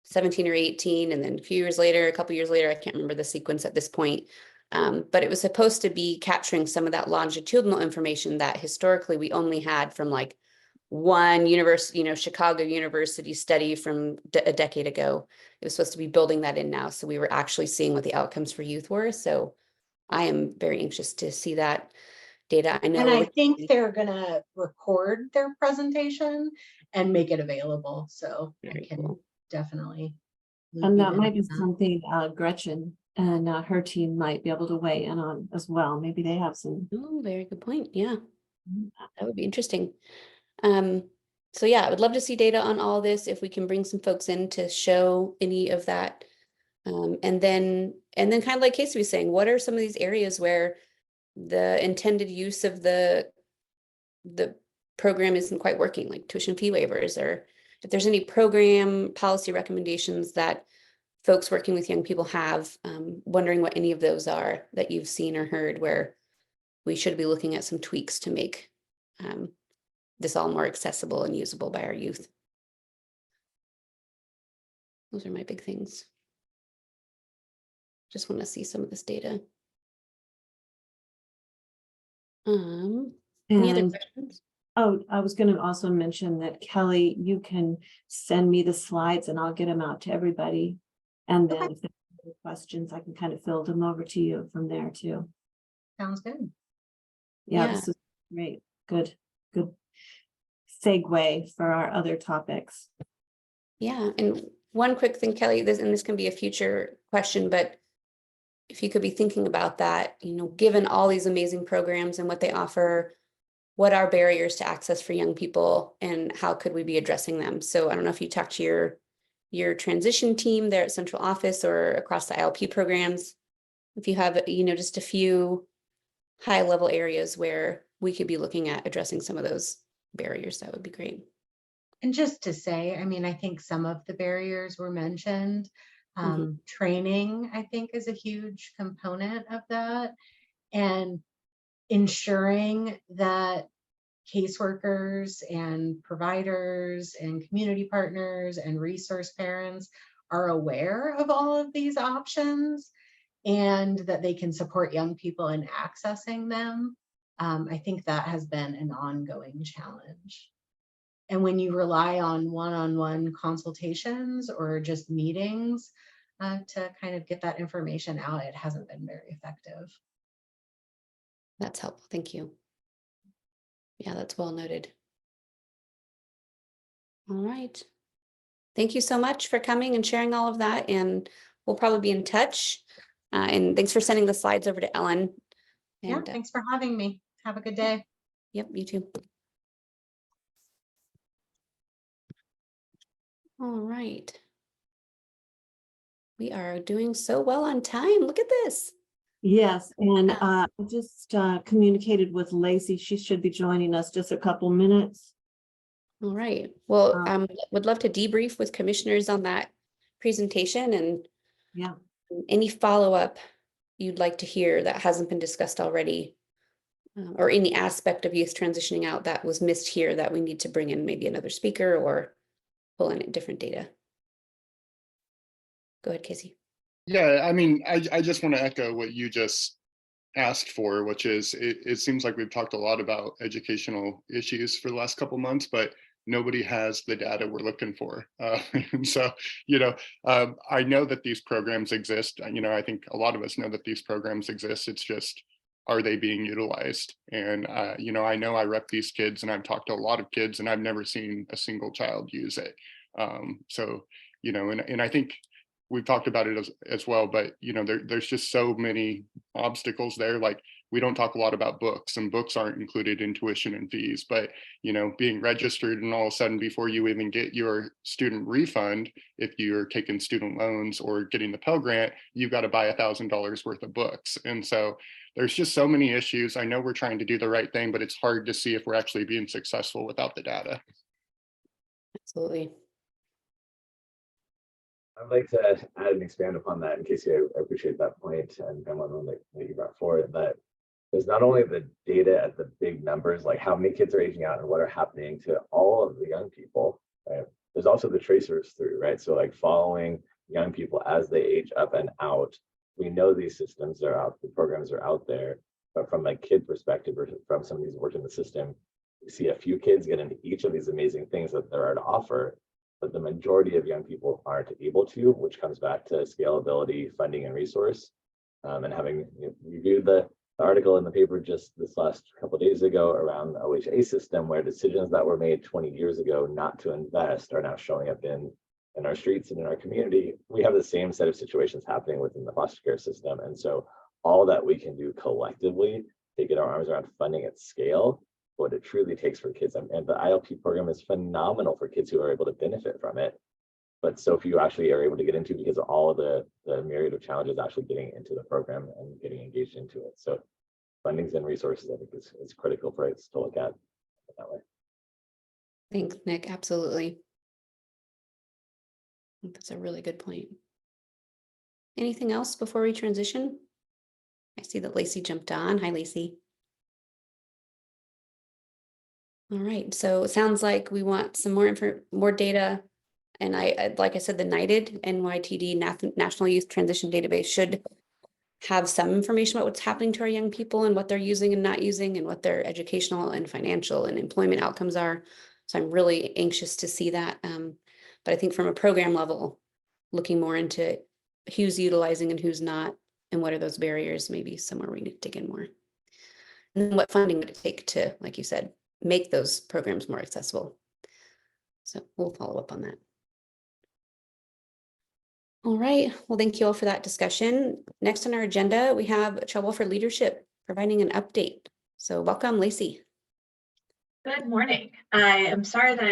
A: 17 or 18, and then a couple years later, I can't remember the sequence at this point. But it was supposed to be capturing some of that longitudinal information that historically we only had from like one university, Chicago University study from a decade ago. It was supposed to be building that in now. So we were actually seeing what the outcomes for youth were. So I am very anxious to see that data. I know.
S: And I think they're gonna record their presentation and make it available. So I can definitely.
C: And that might be something Gretchen and her team might be able to weigh in on as well. Maybe they have some.
A: Oh, very good point. Yeah, that would be interesting. So yeah, I would love to see data on all this if we can bring some folks in to show any of that. And then kind of like Casey was saying, what are some of these areas where the intended use of the program isn't quite working, like tuition fee waivers, or if there's any program policy recommendations that folks working with young people have, wondering what any of those are that you've seen or heard where we should be looking at some tweaks to make this all more accessible and usable by our youth. Those are my big things. Just want to see some of this data. Any other questions?
C: Oh, I was going to also mention that Kelly, you can send me the slides and I'll get them out to everybody. And then if there's any questions, I can kind of fill them over to you from there too.
S: Sounds good.
C: Yeah, this is great. Good segue for our other topics.
A: Yeah, and one quick thing, Kelly, this can be a future question, but if you could be thinking about that, given all these amazing programs and what they offer, what are barriers to access for young people and how could we be addressing them? So I don't know if you talked to your transition team there at central office or across the ILP programs, if you have, just a few high level areas where we could be looking at addressing some of those barriers, that would be great.
S: And just to say, I mean, I think some of the barriers were mentioned. Training, I think, is a huge component of that. And ensuring that caseworkers and providers and community partners and resource parents are aware of all of these options and that they can support young people in accessing them. I think that has been an ongoing challenge. And when you rely on one-on-one consultations or just meetings to kind of get that information out, it hasn't been very effective.
A: That's helpful. Thank you. Yeah, that's well noted. All right. Thank you so much for coming and sharing all of that. And we'll probably be in touch. And thanks for sending the slides over to Ellen. And,
S: yeah, thanks for having me. Have a good day.
A: Yep, you too. All right. We are doing so well on time. Look at this.
C: Yes, and I just communicated with Lacey. She should be joining us just a couple minutes.
A: All right. Well, would love to debrief with commissioners on that presentation and any follow-up you'd like to hear that hasn't been discussed already, or any aspect of youth transitioning out that was missed here that we need to bring in maybe another speaker or pull in different data. Go ahead, Casey.
F: Yeah, I mean, I just want to echo what you just asked for, which is it seems like we've talked a lot about educational issues for the last couple months, but nobody has the data we're looking for. And so, I know that these programs exist. I think a lot of us know that these programs exist. It's just, are they being utilized? And, I know I rep these kids and I've talked to a lot of kids and I've never seen a single child use it. So, and I think we've talked about it as well, but there's just so many obstacles there. Like we don't talk a lot about books, and books aren't included in tuition and fees. But, you know, being registered and all of a sudden before you even get your student refund, if you're taking student loans or getting the Pell Grant, you've got to buy $1,000 worth of books. And so there's just so many issues. I know we're trying to do the right thing, but it's hard to see if we're actually being successful without the data.
A: Absolutely.
H: I'd like to add and expand upon that. In case I appreciate that point, and one that you brought forward, that there's not only the data at the big numbers, like how many kids are aging out and what are happening to all of the young people, right? There's also the tracers through, right? So like following young people as they age up and out. We know these systems are out, the programs are out there, but from a kid perspective or from somebody who's worked in the system, we see a few kids get into each of these amazing things that there are to offer, but the majority of young people aren't able to, which comes back to scalability, funding, and resource. And having reviewed the article in the paper just this last couple of days ago around the OHA system, where decisions that were made 20 years ago not to invest are now showing up in our streets and in our community. We have the same set of situations happening within the foster care system. And so all that we can do collectively to get our arms around funding at scale, what it truly takes for kids. And the ILP program is phenomenal for kids who are able to benefit from it, but so few actually are able to get into because of all of the myriad of challenges actually getting into the program and getting engaged into it. So fundings and resources, I think, is critical for us to look at that way.
A: Thanks, Nick. Absolutely. I think that's a really good point. Anything else before we transition? I see that Lacey jumped on. Hi, Lacey. All right, so it sounds like we want some more data. And like I said, the NYTD, NYTD National Youth Transition Database should have some information about what's happening to our young people and what they're using and not using and what their educational and financial and employment outcomes are. So I'm really anxious to see that. But I think from a program level, looking more into who's utilizing and who's not, and what are those barriers, maybe somewhere we need to dig in more. And then what funding would it take to, like you said, make those programs more accessible? So we'll follow up on that. All right, well, thank you all for that discussion. Next on our agenda, we have Child Welfare Leadership providing an update. So welcome, Lacey.
T: Good morning. I am sorry that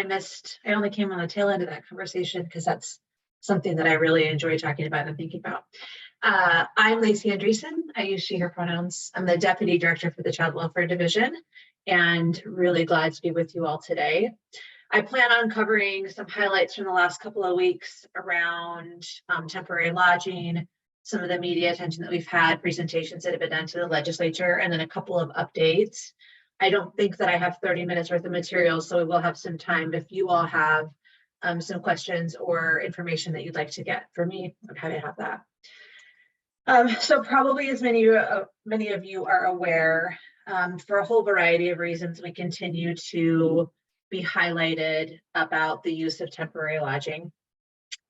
T: I only came on the tail end of that conversation because that's something that I really enjoy talking about and thinking about. I'm Lacey Andreessen. I use she, her pronouns. I'm the Deputy Director for the Child Welfare Division and really glad to be with you all today. I plan on covering some highlights from the last couple of weeks around temporary lodging, some of the media attention that we've had, presentations that have been done to the legislature, and then a couple of updates. I don't think that I have 30 minutes worth of material, so we will have some time. If you all have some questions or information that you'd like to get from me, I'm happy to have that. So probably as many of you are aware, for a whole variety of reasons, we continue to be highlighted about the use of temporary lodging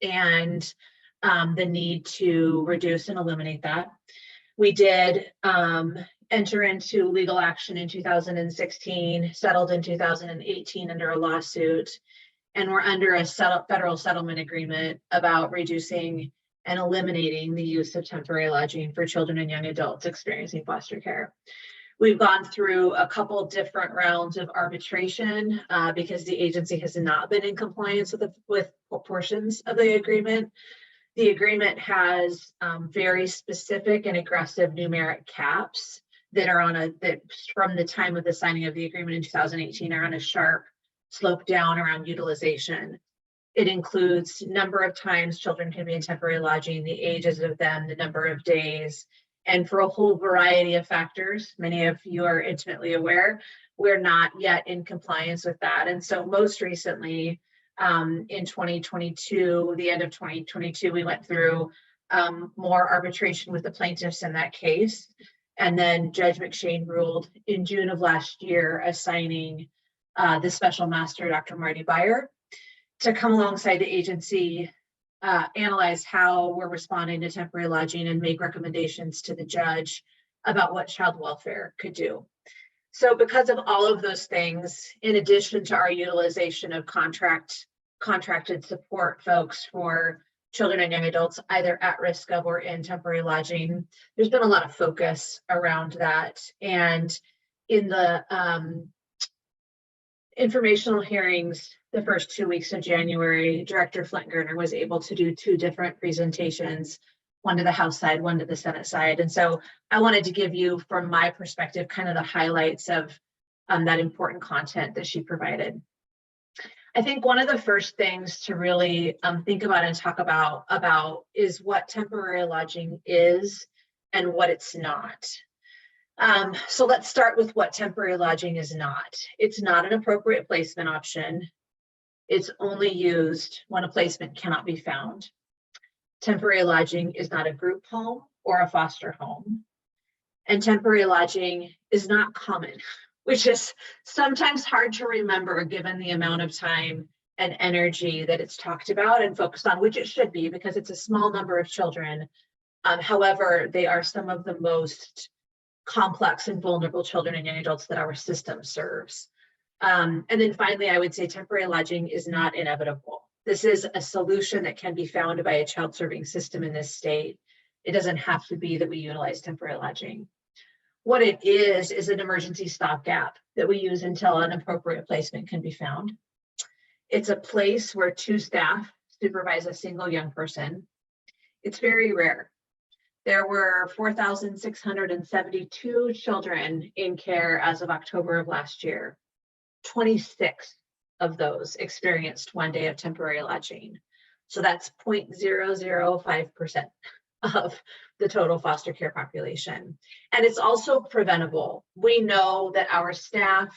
T: and the need to reduce and eliminate that. We did enter into legal action in 2016, settled in 2018 under a lawsuit, and we're under a federal settlement agreement about reducing and eliminating the use of temporary lodging for children and young adults experiencing foster care. We've gone through a couple different rounds of arbitration because the agency has not been in compliance with portions of the agreement. The agreement has very specific and aggressive numeric caps that are that from the time of the signing of the agreement in 2018 are on a sharp slope down around utilization. It includes number of times children can be in temporary lodging, the ages of them, the number of days, and for a whole variety of factors. Many of you are intimately aware, we're not yet in compliance with that. And so most recently, in 2022, the end of 2022, we went through more arbitration with the plaintiffs in that case. And then Judge McShane ruled in June of last year, assigning the special master, Dr. Marty Beyer, to come alongside the agency, analyze how we're responding to temporary lodging and make recommendations to the judge about what child welfare could do. So because of all of those things, in addition to our utilization of contracted support folks for children and young adults either at risk of or in temporary lodging. There's been a lot of focus around that. And in the informational hearings, the first 2 weeks of January, Director Flint-Gerner was able to do 2 different presentations, one to the House side, one to the Senate side. And so I wanted to give you, from my perspective, kind of the highlights of that important content that she provided. I think one of the first things to really think about and talk about is what temporary lodging is and what it's not. So let's start with what temporary lodging is not. It's not an appropriate placement option. It's only used when a placement cannot be found. Temporary lodging is not a group home or a foster home. And temporary lodging is not common, which is sometimes hard to remember given the amount of time and energy that it's talked about and focused on, which it should be because it's a small number of children. However, they are some of the most complex and vulnerable children and young adults that our system serves. And then finally, I would say temporary lodging is not inevitable. This is a solution that can be found by a child serving system in this state. It doesn't have to be that we utilize temporary lodging. What it is an emergency stopgap that we use until an appropriate placement can be found. It's a place where 2 staff supervise a single young person. It's very rare. There were 4,672 children in care as of October of last year. 26 of those experienced 1 day of temporary lodging. So that's 0.005% of the total foster care population. And it's also preventable. We know that our staff,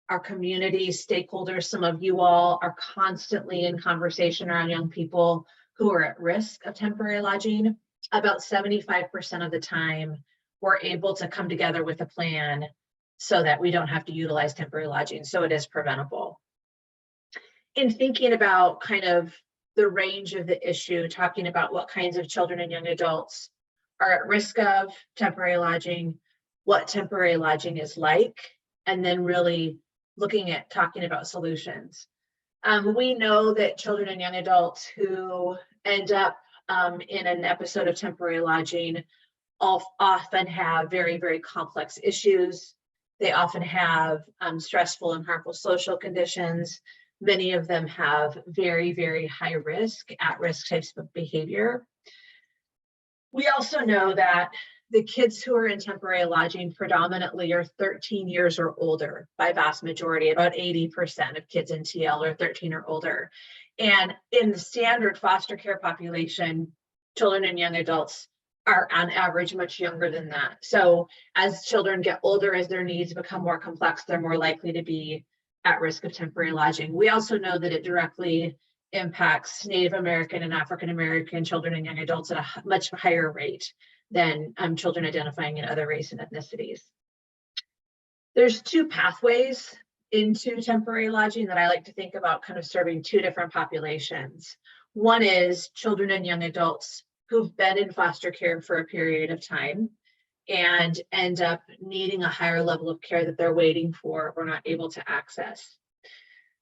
T: our community, stakeholders, some of you all are constantly in conversation around young people who are at risk of temporary lodging. About 75% of the time, we're able to come together with a plan so that we don't have to utilize temporary lodging. So it is preventable. In thinking about kind of the range of the issue, talking about what kinds of children and young adults are at risk of temporary lodging, what temporary lodging is like, and then really looking at talking about solutions. We know that children and young adults who end up in an episode of temporary lodging often have very, very complex issues. They often have stressful and harmful social conditions. Many of them have very, very high risk, at-risk types of behavior. We also know that the kids who are in temporary lodging predominantly are 13 years or older by vast majority. About 80% of kids in TL are 13 or older. And in the standard foster care population, children and young adults are on average much younger than that. So as children get older, as their needs become more complex, they're more likely to be at risk of temporary lodging. We also know that it directly impacts Native American and African American children and young adults at a much higher rate than children identifying in other race and ethnicities. There's 2 pathways into temporary lodging that I like to think about, kind of serving 2 different populations. One is children and young adults who've been in foster care for a period of time and end up needing a higher level of care that they're waiting for or not able to access.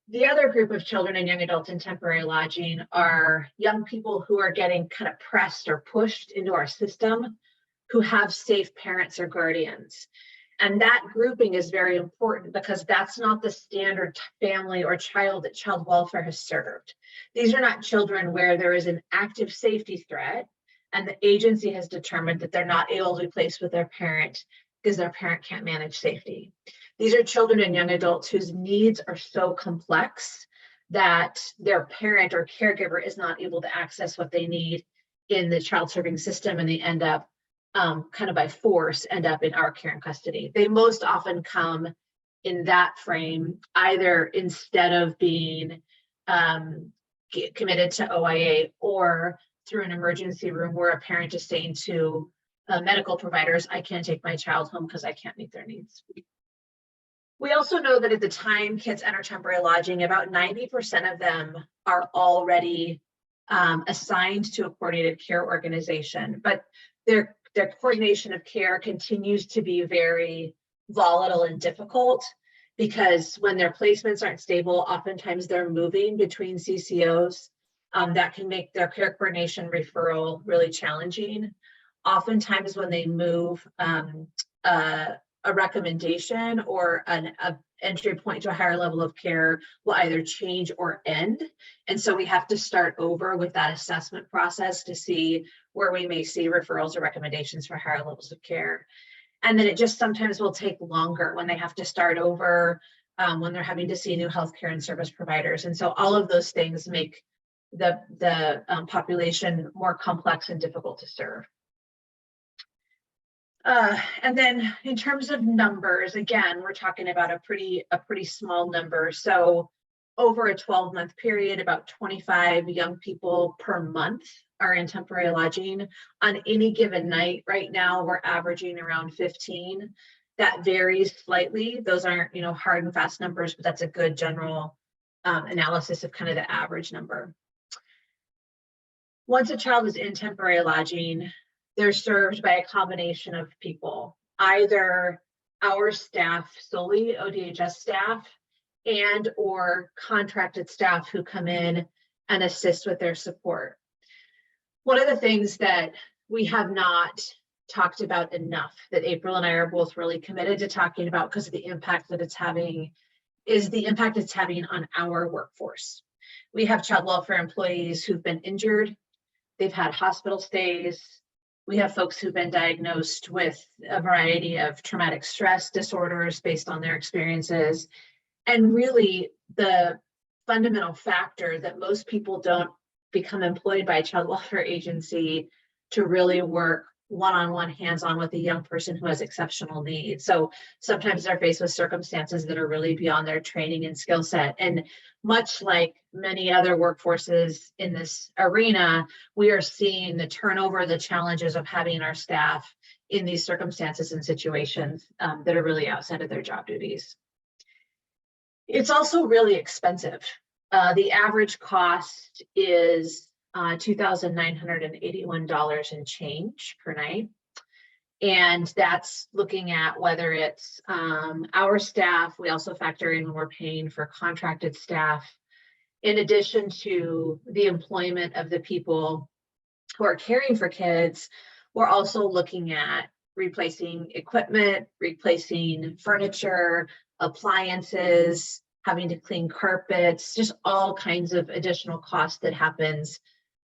T: The other group of children and young adults in temporary lodging are young people who are getting kind of pressed or pushed into our system, who have safe parents or guardians. And that grouping is very important because that's not the standard family or child that child welfare has served. These are not children where there is an active safety threat and the agency has determined that they're not able to be placed with their parent because their parent can't manage safety. These are children and young adults whose needs are so complex that their parent or caregiver is not able to access what they need in the child serving system, and they end up kind of by force end up in our care and custody. They most often come in that frame, either instead of being committed to OIA or through an emergency room where a parent is saying to medical providers, I can't take my child home because I can't meet their needs. We also know that at the time kids enter temporary lodging, about 90% of them are already assigned to a coordinated care organization, but their coordination of care continues to be very volatile and difficult because when their placements aren't stable, oftentimes they're moving between CCOs. that can make their care coordination referral really challenging. Oftentimes when they move a recommendation or an entry point to a higher level of care will either change or end. And so we have to start over with that assessment process to see where we may see referrals or recommendations for higher levels of care. And then it just sometimes will take longer when they have to start over, when they're having to see new healthcare and service providers. And so all of those things make the population more complex and difficult to serve. And then in terms of numbers, again, we're talking about a pretty small number. So over a 12-month period, about 25 young people per month are in temporary lodging. On any given night right now, we're averaging around 15. That varies slightly. Those aren't, you know, hard and fast numbers, but that's a good general analysis of kind of the average number. Once a child is in temporary lodging, they're served by a combination of people, either our staff solely, ODHS staff, and or contracted staff who come in and assist with their support. One of the things that we have not talked about enough, that April and I are both really committed to talking about because of the impact that it's having, is the impact it's having on our workforce. We have child welfare employees who've been injured, they've had hospital stays. We have folks who've been diagnosed with a variety of traumatic stress disorders based on their experiences. And really the fundamental factor that most people don't become employed by a child welfare agency to really work one-on-one, hands-on with a young person who has exceptional needs. So sometimes they're faced with circumstances that are really beyond their training and skill set. And much like many other workforces in this arena, we are seeing the turnover, the challenges of having our staff in these circumstances and situations that are really outside of their job duties. It's also really expensive. The average cost is $2,981 and change per night. And that's looking at whether it's our staff. We also factor in when we're paying for contracted staff, in addition to the employment of the people who are caring for kids. We're also looking at replacing equipment, replacing furniture, appliances, having to clean carpets, just all kinds of additional costs that happens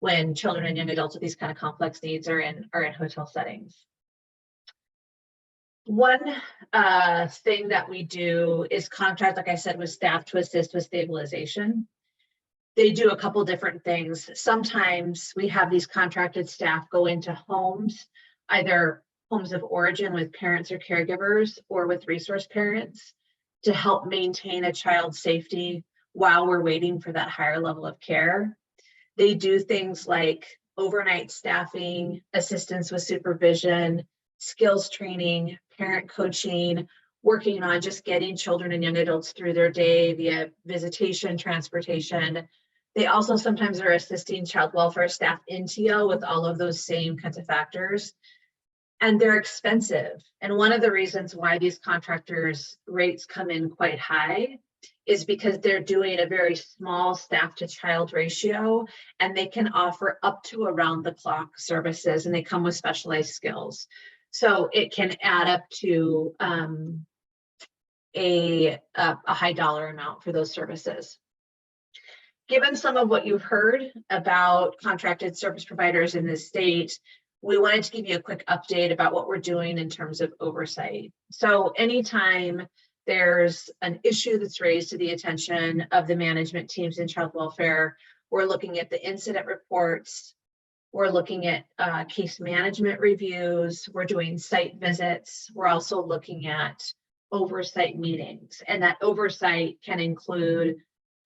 T: when children and young adults with these kind of complex needs are in hotel settings. One thing that we do is contract, like I said, with staff to assist with stabilization. They do a couple different things. Sometimes we have these contracted staff go into homes, either homes of origin with parents or caregivers or with resource parents, to help maintain a child's safety while we're waiting for that higher level of care. They do things like overnight staffing, assistance with supervision, skills training, parent coaching, working on just getting children and young adults through their day via visitation, transportation. They also sometimes are assisting child welfare staff in TL with all of those same kinds of factors. And they're expensive. And one of the reasons why these contractors' rates come in quite high is because they're doing a very small staff to child ratio, and they can offer up to around the clock services, and they come with specialized skills. So it can add up to a high dollar amount for those services. Given some of what you've heard about contracted service providers in this state, we wanted to give you a quick update about what we're doing in terms of oversight. So anytime there's an issue that's raised to the attention of the management teams in child welfare, we're looking at the incident reports, we're looking at case management reviews, we're doing site visits, we're also looking at oversight meetings. And that oversight can include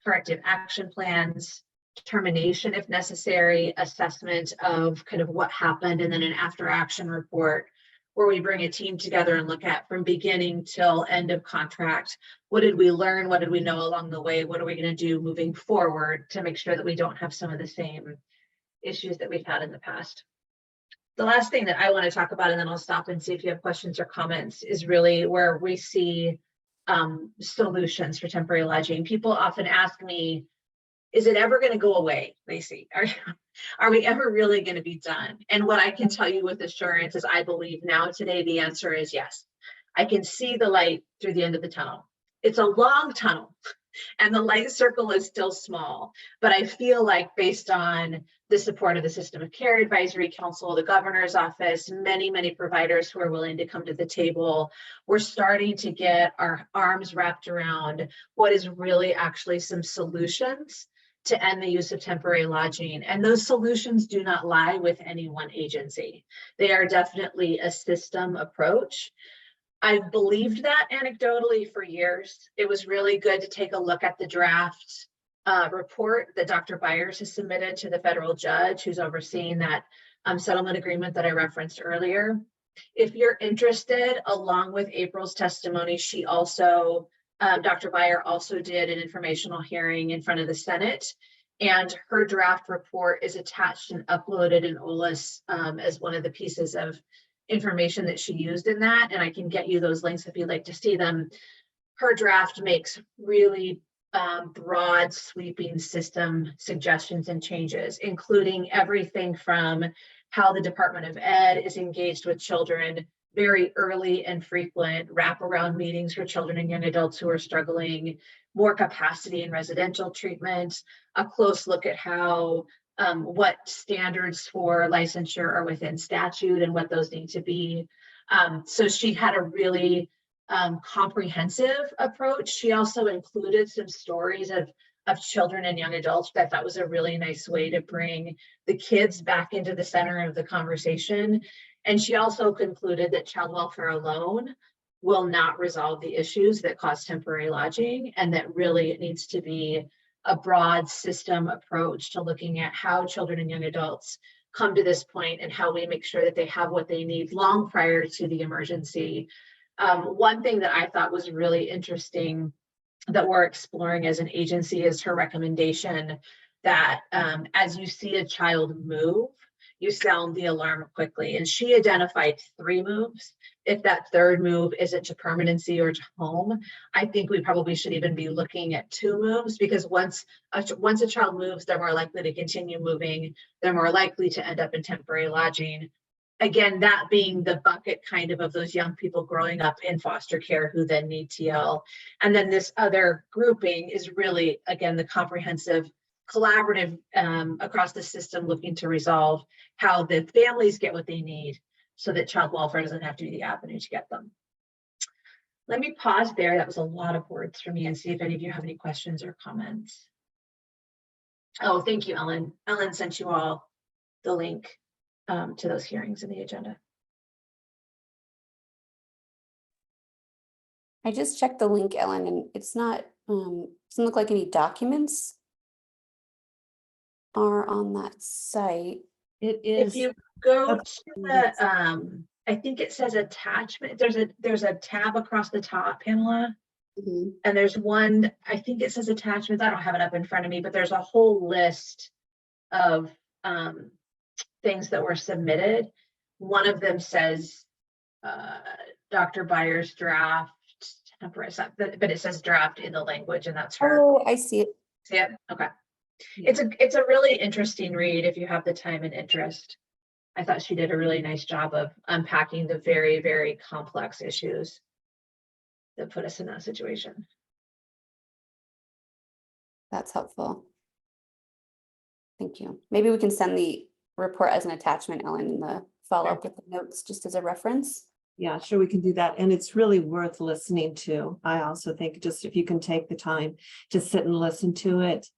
T: corrective action plans, termination if necessary, assessment of kind of what happened, and then an after action report where we bring a team together and look at from beginning till end of contract. What did we learn? What did we know along the way? What are we going to do moving forward to make sure that we don't have some of the same issues that we've had in the past? The last thing that I want to talk about, and then I'll stop and see if you have questions or comments, is really where we see solutions for temporary lodging. People often ask me, is it ever going to go away, Lacey? Are we ever really going to be done? And what I can tell you with assurance is I believe now today, the answer is yes. I can see the light through the end of the tunnel. It's a long tunnel and the light circle is still small, but I feel like based on the support of the System of Care Advisory Council, the governor's office, many, many providers who are willing to come to the table, we're starting to get our arms wrapped around what is really actually some solutions to end the use of temporary lodging. And those solutions do not lie with any one agency. They are definitely a system approach. I've believed that anecdotally for years. It was really good to take a look at the draft report that Dr. Byers has submitted to the federal judge who's overseeing that settlement agreement that I referenced earlier. If you're interested, along with April's testimony, she also, Dr. Byer also did an informational hearing in front of the Senate, and her draft report is attached and uploaded in OLAS as one of the pieces of information that she used in that, and I can get you those links if you'd like to see them. Her draft makes really broad sweeping system suggestions and changes, including everything from how the Department of Ed is engaged with children, very early and frequent wraparound meetings for children and young adults who are struggling, more capacity in residential treatment, a close look at how what standards for licensure are within statute and what those need to be. So she had a really comprehensive approach. She also included some stories of children and young adults that I thought was a really nice way to bring the kids back into the center of the conversation. And she also concluded that child welfare alone will not resolve the issues that cause temporary lodging, and that really it needs to be a broad system approach to looking at how children and young adults come to this point and how we make sure that they have what they need long prior to the emergency. One thing that I thought was really interesting that we're exploring as an agency is her recommendation that as you see a child move, you sound the alarm quickly. And she identified 3 moves. If that third move isn't to permanency or to home, I think we probably should even be looking at 2 moves, because once a child moves, they're more likely to continue moving. They're more likely to end up in temporary lodging. Again, that being the bucket kind of those young people growing up in foster care who then need TL. And then this other grouping is really, again, the comprehensive collaborative across the system looking to resolve how the families get what they need so that child welfare doesn't have to be the avenue to get them. Let me pause there. That was a lot of words for me, and see if any of you have any questions or comments. Oh, thank you, Ellen. Ellen sent you all the link to those hearings in the agenda.
A: I just checked the link, Ellen, and it's not, doesn't look like any documents are on that site.
C: It is.
T: If you go to the, I think it says attachment. There's a tab across the top, Pamela. And there's one, I think it says attachments. I don't have it up in front of me, but there's a whole list of things that were submitted. One of them says Dr. Byers draft, but it says draft in the language, and that's her.
A: Oh, I see it.
T: See it? Okay. It's a really interesting read if you have the time and interest. I thought she did a really nice job of unpacking the very, very complex issues that put us in that situation.
A: That's helpful. Thank you. Maybe we can send the report as an attachment, Ellen, in the follow-up with the notes, just as a reference.
C: Yeah, sure, we can do that. And it's really worth listening to. I also think just if you can take the time to sit and listen to it.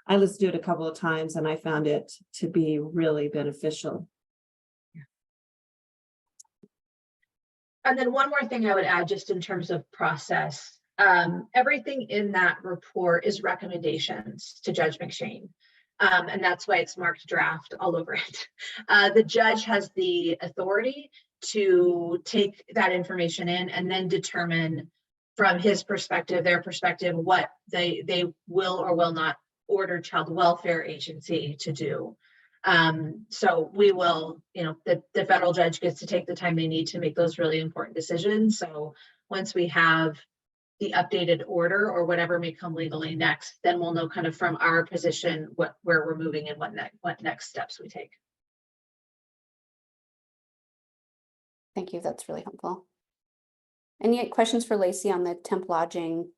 C: I listened to it a couple of times and I found it to be really beneficial.
T: And then one more thing I would add just in terms of process. Everything in that report is recommendations to Judge McShane. And that's why it's marked draft all over it. The judge has the authority to take that information in and then determine from his perspective, their perspective, what they will or will not order child welfare agency to do. So we will, the federal judge gets to take the time they need to make those really important decisions. So once we have the updated order or whatever may come legally next, then we'll know kind of from our position where we're moving and what next steps we take.
A: Thank you. That's really helpful. Any questions for Lacey on the temp lodging?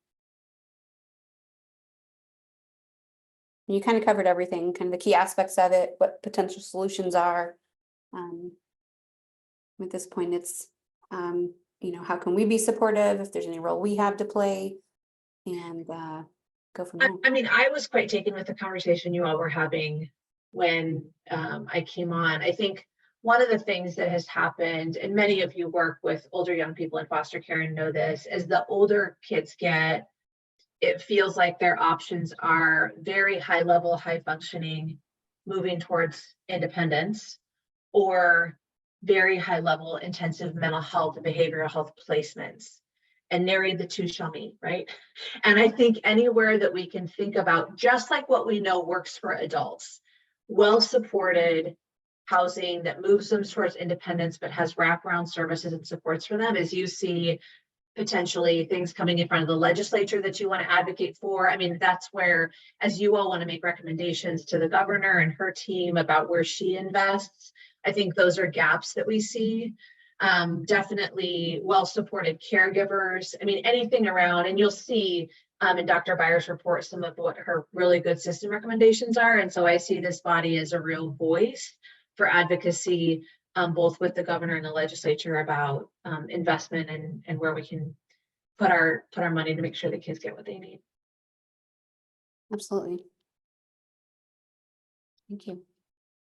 A: You kind of covered everything, kind of the key aspects of it, what potential solutions are. At this point, it's, you know, how can we be supportive if there's any role we have to play, and go from there.
T: I mean, I was quite taken with the conversation you all were having when I came on. I think one of the things that has happened, and many of you work with older young people in foster care and know this, as the older kids get, it feels like their options are very high level, high functioning, moving towards independence, or very high level intensive mental health and behavioral health placements. And nary the two shall meet, right? And I think anywhere that we can think about, just like what we know works for adults, well-supported housing that moves them towards independence, but has wraparound services and supports for them, as you see potentially things coming in front of the legislature that you want to advocate for. I mean, that's where, as you all want to make recommendations to the governor and her team about where she invests, I think those are gaps that we see. Definitely well-supported caregivers. I mean, anything around, and you'll see in Dr. Byers' report some of what her really good system recommendations are. And so I see this body as a real voice for advocacy, both with the governor and the legislature about investment and where we can put our money to make sure the kids get what they need.
A: Absolutely. Thank you.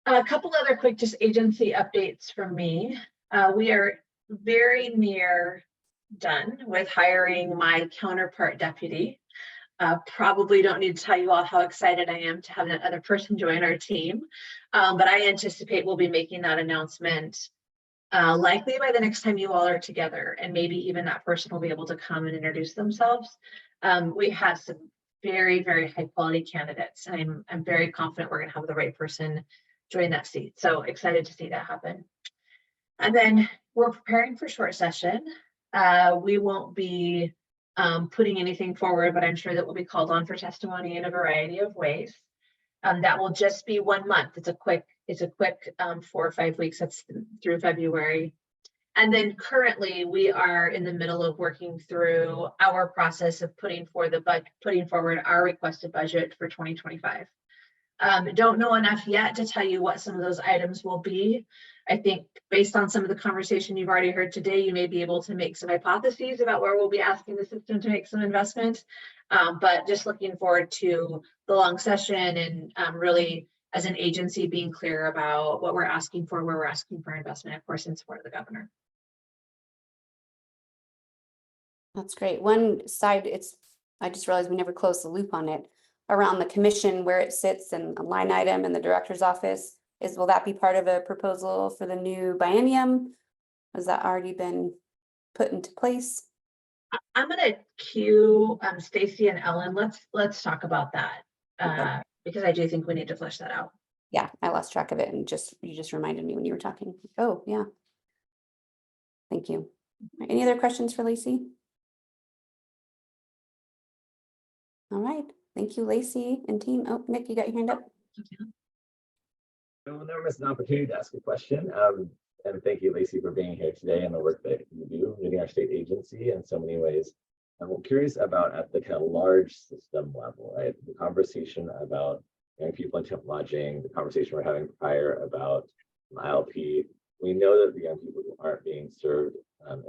T: A couple other quick just agency updates from me. We are very near done with hiring my counterpart deputy. Probably don't need to tell you all how excited I am to have that other person join our team. But I anticipate we'll be making that announcement likely by the next time you all are together, and maybe even that person will be able to come and introduce themselves. We have some very, very high quality candidates. I'm very confident we're gonna have the right person join that seat. So excited to see that happen. And then we're preparing for short session. We won't be putting anything forward, but I'm sure that we'll be called on for testimony in a variety of ways. That will just be 1 month. It's a quick 4 or 5 weeks. That's through February. And then currently we are in the middle of working through our process of putting forward our requested budget for 2025. Don't know enough yet to tell you what some of those items will be. I think based on some of the conversation you've already heard today, you may be able to make some hypotheses about where we'll be asking the system to make some investment. But just looking forward to the long session and really as an agency being clear about what we're asking for, where we're asking for investment, of course, in support of the governor.
A: That's great. One side, I just realized we never closed the loop on it, around the commission, where it sits and a line item in the director's office. Will that be part of a proposal for the new biennium? Has that already been put into place?
T: I'm going to cue Stacy and Ellen. Let's talk about that because I do think we need to flesh that out.
A: Yeah, I lost track of it, and you just reminded me when you were talking. Oh, yeah. Thank you. Any other questions for Lacey? All right. Thank you, Lacey and team. Oh, Nick, you got your hand up.
H: I will never miss an opportunity to ask a question. And thank you, Lacey, for being here today and the work that you do, leading our state agency in so many ways. I'm curious about at the kind of large system level, right? The conversation about young people in temp lodging, the conversation we're having prior about ILP. We know that the young people who aren't being served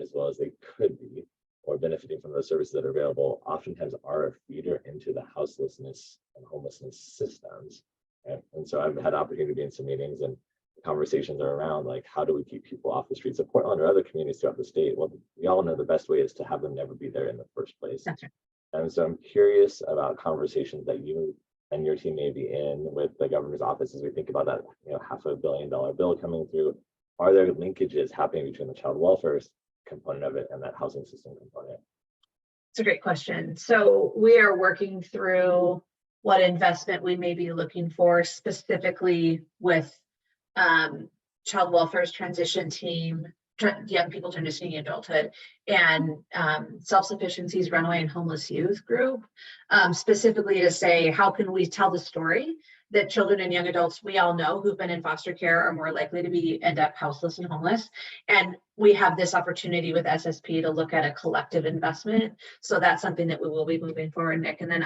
H: as well as they could be, or benefiting from those services that are available, oftentimes are a feeder into the houselessness and homelessness systems. And so I've had opportunity to be in some meetings, and conversations are around like, how do we keep people off the streets of Portland or other communities throughout the state? Well, we all know the best way is to have them never be there in the first place.
T: That's right.
H: And so I'm curious about conversations that you and your team may be in with the governor's office as we think about that, $500 million bill coming through. Are there linkages happening between the child welfare component of it and that housing system component?
T: It's a great question. So we are working through what investment we may be looking for specifically with child welfare's transition team young people transitioning adulthood, and self-sufficiency's runaway and homeless youth group, specifically to say, how can we tell the story that children and young adults we all know who've been in foster care are more likely to end up houseless and homeless. And we have this opportunity with SSP to look at a collective investment. So that's something that we will be moving forward, Nick. And then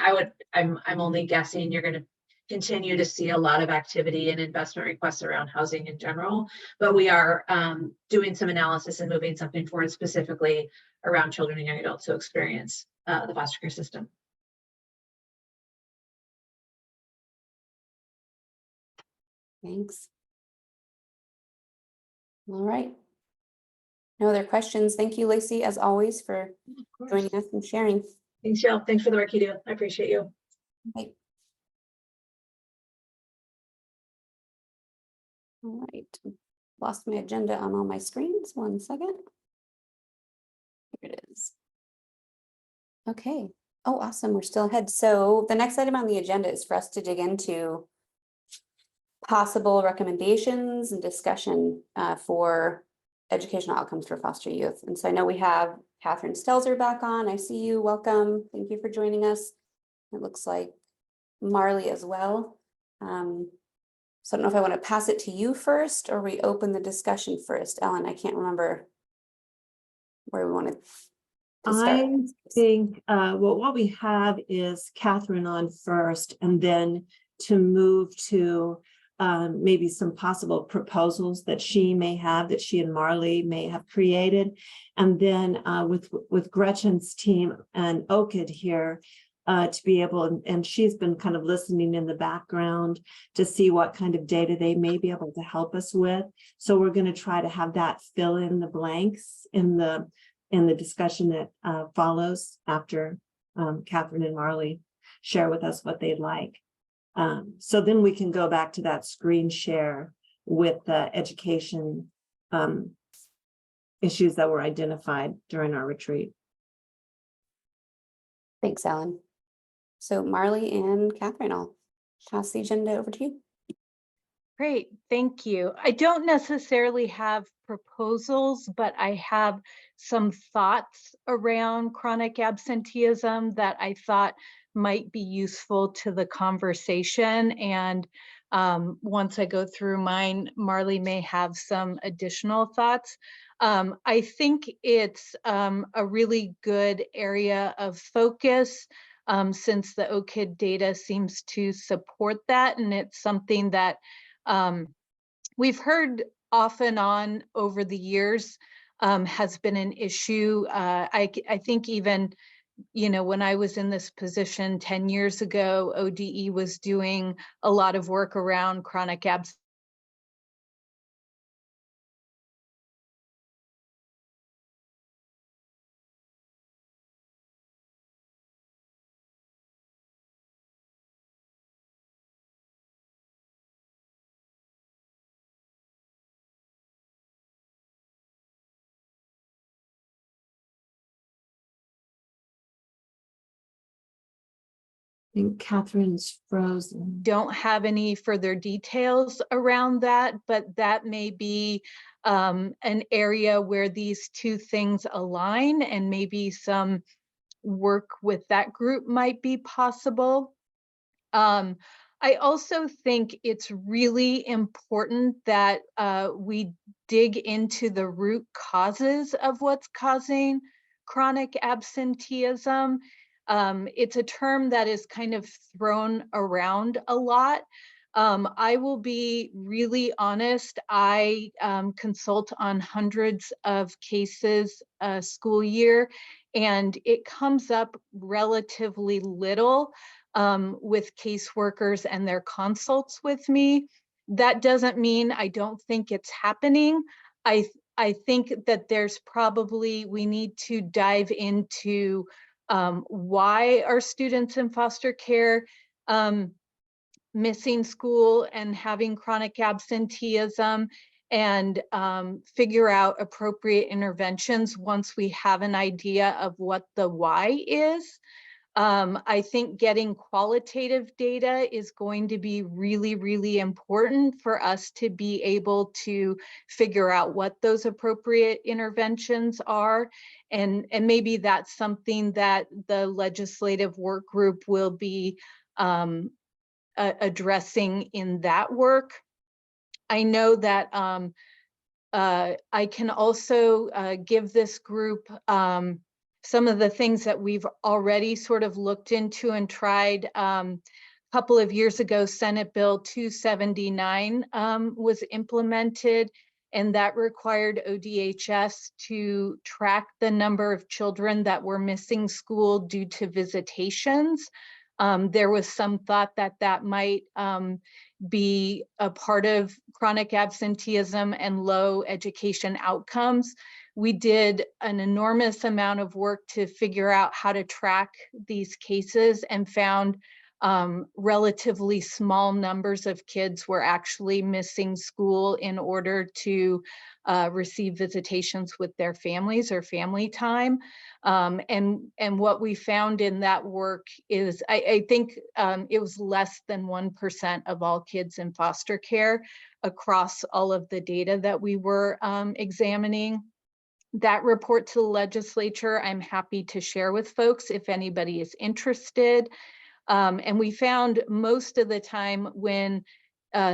T: I'm only guessing you're going to continue to see a lot of activity and investment requests around housing in general, but we are doing some analysis and moving something forward specifically around children and young adults who experience the foster care system.
A: Thanks. All right. No other questions. Thank you, Lacey, as always, for joining us and sharing.
T: Thanks, Jill. Thanks for the work you do. I appreciate you.
A: Okay. All right. Lost my agenda on all my screens. 1 second. Here it is. Okay. Oh, awesome. We're still ahead. So the next item on the agenda is for us to dig into possible recommendations and discussion for educational outcomes for foster youth. And so I know we have Catherine Stelzer back on. I see you. Welcome. Thank you for joining us. It looks like Marley as well. So I don't know if I want to pass it to you first or we open the discussion first. Ellen, I can't remember where we wanted to start.
C: I think well, what we have is Catherine on first, and then to move to maybe some possible proposals that she may have, that she and Marley may have created. And then with Gretchen's team and OCID here, to be able, and she's been kind of listening in the background to see what kind of data they may be able to help us with. So we're going to try to have that fill in the blanks in the discussion that follows after Catherine and Marley share with us what they'd like. So then we can go back to that screen share with the education issues that were identified during our retreat.
A: Thanks, Ellen. So Marley and Catherine, I'll pass the agenda over to you.
U: Great, thank you. I don't necessarily have proposals, but I have some thoughts around chronic absenteeism that I thought might be useful to the conversation. And once I go through mine, Marley may have some additional thoughts. I think it's a really good area of focus since the OCID data seems to support that. And it's something that we've heard off and on over the years has been an issue. I think even, you know, when I was in this position 10 years ago, ODE was doing a lot of work around chronic absence.
C: I think Catherine's frozen.
U: Don't have any further details around that, but that may be an area where these two things align and maybe some work with that group might be possible. I also think it's really important that we dig into the root causes of what's causing chronic absenteeism. It's a term that is kind of thrown around a lot. I will be really honest. I consult on hundreds of cases a school year, and it comes up relatively little with caseworkers and their consults with me. That doesn't mean I don't think it's happening. I think that there's probably, we need to dive into why are students in foster care missing school and having chronic absenteeism, and figure out appropriate interventions once we have an idea of what the why is. I think getting qualitative data is going to be really, really important for us to be able to figure out what those appropriate interventions are. And maybe that's something that the legislative work group will be addressing in that work. I know that I can also give this group some of the things that we've already sort of looked into and tried. A couple of years ago, Senate Bill 279 was implemented, and that required ODHS to track the number of children that were missing school due to visitations. There was some thought that that might be a part of chronic absenteeism and low education outcomes. We did an enormous amount of work to figure out how to track these cases and found relatively small numbers of kids were actually missing school in order to receive visitations with their families or family time. And what we found in that work is, I think it was less than 1% of all kids in foster care across all of the data that we were examining. That report to the legislature, I'm happy to share with folks if anybody is interested. And we found most of the time when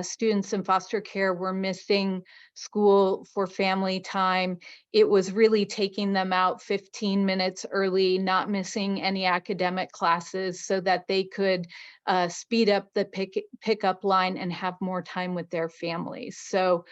U: students in foster care were missing school for family time, it was really taking them out 15 minutes early, not missing any academic classes so that they could speed up the pickup line and have more time with their families. So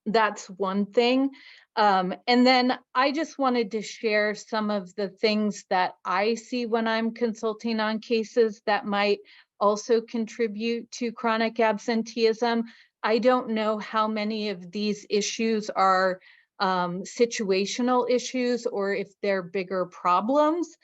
U: that's one thing. And then I just wanted to share some of the things that I see when I'm consulting on cases that might also contribute to chronic absenteeism. I don't know how many of these issues are situational issues or if they're bigger problems.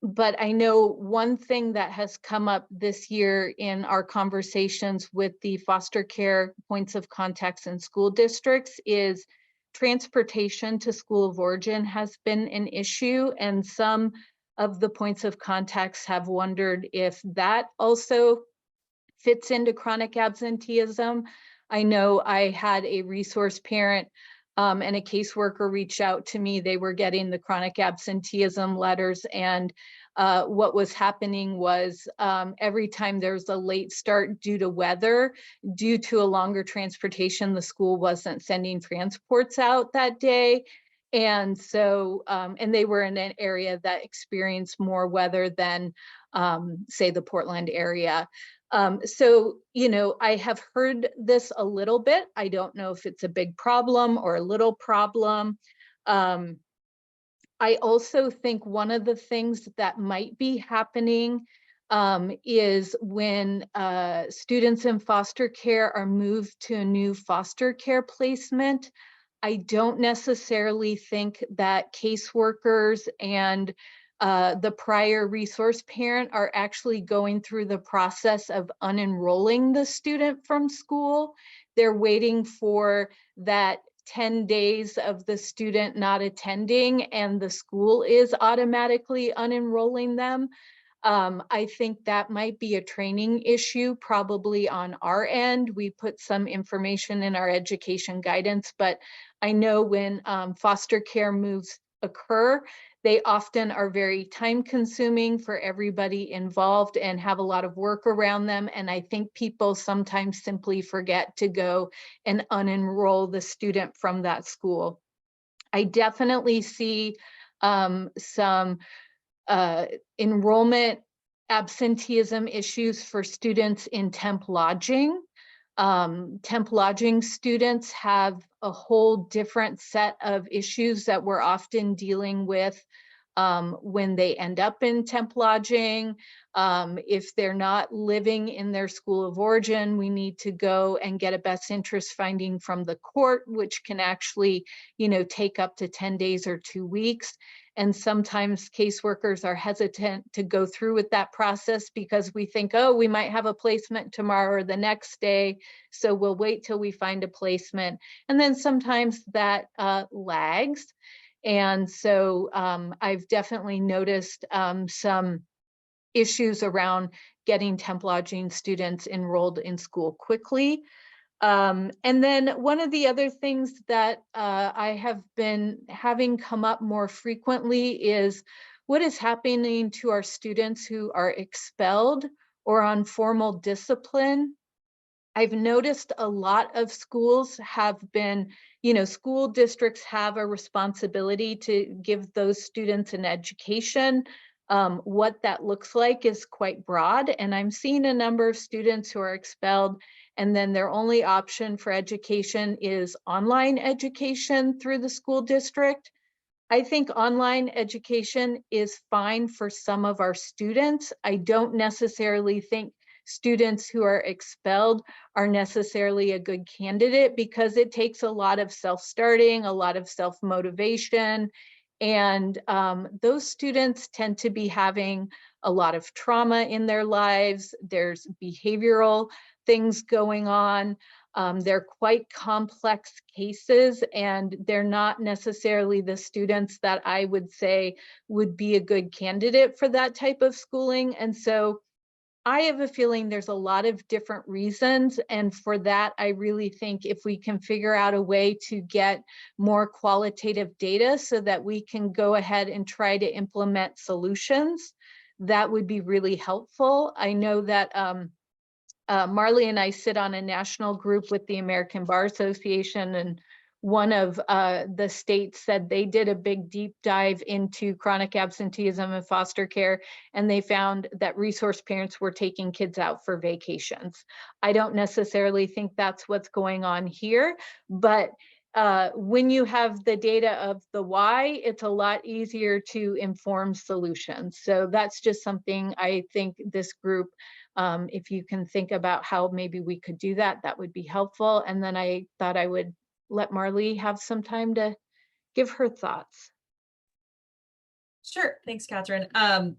U: But I know one thing that has come up this year in our conversations with the foster care points of contacts in school districts is transportation to school of origin has been an issue, and some of the points of contacts have wondered if that also fits into chronic absenteeism. I know I had a resource parent and a caseworker reach out to me. They were getting the chronic absenteeism letters, and what was happening was every time there was a late start due to weather, due to a longer transportation, the school wasn't sending transports out that day. And so, and they were in an area that experienced more weather than, say, the Portland area. So, you know, I have heard this a little bit. I don't know if it's a big problem or a little problem. I also think one of the things that might be happening is when students in foster care are moved to a new foster care placement, I don't necessarily think that caseworkers and the prior resource parent are actually going through the process of unenrolling the student from school. They're waiting for that 10 days of the student not attending and the school is automatically unenrolling them. I think that might be a training issue probably on our end. We put some information in our education guidance, but I know when foster care moves occur, they often are very time consuming for everybody involved and have a lot of work around them. And I think people sometimes simply forget to go and unenroll the student from that school. I definitely see some enrollment absenteeism issues for students in temp lodging. Temp lodging students have a whole different set of issues that we're often dealing with when they end up in temp lodging. If they're not living in their school of origin, we need to go and get a best interest finding from the court, which can actually, you know, take up to 10 days or 2 weeks. And sometimes caseworkers are hesitant to go through with that process because we think, oh, we might have a placement tomorrow or the next day, so we'll wait till we find a placement. And then sometimes that lags. And so I've definitely noticed some issues around getting temp lodging students enrolled in school quickly. And then one of the other things that I have been having come up more frequently is what is happening to our students who are expelled or on formal discipline. I've noticed a lot of schools have been, school districts have a responsibility to give those students an education. What that looks like is quite broad, and I'm seeing a number of students who are expelled, and then their only option for education is online education through the school district. I think online education is fine for some of our students. I don't necessarily think students who are expelled are necessarily a good candidate because it takes a lot of self-starting, a lot of self-motivation. And those students tend to be having a lot of trauma in their lives. There's behavioral things going on. They're quite complex cases, and they're not necessarily the students that I would say would be a good candidate for that type of schooling. And so I have a feeling there's a lot of different reasons. And for that, I really think if we can figure out a way to get more qualitative data so that we can go ahead and try to implement solutions, that would be really helpful. I know that Marley and I sit on a national group with the American Bar Association, and one of the states said they did a big deep dive into chronic absenteeism in foster care, and they found that resource parents were taking kids out for vacations. I don't necessarily think that's what's going on here, but when you have the data of the why, it's a lot easier to inform solutions. So that's just something I think this group, if you can think about how maybe we could do that, that would be helpful. And then I thought I would let Marley have some time to give her thoughts.
D: Sure, thanks, Catherine.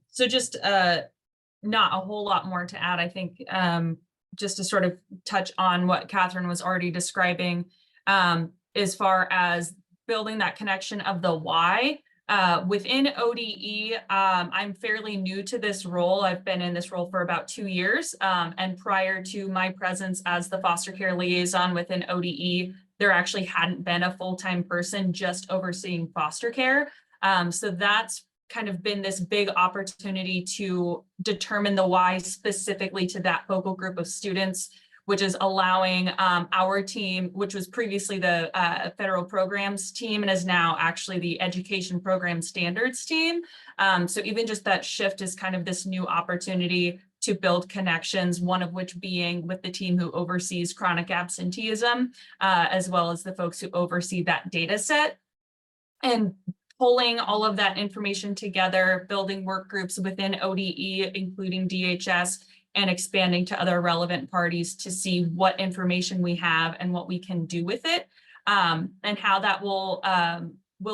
D: So just not a whole lot more to add. I think just to sort of touch on what Catherine was already describing, as far as building that connection of the why. Within ODE, I'm fairly new to this role. I've been in this role for about 2 years. And prior to my presence as the foster care liaison within ODE, there actually hadn't been a full-time person just overseeing foster care. So that's kind of been this big opportunity to determine the why specifically to that focal group of students, which is allowing our team, which was previously the federal programs team and is now actually the education program standards team. So even just that shift is kind of this new opportunity to build connections, one of which being with the team who oversees chronic absenteeism, as well as the folks who oversee that data set. And pulling all of that information together, building work groups within ODE, including DHS, and expanding to other relevant parties to see what information we have and what we can do with it, and how that will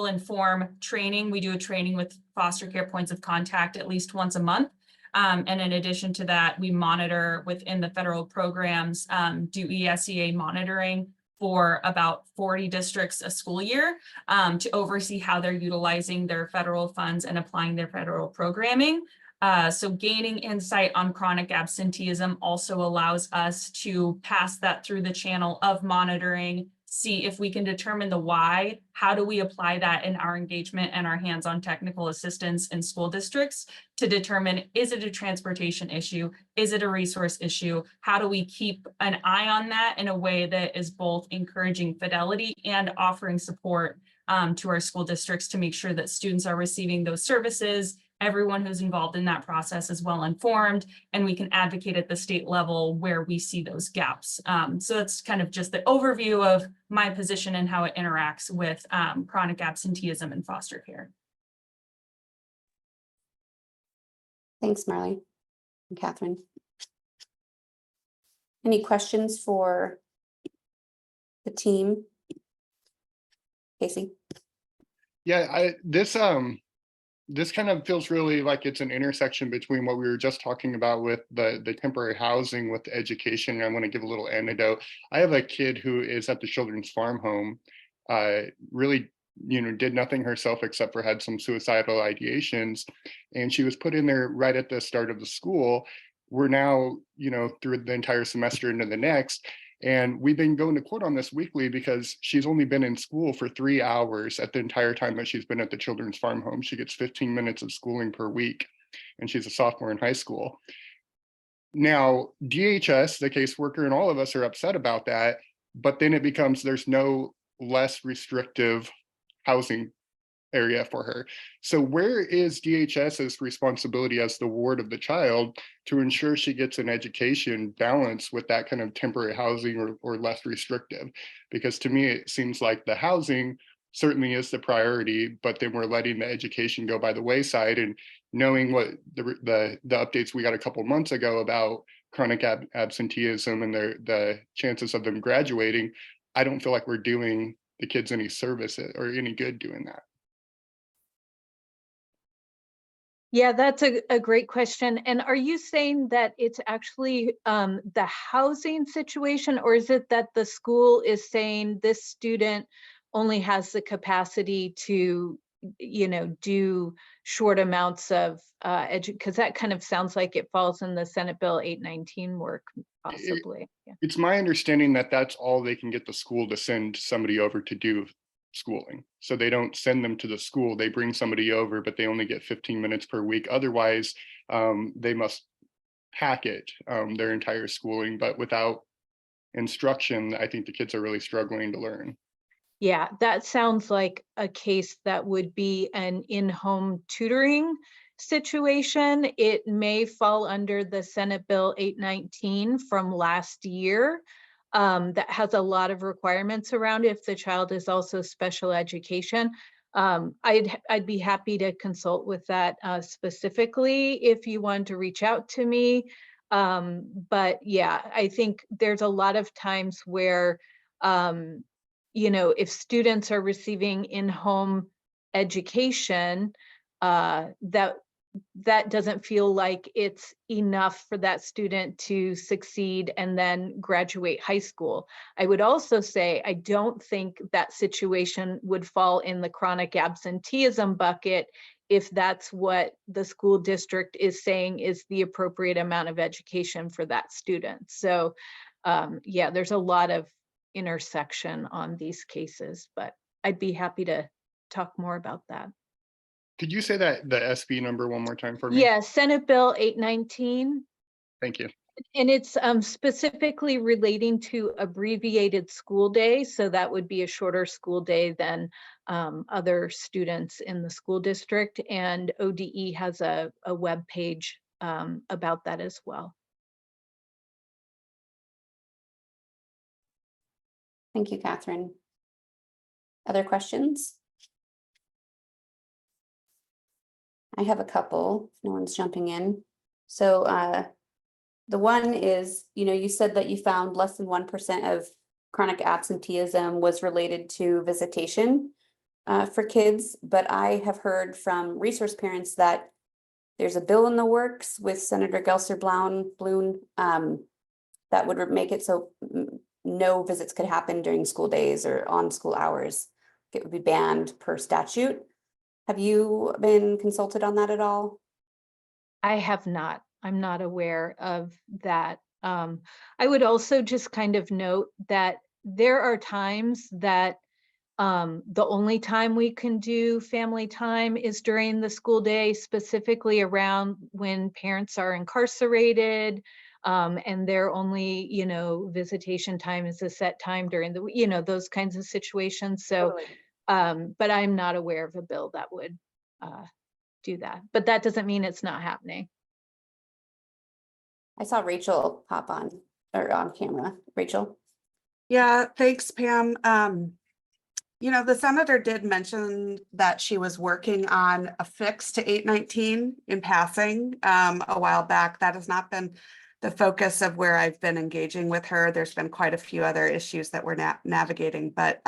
D: inform training. We do a training with foster care points of contact at least once a month. And in addition to that, we monitor within the federal programs, do ESEA monitoring for about 40 districts a school year, to oversee how they're utilizing their federal funds and applying their federal programming. So gaining insight on chronic absenteeism also allows us to pass that through the channel of monitoring, see if we can determine the why, how do we apply that in our engagement and our hands-on technical assistance in school districts to determine, is it a transportation issue? Is it a resource issue? How do we keep an eye on that in a way that is both encouraging fidelity and offering support to our school districts to make sure that students are receiving those services, everyone who's involved in that process is well informed, and we can advocate at the state level where we see those gaps. So that's kind of just the overview of my position and how it interacts with chronic absenteeism in foster care.
A: Thanks, Marley and Catherine. Any questions for the team? Casey?
F: Yeah, this kind of feels really like it's an intersection between what we were just talking about with the temporary housing with the education. I want to give a little anecdote. I have a kid who is at the Children's Farm Home, really did nothing herself except for had some suicidal ideations. And she was put in there right at the start of the school. We're now, through the entire semester into the next. And we've been going to court on this weekly because she's only been in school for 3 hours at the entire time that she's been at the children's farm home. She gets 15 minutes of schooling per week, and she's a sophomore in high school. Now, DHS, the caseworker, and all of us are upset about that, but then it becomes there's no less restrictive housing area for her. So where is DHS's responsibility as the ward of the child to ensure she gets an education balanced with that kind of temporary housing or less restrictive? Because to me, it seems like the housing certainly is the priority, but then we're letting the education go by the wayside. And knowing what the updates we got a couple months ago about chronic absenteeism and the chances of them graduating, I don't feel like we're doing the kids any service or any good doing that.
U: Yeah, that's a great question. And are you saying that it's actually the housing situation, or is it that the school is saying this student only has the capacity to, do short amounts of because that kind of sounds like it falls in the Senate Bill 819 work, possibly. Yeah.
F: It's my understanding that that's all they can get the school to send somebody over to do schooling. So they don't send them to the school, they bring somebody over, but they only get 15 minutes per week. Otherwise, they must hack it, their entire schooling, but without instruction, I think the kids are really struggling to learn.
U: Yeah, that sounds like a case that would be an in-home tutoring situation. It may fall under the Senate Bill 819 from last year. That has a lot of requirements around if the child is also special education. I'd be happy to consult with that specifically if you want to reach out to me. But yeah, I think there's a lot of times where, if students are receiving in-home education, that doesn't feel like it's enough for that student to succeed and then graduate high school. I would also say, I don't think that situation would fall in the chronic absenteeism bucket if that's what the school district is saying is the appropriate amount of education for that student. So yeah, there's a lot of intersection on these cases, but I'd be happy to talk more about that.
F: Could you say that the SB number one more time for me?
U: Yeah, Senate Bill 819.
F: Thank you.
U: And it's specifically relating to abbreviated school day. So that would be a shorter school day than other students in the school district. And ODE has a web page about that as well.
A: Thank you, Catherine. Other questions? I have a couple, if no one's jumping in. So the one is, you said that you found less than 1% of chronic absenteeism was related to visitation for kids, but I have heard from resource parents that there's a bill in the works with Senator Gelser-Bloon that would make it so no visits could happen during school days or on school hours. It would be banned per statute. Have you been consulted on that at all?
U: I have not. I'm not aware of that. I would also just kind of note that there are times that the only time we can do family time is during the school day, specifically around when parents are incarcerated, and their only, visitation time is a set time during the, those kinds of situations. So. Totally. But I'm not aware of a bill that would do that. But that doesn't mean it's not happening.
A: I saw Rachel pop on camera. Rachel?
N: Yeah, thanks, Pam. The senator did mention that she was working on a fix to 819 in passing a while back. That has not been the focus of where I've been engaging with her. There's been quite a few other issues that we're navigating, but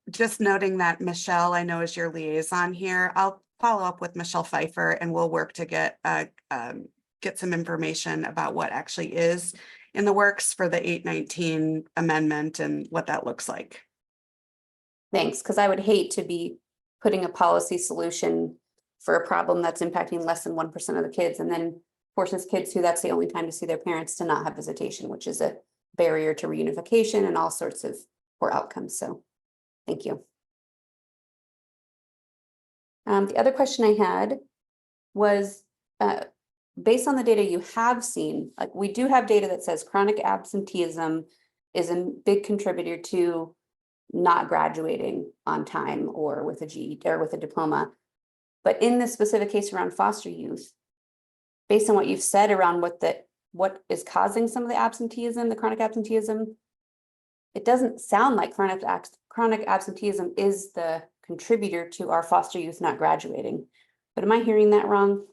N: just noting that Michelle, I know, is your liaison here. I'll follow up with Michelle Pfeiffer and we'll work to get some information about what actually is in the works for the 819 amendment and what that looks like.
A: Thanks, because I would hate to be putting a policy solution for a problem that's impacting less than 1% of the kids and then forces kids who that's the only time to see their parents to not have visitation, which is a barrier to reunification and all sorts of poor outcomes. So thank you. The other question I had was based on the data you have seen, like we do have data that says chronic absenteeism is a big contributor to not graduating on time or with a GED or with a diploma. But in this specific case around foster youth, based on what you've said around what is causing some of the absenteeism, the chronic absenteeism, it doesn't sound like chronic absenteeism is the contributor to our foster youth not graduating. But am I hearing that wrong?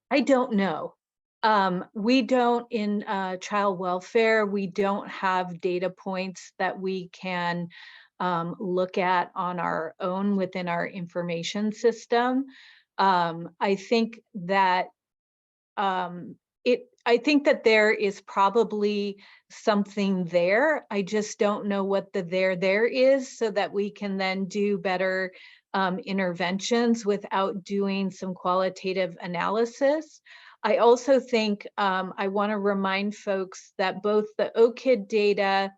U: I don't know. We don't in child welfare, we don't have data points that we can look at on our own within our information system. I think that I think that there is probably something there. I just don't know what the there is, so that we can then do better interventions without doing some qualitative analysis. I also think I want to remind folks that both the OKID data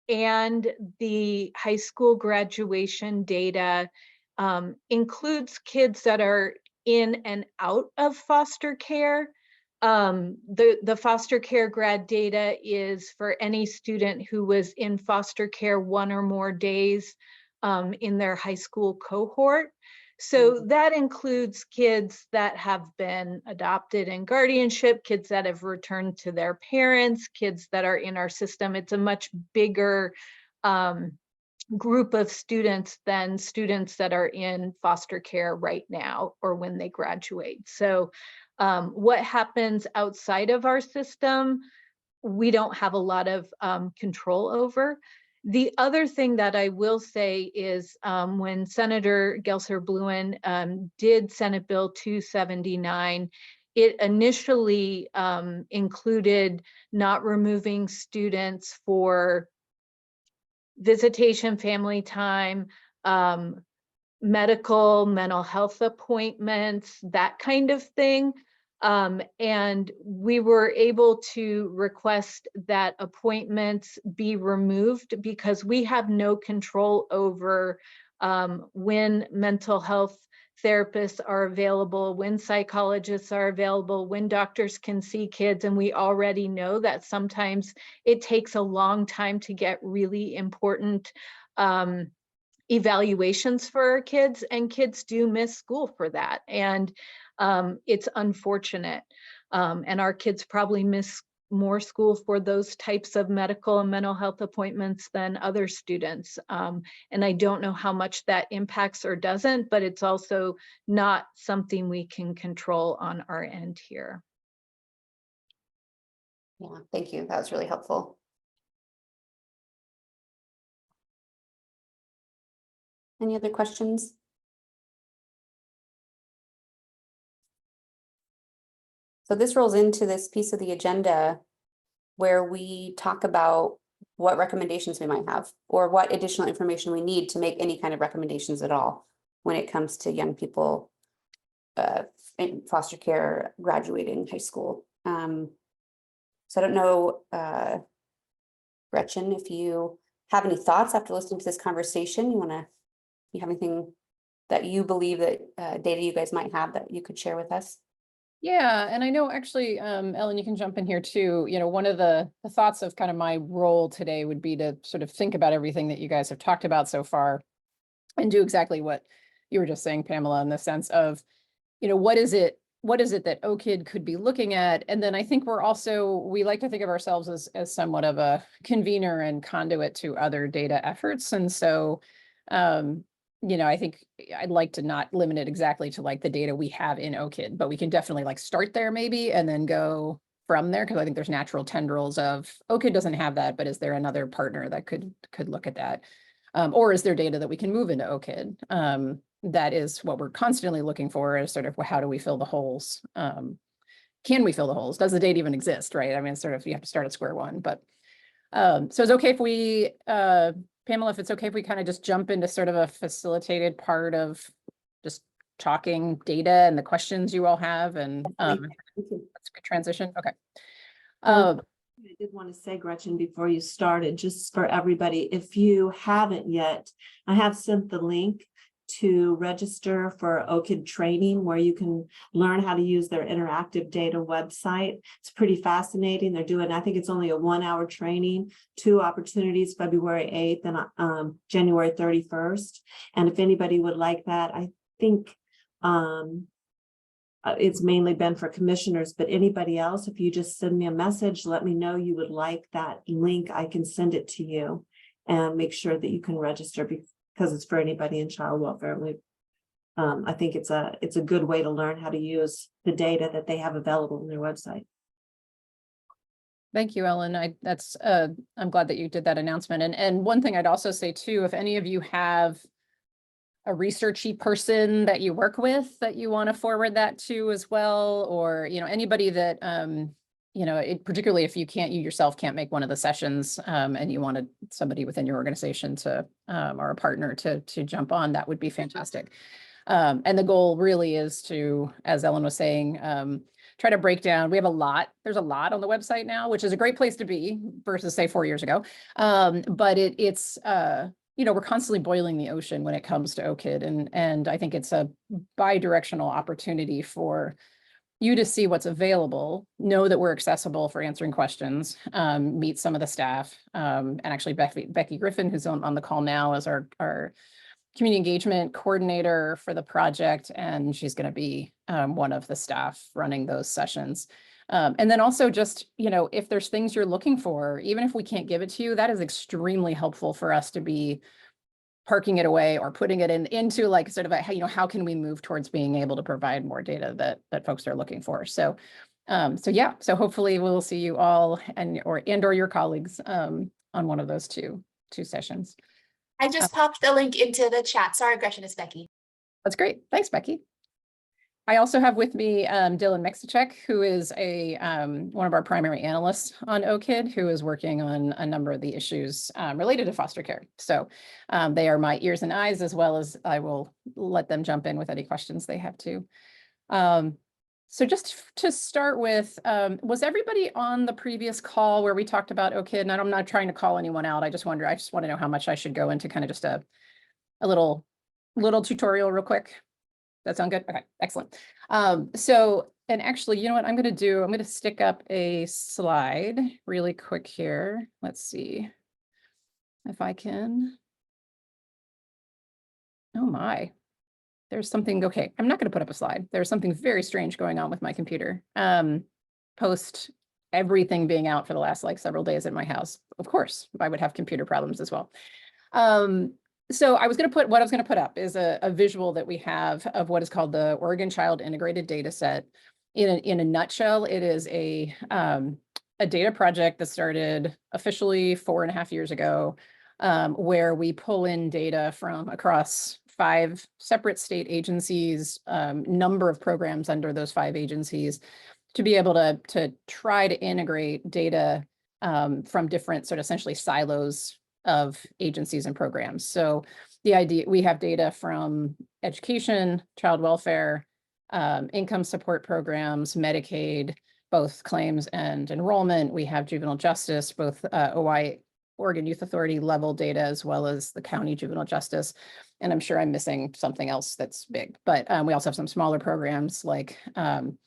U: and the high school graduation data includes kids that are in and out of foster care. The foster care grad data is for any student who was in foster care 1 or more days in their high school cohort. So that includes kids that have been adopted in guardianship, kids that have returned to their parents, kids that are in our system. It's a much bigger group of students than students that are in foster care right now or when they graduate. So what happens outside of our system, we don't have a lot of control over. The other thing that I will say is when Senator Gelser-Bluin did Senate Bill 279, it initially included not removing students for visitation, family time, mental health appointments, that kind of thing. And we were able to request that appointments be removed because we have no control over when mental health therapists are available, when psychologists are available, when doctors can see kids. And we already know that sometimes it takes a long time to get really important evaluations for our kids, and kids do miss school for that. And it's unfortunate. And our kids probably miss more school for those types of medical and mental health appointments than other students. And I don't know how much that impacts or doesn't, but it's also not something we can control on our end here.
A: Yeah, thank you. That was really helpful. Any other questions? So this rolls into this piece of the agenda where we talk about what recommendations we might have or what additional information we need to make any kind of recommendations at all when it comes to young people in foster care graduating high school. So I don't know, Gretchen, if you have any thoughts after listening to this conversation, you have anything that you believe that data you guys might have that you could share with us?
L: Yeah, and I know actually, Ellen, you can jump in here too. You know, one of the thoughts of kind of my role today would be to sort of think about everything that you guys have talked about so far and do exactly what you were just saying, Pamela, in the sense of, you know, what is it that OKID could be looking at? And then I think we like to think of ourselves as somewhat of a convener and conduit to other data efforts. And so, you know, I think I'd like to not limit it exactly to like the data we have in OKID, but we can definitely like start there maybe and then go from there, because I think there's natural tendrils of OKID doesn't have that, but is there another partner that could look at that? Or is there data that we can move into OKID? That is what we're constantly looking for, is sort of how do we fill the holes? Can we fill the holes? Does the data even exist, right? I mean, sort of you have to start at square one, but so it's okay if we Pamela, if it's okay if we kind of just jump into sort of a facilitated part of just talking data and the questions you all have, and that's a good transition. Okay.
C: I did want to say, Gretchen, before you started, just for everybody, if you haven't yet, I have sent the link to register for OKID training, where you can learn how to use their interactive data website. It's pretty fascinating. They're doing, I think it's only a 1-hour training, 2 opportunities, February 8th and January 31st. And if anybody would like that, I think it's mainly been for commissioners, but anybody else, if you just send me a message, let me know you would like that link, I can send it to you and make sure that you can register, because it's for anybody in child welfare. I think it's a good way to learn how to use the data that they have available on their website.
L: Thank you, Ellen. I'm glad that you did that announcement. And one thing I'd also say too, if any of you have a researchy person that you work with that you want to forward that to as well, or, anybody that, particularly if you yourself can't make one of the sessions, and you wanted somebody within your organization to, or a partner to jump on, that would be fantastic. And the goal really is to, as Ellen was saying, try to break down. There's a lot on the website now, which is a great place to be versus say 4 years ago. But it's we're constantly boiling the ocean when it comes to OKID, and I think it's a bi-directional opportunity for you to see what's available, know that we're accessible for answering questions, meet some of the staff, and actually Becky Griffin, who's on the call now, is our community engagement coordinator for the project, and she's going to be one of the staff running those sessions. And then also just, if there's things you're looking for, even if we can't give it to you, that is extremely helpful for us to be parking it away or putting it into like sort of a, how can we move towards being able to provide more data that folks are looking for. So hopefully we'll see you all and or your colleagues on one of those two sessions.
I: I just popped the link into the chat. Sorry, Gretchen, it's Becky.
L: That's great. Thanks, Becky. I also have with me Dylan Mexicek, who is one of our primary analysts on OKID, who is working on a number of the issues related to foster care. So they are my ears and eyes, as well as I will let them jump in with any questions they have too. So just to start with, was everybody on the previous call where we talked about OKID? And I'm not trying to call anyone out. I just want to know how much I should go into kind of just a little tutorial real quick. That sound good? Okay, excellent. And actually, you know what I'm going to do? I'm going to stick up a slide really quick here. Let's see if I can. Oh my, there's something. Okay, I'm not going to put up a slide. There's something very strange going on with my computer. Post everything being out for the last several days at my house. Of course, I would have computer problems as well. So what I was going to put up is a visual that we have of what is called the Oregon Child Integrated Data Set. In a nutshell, it is a data project that started officially 4.5 years ago, where we pull in data from across 5 separate state agencies, number of programs under those 5 agencies, to be able to try to integrate data from different sort of essentially silos of agencies and programs. So the idea, we have data from education, child welfare, income support programs, Medicaid, both claims and enrollment. We have juvenile justice, both OI, Oregon Youth Authority level data, as well as the county juvenile justice. And I'm sure I'm missing something else that's big, but we also have some smaller programs like home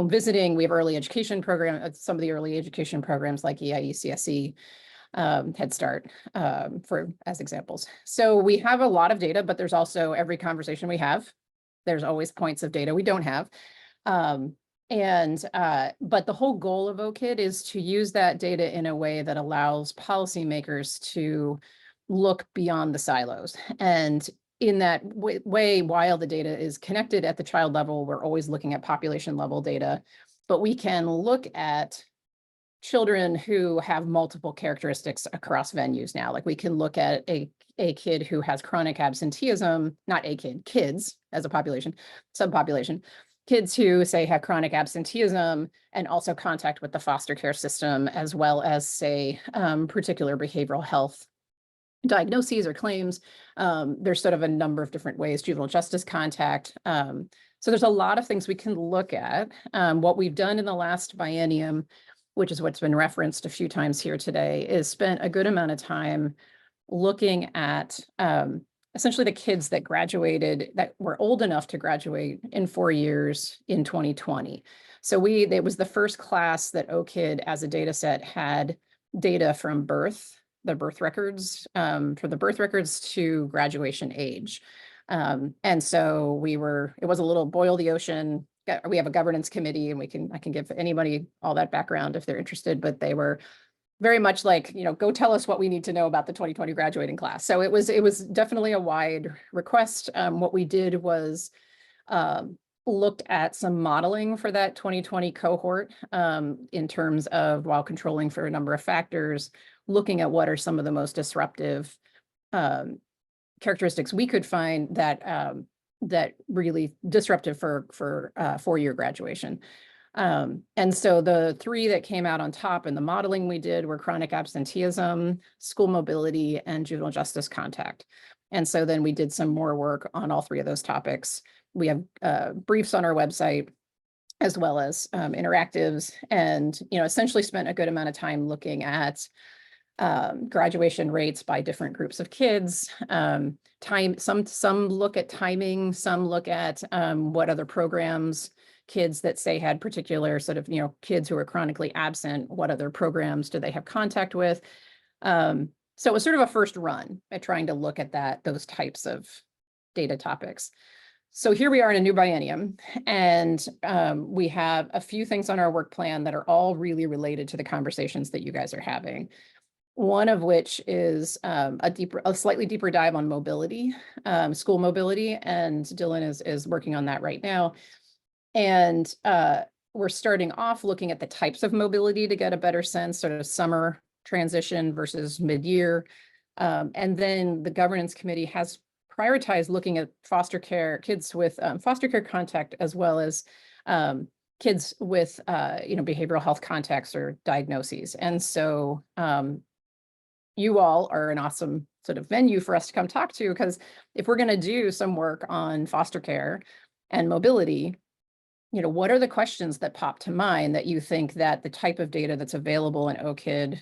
L: visiting. We have early education program, some of the early education programs like EIE, CSE, Head Start, as examples. So we have a lot of data, but there's also every conversation we have, there's always points of data we don't have. But the whole goal of OKID is to use that data in a way that allows policymakers to look beyond the silos. And in that way, while the data is connected at the child level, we're always looking at population level data, but we can look at children who have multiple characteristics across venues now. Like we can look at a kid who has chronic absenteeism, not a kid, kids as a population, subpopulation, kids who say have chronic absenteeism and also contact with the foster care system, as well as say particular behavioral health diagnoses or claims. There's sort of a number of different ways, juvenile justice contact. So there's a lot of things we can look at. What we've done in the last biennium, which is what's been referenced a few times here today, is spent a good amount of time looking at essentially the kids that graduated, that were old enough to graduate in 4 years in 2020. So it was the first class that OKID as a data set had data from the birth records, from the birth records to graduation age. And so it was a little boil the ocean. We have a governance committee, and I can give anybody all that background if they're interested, but they were very much like, go tell us what we need to know about the 2020 graduating class. So it was definitely a wide request. What we did was looked at some modeling for that 2020 cohort in terms of, while controlling for a number of factors, looking at what are some of the most disruptive characteristics we could find that really disruptive for 4-year graduation. And so the 3 that came out on top in the modeling we did were chronic absenteeism, school mobility, and juvenile justice contact. And so then we did some more work on all 3 of those topics. We have briefs on our website, as well as interactives, and essentially spent a good amount of time looking at graduation rates by different groups of kids. Some look at timing, some look at what other programs kids that say had particular sort of, kids who are chronically absent, what other programs do they have contact with? So it was sort of a first run at trying to look at those types of data topics. So here we are in a new biennium, and we have a few things on our work plan that are all really related to the conversations that you guys are having. One of which is a slightly deeper dive on mobility, school mobility, and Dylan is working on that right now. And we're starting off looking at the types of mobility to get a better sense, sort of summer transition versus mid-year. And then the governance committee has prioritized looking at foster care, kids with foster care contact, as well as kids with behavioral health contacts or diagnoses. And so you all are an awesome sort of venue for us to come talk to, because if we're going to do some work on foster care and mobility, what are the questions that pop to mind that you think that the type of data that's available in OKID,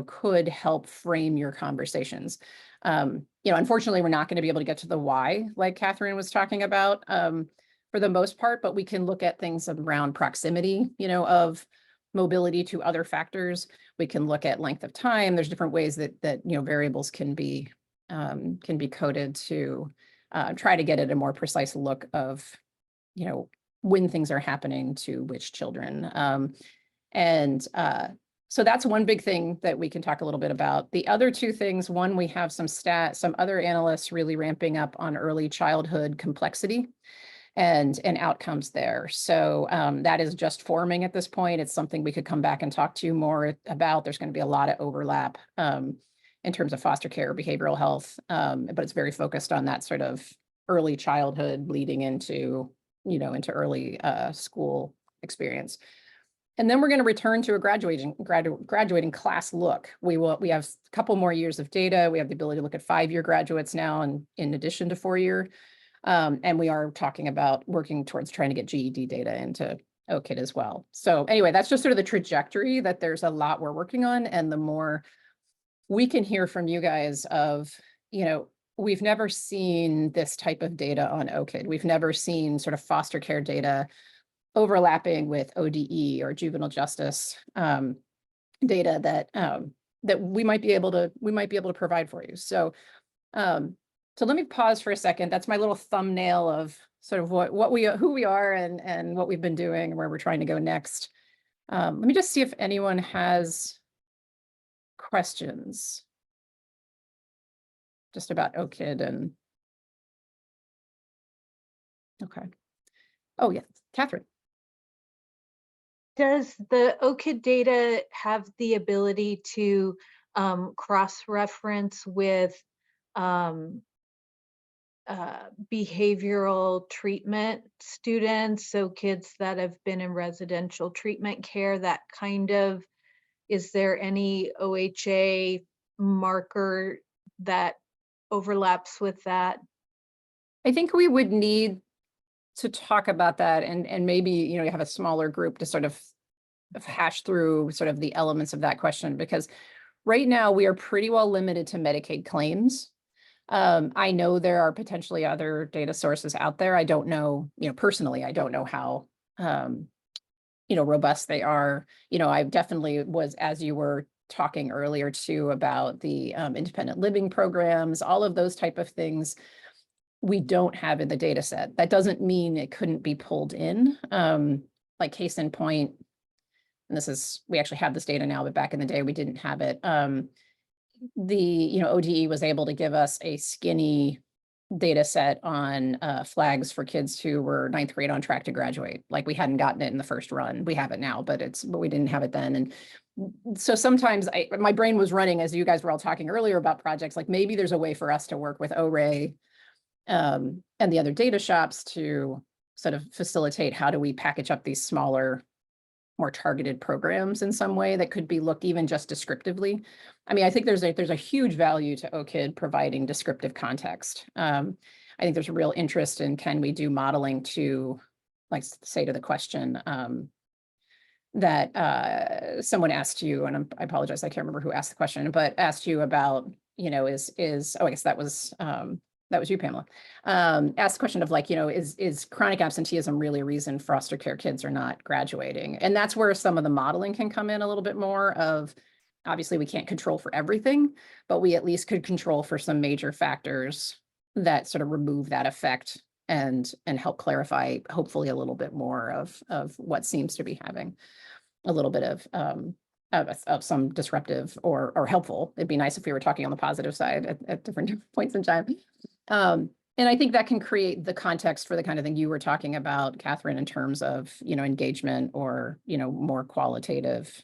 L: could help frame your conversations? Unfortunately, we're not going to be able to get to the why, like Catherine was talking about, for the most part, but we can look at things around proximity, of mobility to other factors. We can look at length of time. There's different ways that variables can be coded to try to get at a more precise look of, when things are happening to which children. So that's one big thing that we can talk a little bit about. The other 2 things, one, we have some other analysts really ramping up on early childhood complexity and outcomes there. So that is just forming at this point. It's something we could come back and talk to you more about. There's going to be a lot of overlap in terms of foster care, behavioral health, but it's very focused on that sort of early childhood leading into early school experience. And then we're going to return to a graduating class look. We have a couple more years of data. We have the ability to look at 5-year graduates now, and in addition to 4-year. And we are talking about working towards trying to get GED data into OKID as well. So anyway, that's just sort of the trajectory, that there's a lot we're working on. And the more we can hear from you guys of, we've never seen this type of data on OKID. We've never seen sort of foster care data overlapping with ODE or juvenile justice data that we might be able to provide for you. So so let me pause for a second. That's my little thumbnail of sort of who we are and what we've been doing and where we're trying to go next. Let me just see if anyone has questions just about OKID and. Okay. Oh yeah, Catherine.
U: Does the OKID data have the ability to cross-reference with behavioral treatment students, so kids that have been in residential treatment care, that kind of, is there any OHA marker that overlaps with that?
L: I think we would need to talk about that and maybe, you know, you have a smaller group to sort of hash through sort of the elements of that question, because right now we are pretty well limited to Medicaid claims. I know there are potentially other data sources out there. I don't know, you know, personally, I don't know how, you know, robust they are. You know, I definitely was, as you were talking earlier too, about the independent living programs, all of those type of things we don't have in the data set. That doesn't mean it couldn't be pulled in. Like case in point, and this is, we actually have this data now, but back in the day, we didn't have it. The, you know, ODE was able to give us a skinny data set on flags for kids who were 9th grade on track to graduate. Like we hadn't gotten it in the first run. We have it now, but we didn't have it then. And so sometimes my brain was running as you guys were all talking earlier about projects, like maybe there's a way for us to work with ORAY and the other data shops to sort of facilitate how do we package up these smaller, more targeted programs in some way that could be looked even just descriptively. I mean, I think there's a huge value to OKID providing descriptive context. I think there's a real interest in, can we do modeling to, like, say to the question that someone asked you, and I apologize, I can't remember who asked the question, but asked you about, you know, oh, I guess that was you, Pamela. Asked the question of, like, you know, is chronic absenteeism really a reason foster care kids are not graduating? And that's where some of the modeling can come in a little bit more of, obviously we can't control for everything, but we at least could control for some major factors that sort of remove that effect and help clarify hopefully a little bit more of what seems to be having a little bit of some disruptive or helpful. It'd be nice if we were talking on the positive side at different points in time. And I think that can create the context for the kind of thing you were talking about, Catherine, in terms of, you know, engagement or, you know, more qualitative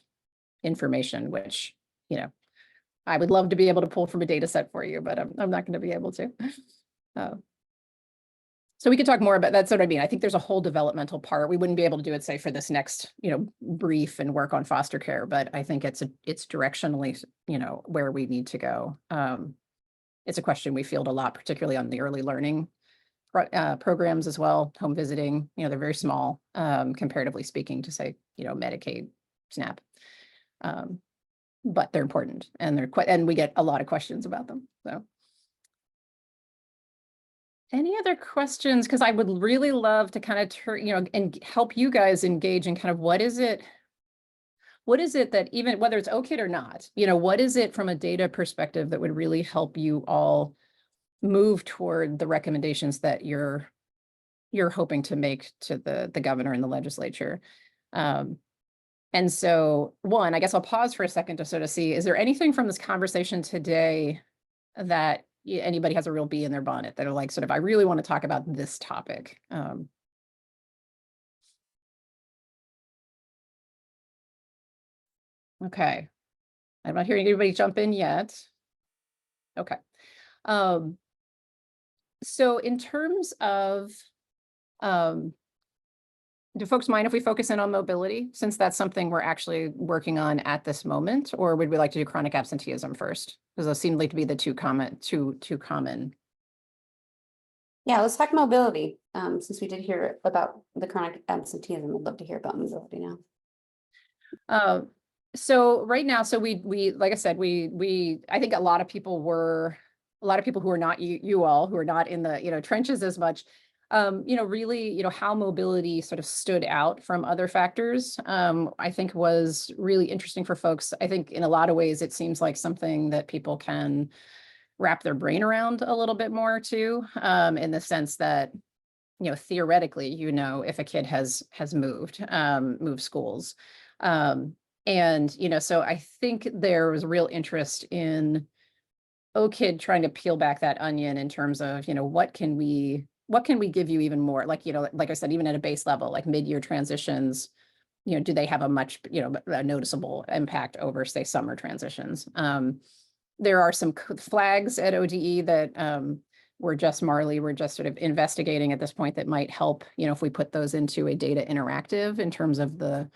L: information, which, you know, I would love to be able to pull from a data set for you, but I'm not going to be able to. So we could talk more about, that's what I mean. I think there's a whole developmental part. We wouldn't be able to do it, say, for this next, you know, brief and work on foster care, but I think it's directionally, you know, where we need to go. It's a question we field a lot, particularly on the early learning programs as well, home visiting. You know, they're very small, comparatively speaking, to say, you know, Medicaid, SNAP. But they're important, and and we get a lot of questions about them. So, any other questions? Because I would really love to kind of turn, you know, and help you guys engage in kind of what is it that, even whether it's OKID or not, you know, what is it from a data perspective that would really help you all move toward the recommendations that you're hoping to make to the governor and the legislature? And so, one, I guess I'll pause for a second to sort of see, is there anything from this conversation today that anybody has a real bee in their bonnet that are like, sort of, I really want to talk about this topic? Okay. I'm not hearing anybody jump in yet. Okay. So in terms of, do folks mind if we focus in on mobility, since that's something we're actually working on at this moment, or would we like to do chronic absenteeism first? Because those seem like to be the two common.
A: Yeah, let's talk mobility. Since we did hear about the chronic absenteeism, I'd love to hear about mobility now.
L: So right now, so we like I said, I think a lot of people who are not you all, who are not in the, you know, trenches as much, you know, really, you know, how mobility sort of stood out from other factors, I think was really interesting for folks. I think in a lot of ways, it seems like something that people can wrap their brain around a little bit more too, in the sense that, you know, theoretically, you know, if a kid has moved schools, and, you know, so I think there was a real interest in OKID trying to peel back that onion in terms of, you know, what can we give you even more? Like, you know, like I said, even at a base level, like mid-year transitions, you know, do they have a much, you know, a noticeable impact over, say, summer transitions? There are some flags at ODE that we're just sort of investigating at this point that might help, you know, if we put those into a data interactive in terms of the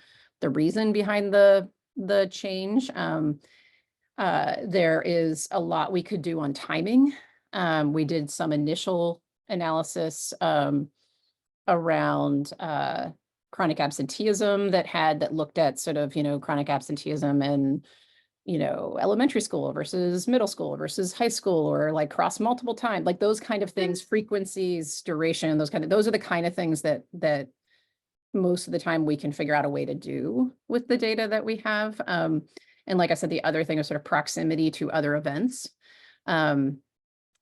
L: reason behind the change. There is a lot we could do on timing. We did some initial analysis around chronic absenteeism that looked at sort of, chronic absenteeism in, elementary school versus middle school versus high school, or like cross multiple times, like those kind of things, frequencies, duration, those are the kind of things that most of the time we can figure out a way to do with the data that we have. And like I said, the other thing is sort of proximity to other events. And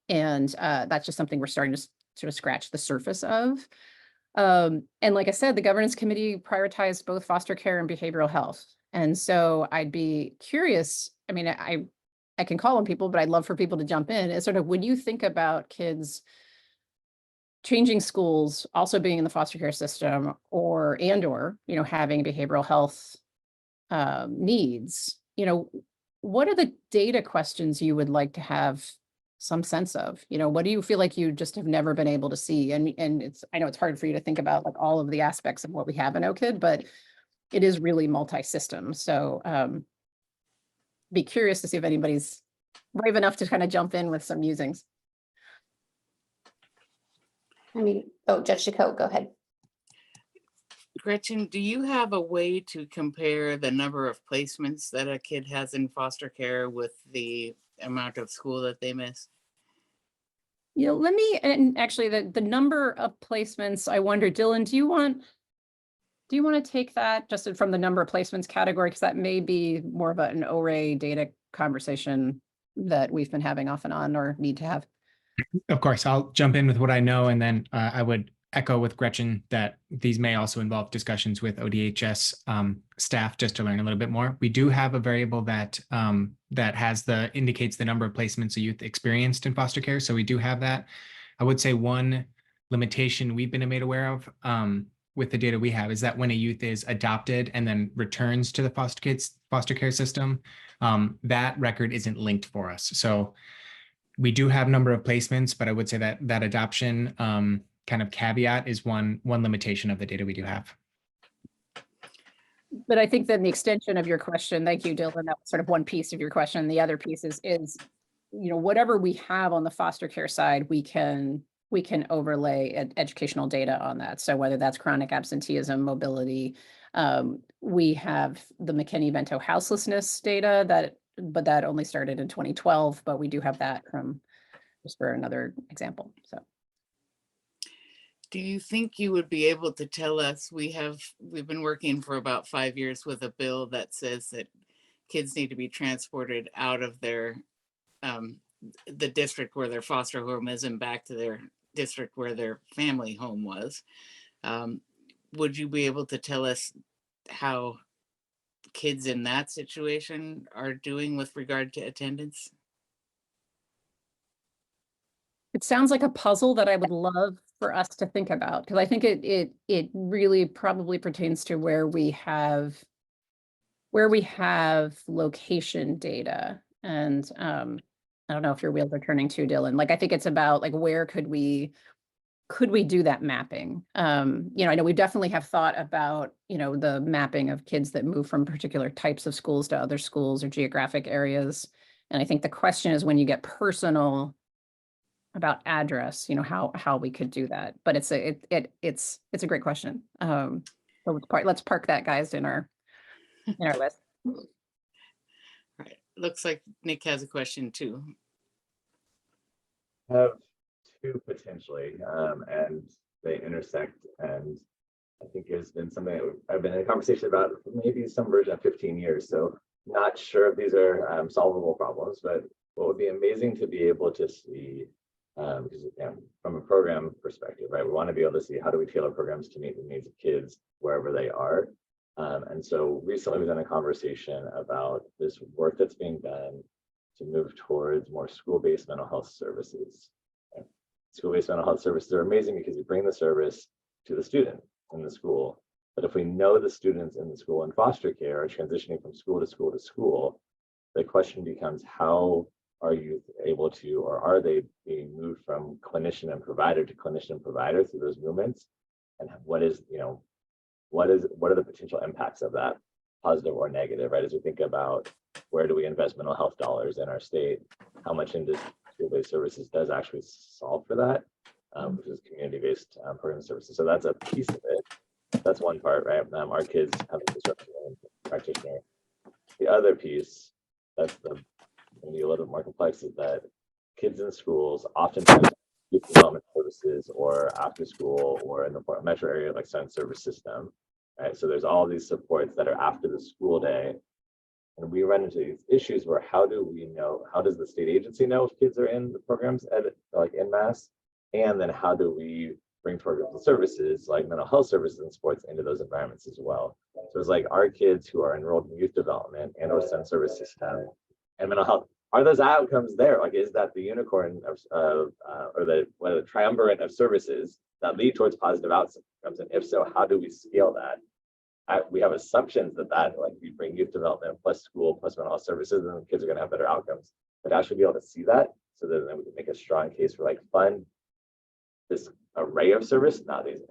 L: that's just something we're starting to sort of scratch the surface of. And like I said, the governance committee prioritized both foster care and behavioral health. And so I'd be curious, I mean, I can call on people, but I'd love for people to jump in. It's sort of, when you think about kids changing schools, also being in the foster care system, or having behavioral health needs, what are the data questions you would like to have some sense of? What do you feel like you just have never been able to see? And I know it's hard for you to think about like all of the aspects of what we have in OCID, but it is really multi-system. So be curious to see if anybody's brave enough to kind of jump in with some musings.
A: Judge Chacot, go ahead.
P: Gretchen, do you have a way to compare the number of placements that a kid has in foster care with the amount of school that they miss?
L: And actually the number of placements, I wonder, Dylan, do you want to take that just from the number of placements category? Because that may be more of an ORAE data conversation that we've been having off and on, or need to have.
R: Of course, I'll jump in with what I know, and then I would echo with Gretchen that these may also involve discussions with ODHS staff just to learn a little bit more. We do have a variable that indicates the number of placements a youth experienced in foster care. So we do have that. I would say one limitation we've been made aware of with the data we have is that when a youth is adopted and then returns to the foster care system, that record isn't linked for us. So we do have number of placements, but I would say that adoption kind of caveat is one limitation of the data we do have.
L: But I think then the extension of your question, thank you, Dylan, that was sort of one piece of your question. The other piece is whatever we have on the foster care side, we can overlay educational data on that. So whether that's chronic absenteeism, mobility, we have the McKinney-Vento houselessness data but that only started in 2012, but we do have that from, just for another example. So
P: do you think you would be able to tell us, we've been working for about 5 years with a bill that says that kids need to be transported out of their the district where their foster home is and back to their district where their family home was. Would you be able to tell us how kids in that situation are doing with regard to attendance?
L: it sounds like a puzzle that I would love for us to think about, because I think it really probably pertains to where we have location data. And I don't know if your wheels are turning too, Dylan. Like, I think it's about like, where could we do that mapping? I know we definitely have thought about, the mapping of kids that move from particular types of schools to other schools or geographic areas. And I think the question is, when you get personal about address, how we could do that. But it's a great question. So let's park that, guys, in our list.
P: Right. Looks like Nick has a question too.
H: I have two potentially, and they intersect, and I think it's been something that I've been in a conversation about for maybe some version of 15 years. So not sure if these are solvable problems, but what would be amazing to be able to see, because from a program perspective, right, we want to be able to see how do we tailor programs to meet the needs of kids wherever they are. And so recently we've done a conversation about this work that's being done to move towards more school-based mental health services. School-based mental health services are amazing because you bring the service to the student in the school. But if we know the students in the school in foster care are transitioning from school to school to school, the question becomes, how are you able to, or are they being moved from clinician and provider to clinician and provider through those movements? And what are the potential impacts of that? positive or negative, right? As we think about where do we invest mental health dollars in our state, how much into school-based services does actually solve for that, which is community-based program services. So that's a piece of it. That's one part, right? Our kids have a disruption practitioner. The other piece, that's the maybe a little bit more complex, is that kids in schools oftentimes youth development services or after school or in the metro area like Sun Service System, right? So there's all these supports that are after the school day. And we run into these issues where how do we know, how does the state agency know if kids are in the programs at like en masse? And then how do we bring programs and services like mental health services and sports into those environments as well? So it's like our kids who are enrolled in youth development and or Sun Service System and mental health, are those outcomes there? Like, is that the unicorn of, or the triumvirate of services that lead towards positive outcomes? And if so, how do we scale that? We have assumptions that like we bring youth development plus school plus mental health services, and the kids are going to have better outcomes. But actually be able to see that, so that then we can make a strong case for like fund this array of service, not these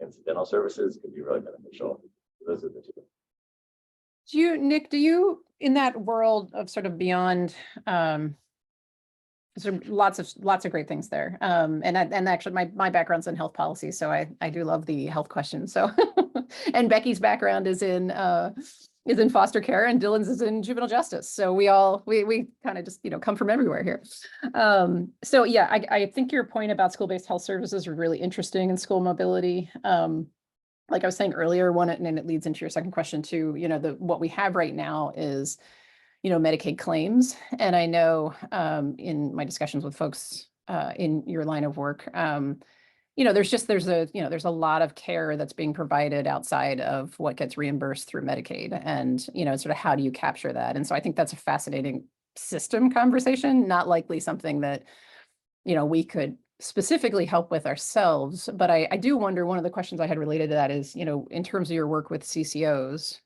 H: incidental services, could be really beneficial. Those are the two.
L: Do you, Nick, in that world of sort of beyond, sort of lots of great things there. And actually my background's in health policy, so I do love the health questions. So, and Becky's background is in foster care, and Dylan's is in juvenile justice. So we kind of just, come from everywhere here. So yeah, I think your point about school-based health services are really interesting in school mobility. Like I was saying earlier, and it leads into your second question too, what we have right now is, Medicaid claims. And I know in my discussions with folks in your line of work, there's a lot of care that's being provided outside of what gets reimbursed through Medicaid, and, sort of how do you capture that? And so I think that's a fascinating system conversation, not likely something that, we could specifically help with ourselves. But I do wonder, one of the questions I had related to that is, in terms of your work with CCOs,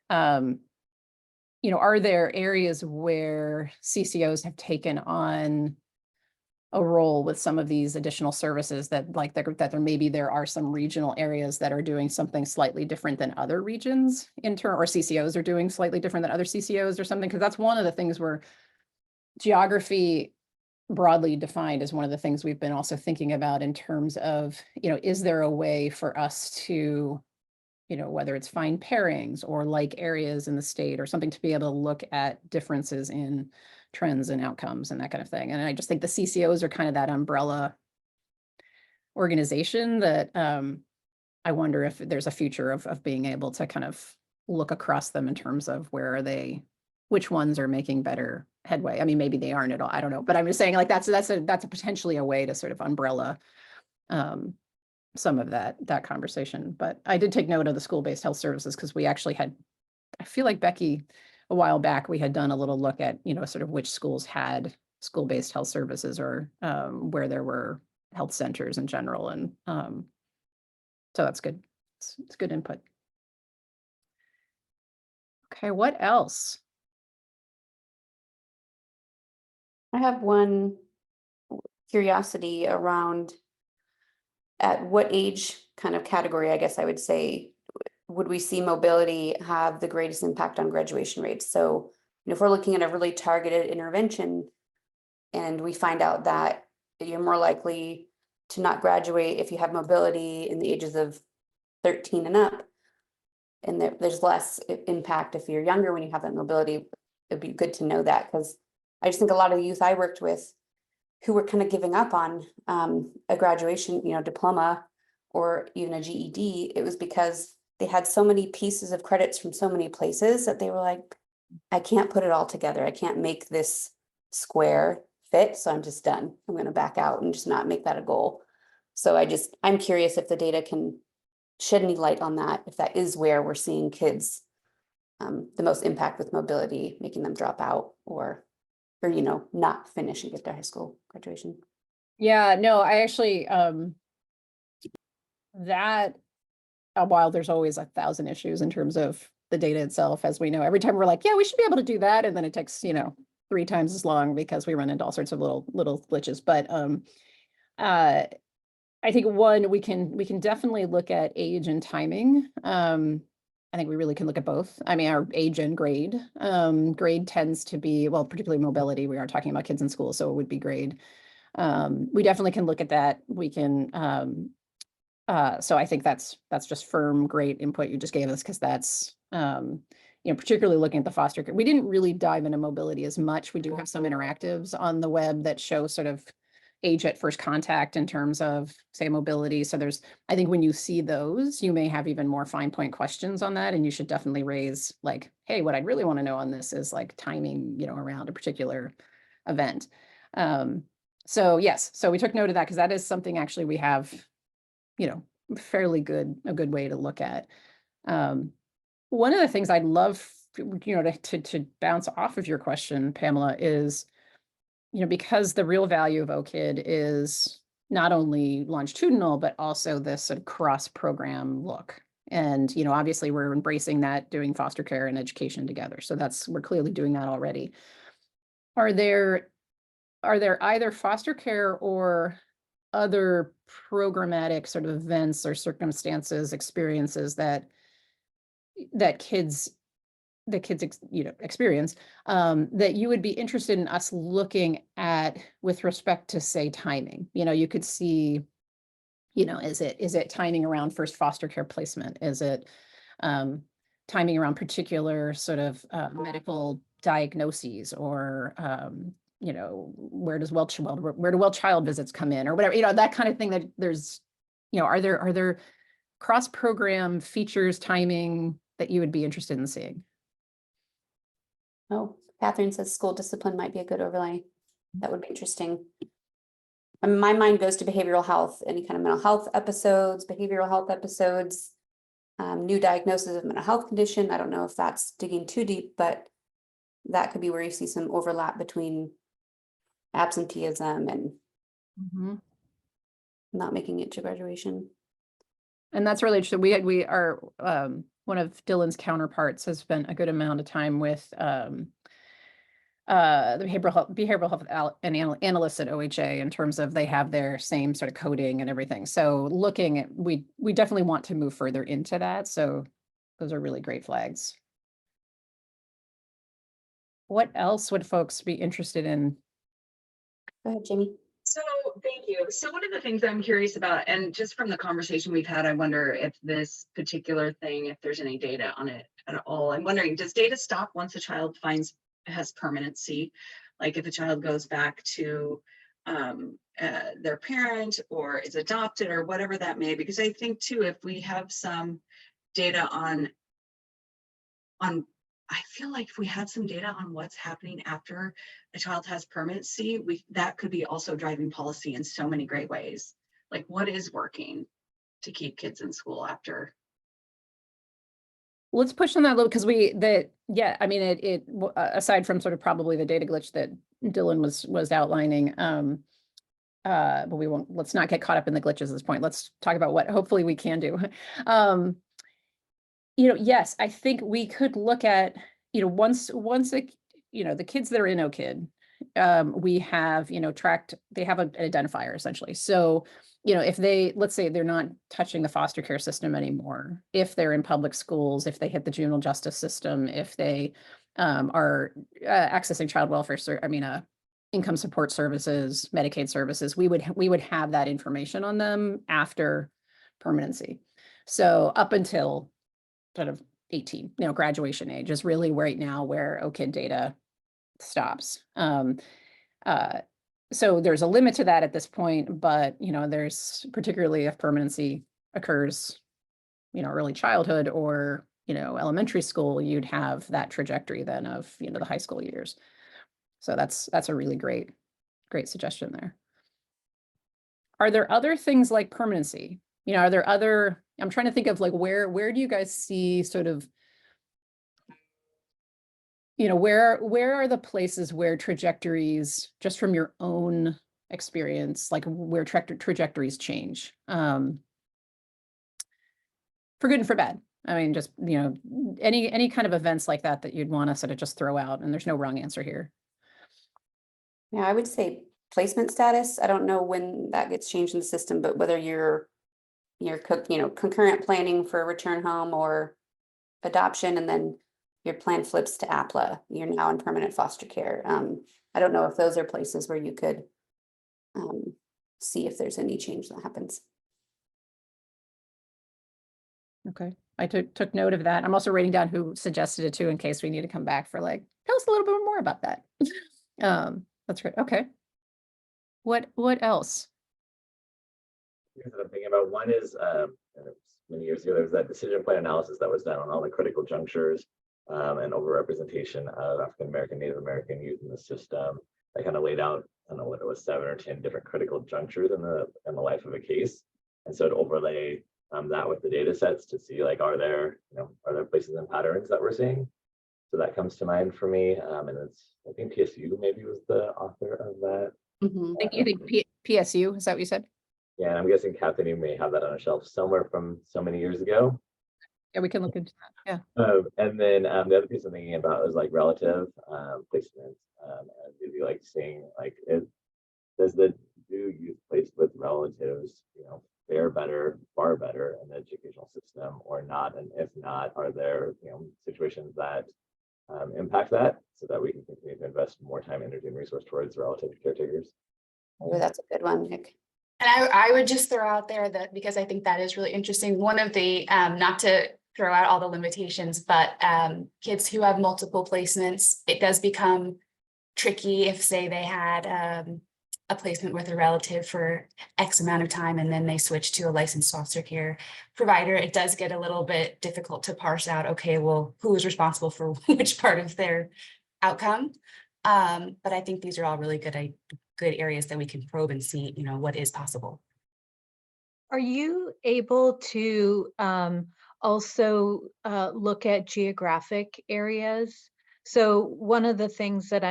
L: are there areas where CCOs have taken on a role with some of these additional services that there are some regional areas that are doing something slightly different than other regions or CCOs are doing slightly different than other CCOs or something? Because that's one of the things where geography broadly defined is one of the things we've been also thinking about in terms of, is there a way for us to, whether it's find pairings or like areas in the state or something, to be able to look at differences in trends and outcomes and that kind of thing. And I just think the CCOs are kind of that umbrella organization that I wonder if there's a future of being able to kind of look across them in terms of which ones are making better headway. I mean, maybe they aren't at all, I don't know, but I'm just saying, like, that's a potentially a way to sort of umbrella some of that conversation. But I did take note of the school-based health services, because we actually had, I feel like Becky, a while back, we had done a little look at, sort of which schools had school-based health services, or where there were health centers in general. And so that's good. It's good input. Okay, what else?
A: I have one curiosity around, at what age kind of category, I guess I would say, would we see mobility have the greatest impact on graduation rates? So, if we're looking at a really targeted intervention and we find out that you're more likely to not graduate if you have mobility in the ages of 13 and up, and there's less impact if you're younger when you have that mobility, it'd be good to know that, because I just think a lot of the youth I worked with who were kind of giving up on a graduation, diploma or even a GED, it was because they had so many pieces of credits from so many places that they were like, I can't put it all together. I can't make this square fit. So I'm just done. I'm going to back out and just not make that a goal. So I'm curious if the data can shed any light on that, if that is where we're seeing kids the most impact with mobility, making them drop out or not finish and get their high school graduation.
L: Yeah, no, I actually, while there's always 1,000 issues in terms of the data itself, as we know, every time we're like, yeah, we should be able to do that. And then it takes, 3 times as long because we run into all sorts of little glitches. But I think one, we can definitely look at age and timing. I think we really can look at both. I mean, our age and grade. Grade tends to be, well, particularly mobility. We are talking about kids in school, so it would be grade. We definitely can look at that. We can, so I think that's just firm, great input you just gave us, because that's, you know, particularly looking at the foster care. We didn't really dive into mobility as much. We do have some interactives on the web that show sort of age at first contact in terms of, say, mobility. So there's, I think when you see those, you may have even more fine point questions on that, and you should definitely raise like, hey, what I'd really want to know on this is like timing, you know, around a particular event. So yes, so we took note of that, because that is something actually we have, you know, a good way to look at. One of the things I'd love, you know, to bounce off of your question, Pamela, is, you know, because the real value of OKID is not only longitudinal, but also this sort of cross-program look. And, you know, obviously we're embracing that, doing foster care and education together. So we're clearly doing that already. Are there either foster care or other programmatic sort of events or circumstances, experiences that kids you know, experience, that you would be interested in us looking at with respect to, say, timing? You know, you could see, you know, is it timing around first foster care placement? Is it timing around particular sort of medical diagnoses, or you know, where do well child visits come in, or whatever, you know, that kind of thing. That there's, you know, are there cross-program features, timing that you would be interested in seeing?
A: Oh, Catherine says school discipline might be a good overlay. That would be interesting. And my mind goes to behavioral health, any kind of mental health episodes, behavioral health episodes, new diagnosis of mental health condition. I don't know if that's digging too deep, but that could be where you see some overlap between absenteeism and not making it to graduation.
L: And that's really interesting. We are, one of Dylan's counterparts has spent a good amount of time with the behavioral health analysts at OHA, in terms of they have their same sort of coding and everything. So looking at, we definitely want to move further into that. So those are really great flags. What else would folks be interested in?
A: Go ahead, Jamie.
B: So thank you. So one of the things I'm curious about, and just from the conversation we've had, I wonder if this particular thing, if there's any data on it at all. I'm wondering, does data stop once a child has permanency? Like if a child goes back to their parent, or is adopted, or whatever that may be? Because I think too, if we have some data on I feel like if we had some data on what's happening after a child has permanency, that could be also driving policy in so many great ways. Like what is working to keep kids in school after?
L: Let's push on that a little, because yeah, I mean, it aside from sort of probably the data glitch that Dylan was outlining, but let's not get caught up in the glitches at this point. Let's talk about what hopefully we can do. You know, yes, I think we could look at, you know, once you know, the kids that are in OKID, we have, you know, they have an identifier essentially. So, you know, if let's say they're not touching the foster care system anymore, if they're in public schools, if they hit the juvenile justice system, if they are accessing child welfare, income support services, Medicaid services, we would have that information on them after permanency. So up until sort of 18, you know, graduation age is really right now where OKID data stops. So there's a limit to that at this point, but, you know, there's, particularly if permanency occurs, you know, early childhood or, you know, elementary school, you'd have that trajectory then of, you know, the high school years. So that's a really great suggestion there. Are there other things like permanency? You know, are there other, I'm trying to think of like, where do you guys see sort of, you know, where are the places where trajectories, just from your own experience, like where trajectories change, for good and for bad? I mean, just, you know, any kind of events like that you'd want to sort of just throw out, and there's no wrong answer here.
A: Yeah, I would say placement status. I don't know when that gets changed in the system, but whether you're concurrent planning for a return home, or adoption and then your plan flips to APLA, you're now in permanent foster care. I don't know if those are places where you could see if there's any change that happens.
L: Okay, I took note of that. I'm also writing down who suggested it too, in case we need to come back for like, tell us a little bit more about that. That's great. Okay. What else?
H: Things that I'm thinking about. One is many years ago, there was that decision plan analysis that was done on all the critical junctures and overrepresentation of African American, Native American youth in the system. I kind of laid out, I don't know what it was, 7 or 10 different critical junctures in the life of a case, and so to overlay that with the data sets to see like, are there places and patterns that we're seeing? So that comes to mind for me, and it's, I think PSU maybe was the author of that.
L: You think PSU, is that what you said?
H: Yeah, and I'm guessing Kathleen, you may have that on a shelf somewhere from so many years ago.
L: Yeah, we can look into that. Yeah.
H: And then the other piece I'm thinking about is like relative placement. And maybe like seeing like, does the youth placed with relatives, fare better, far better in the educational system or not? And if not, are there situations that impact that so that we can continue to invest more time, energy, and resource towards relative caretakers?
A: Oh, that's a good one, Nick.
I: And I would just throw out there that, because I think that is really interesting, one of the, not to throw out all the limitations, but kids who have multiple placements, it does become tricky if, say, they had a placement with a relative for X amount of time and then they switch to a licensed foster care provider. It does get a little bit difficult to parse out, okay, well, who is responsible for which part of their outcome? But I think these are all really good areas that we can probe and see, what is possible.
U: Are you able to also look at geographic areas? So one of the things that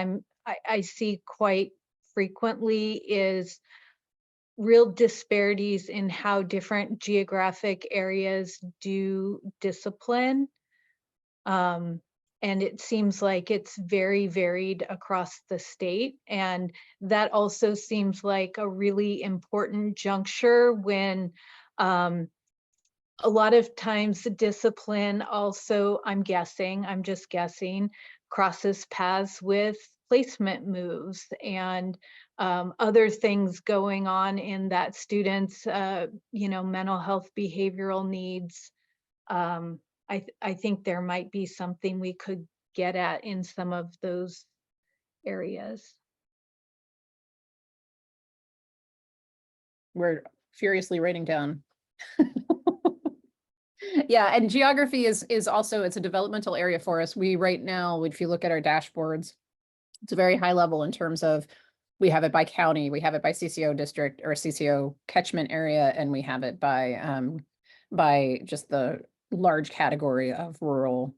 U: I see quite frequently is real disparities in how different geographic areas do discipline. And it seems like it's very varied across the state. And that also seems like a really important juncture when a lot of times the discipline also, I'm just guessing, crosses paths with placement moves and other things going on in that student's, mental health, behavioral needs. I think there might be something we could get at in some of those areas.
L: We're furiously writing down. Yeah, and geography is also, it's a developmental area for us. We right now, if you look at our dashboards, it's a very high level in terms of, we have it by county, we have it by CCO district or CCO catchment area, and we have it by just the large category of rural,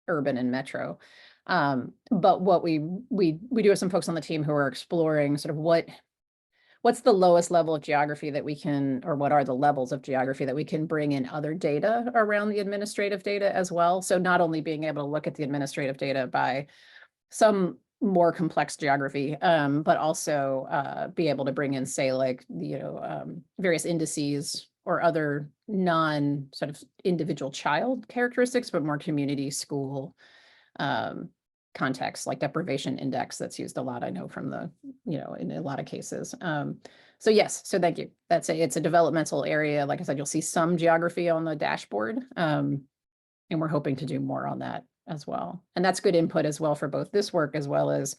L: urban, and metro. But what we do have some folks on the team who are exploring sort of what's the lowest level of geography that we can, or what are the levels of geography that we can bring in other data around the administrative data as well. So not only being able to look at the administrative data by some more complex geography, but also be able to bring in, say, like, various indices or other non sort of individual child characteristics, but more community, school context, like deprivation index that's used a lot, I know, from the, in a lot of cases. So yes, so thank you. It's a developmental area. Like I said, you'll see some geography on the dashboard, and we're hoping to do more on that as well. And that's good input as well for both this work as well as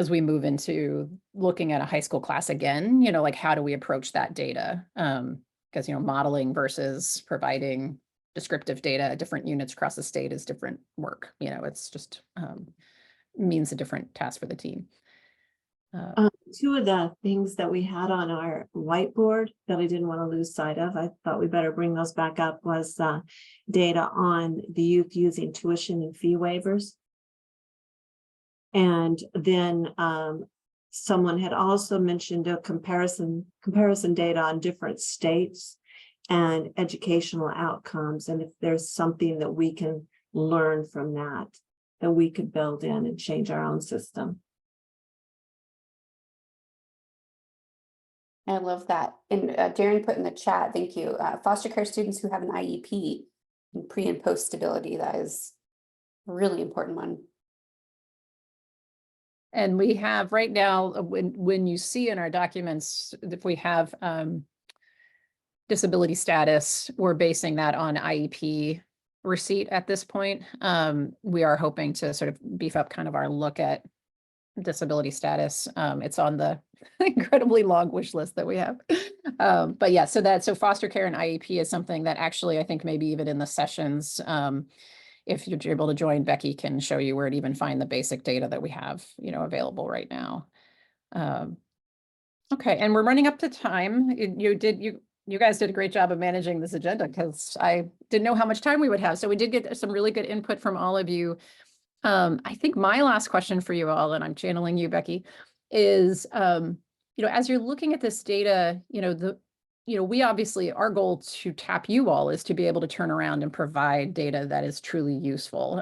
L: we move into looking at a high school class again, like how do we approach that data? Because, modeling versus providing descriptive data at different units across the state is different work. It's just means a different task for the team.
C: Two of the things that we had on our whiteboard that I didn't want to lose sight of, I thought we better bring those back up, was data on the youth using tuition and fee waivers. And then someone had also mentioned a comparison data on different states and educational outcomes. And if there's something that we can learn from that we could build in and change our own system.
A: I love that. And Darren put in the chat, thank you. Foster care students who have an IEP and pre and post stability, that is a really important one.
L: And we have right now, when you see in our documents, if we have disability status, we're basing that on IEP receipt at this point. We are hoping to sort of beef up kind of our look at disability status. It's on the incredibly long wish list that we have. But yeah, so foster care and IEP is something that actually I think maybe even in the sessions, if you're able to join, Becky can show you where to even find the basic data that we have, available right now. Okay, and we're running up to time. You guys did a great job of managing this agenda because I didn't know how much time we would have. So we did get some really good input from all of you. I think my last question for you all, and I'm channeling you, Becky, is, as you're looking at this data, we obviously, our goal to tap you all is to be able to turn around and provide data that is truly useful.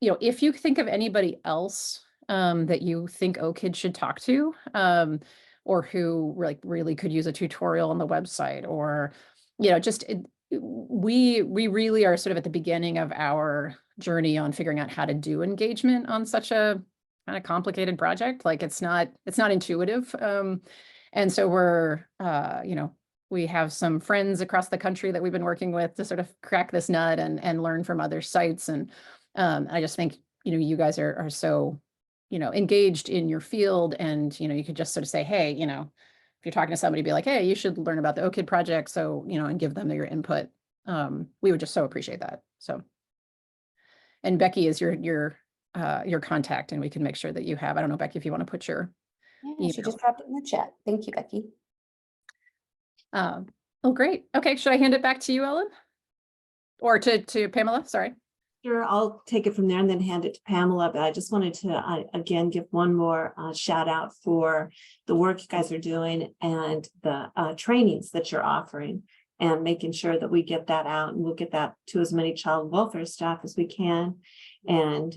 L: If you think of anybody else that you think OKID should talk to, or who really could use a tutorial on the website, or, we really are sort of at the beginning of our journey on figuring out how to do engagement on such a kind of complicated project. Like it's not intuitive. And so we're, we have some friends across the country that we've been working with to sort of crack this nut and learn from other sites. And I just think, you guys are so, engaged in your field, and, you could just sort of say, hey, if you're talking to somebody, be like, hey, you should learn about the OKID project. So, and give them your input. We would just so appreciate that. So, and Becky is your contact, and we can make sure that you have, I don't know, Becky, if you want to put your
A: Yeah, she just dropped it in the chat. Thank you, Becky.
L: Oh, great. Okay, should I hand it back to you, Ellen? Or to Pamela? Sorry.
C: Sure, I'll take it from there and then hand it to Pamela, but I just wanted to again give one more shout out for the work you guys are doing and the trainings that you're offering, and making sure that we get that out, and we'll get that to as many child welfare staff as we can. And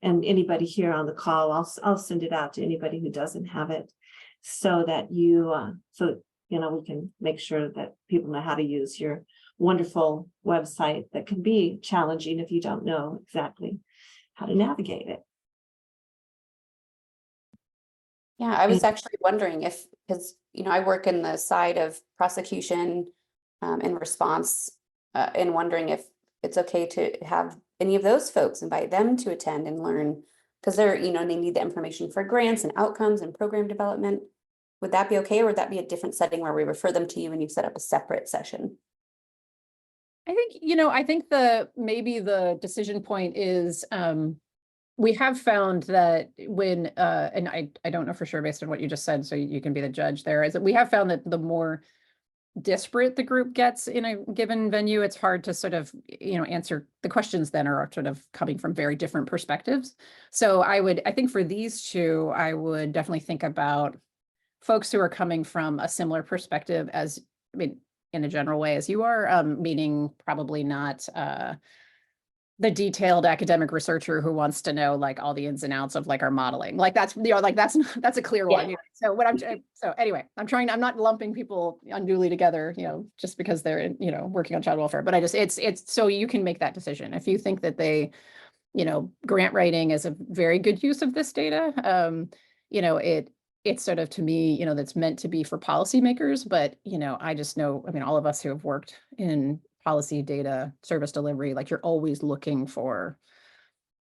C: anybody here on the call, I'll send it out to anybody who doesn't have it, so that we can make sure that people know how to use your wonderful website that can be challenging if you don't know exactly how to navigate it.
A: Yeah, I was actually wondering if, because, I work in the side of prosecution and response, and wondering if it's okay to have any of those folks, invite them to attend and learn, because they're, they need the information for grants and outcomes and program development. Would that be okay, or would that be a different setting where we refer them to you and you set up a separate session?
L: I think, maybe the decision point is, we have found that when, and I don't know for sure based on what you just said, so you can be the judge there, is that we have found that the more disparate the group gets in a given venue, it's hard to sort of, answer the questions then are sort of coming from very different perspectives. So I think for these two, I would definitely think about folks who are coming from a similar perspective as, in a general way as you are, meaning probably not the detailed academic researcher who wants to know like all the ins and outs of like our modeling. Like that's a clear one. So anyway, I'm not lumping people unduly together, just because they're, working on child welfare, but it's so you can make that decision. If you think that they, grant writing is a very good use of this data, it's sort of, to me, that's meant to be for policymakers, but, I just know, all of us who have worked in policy data service delivery, like you're always looking for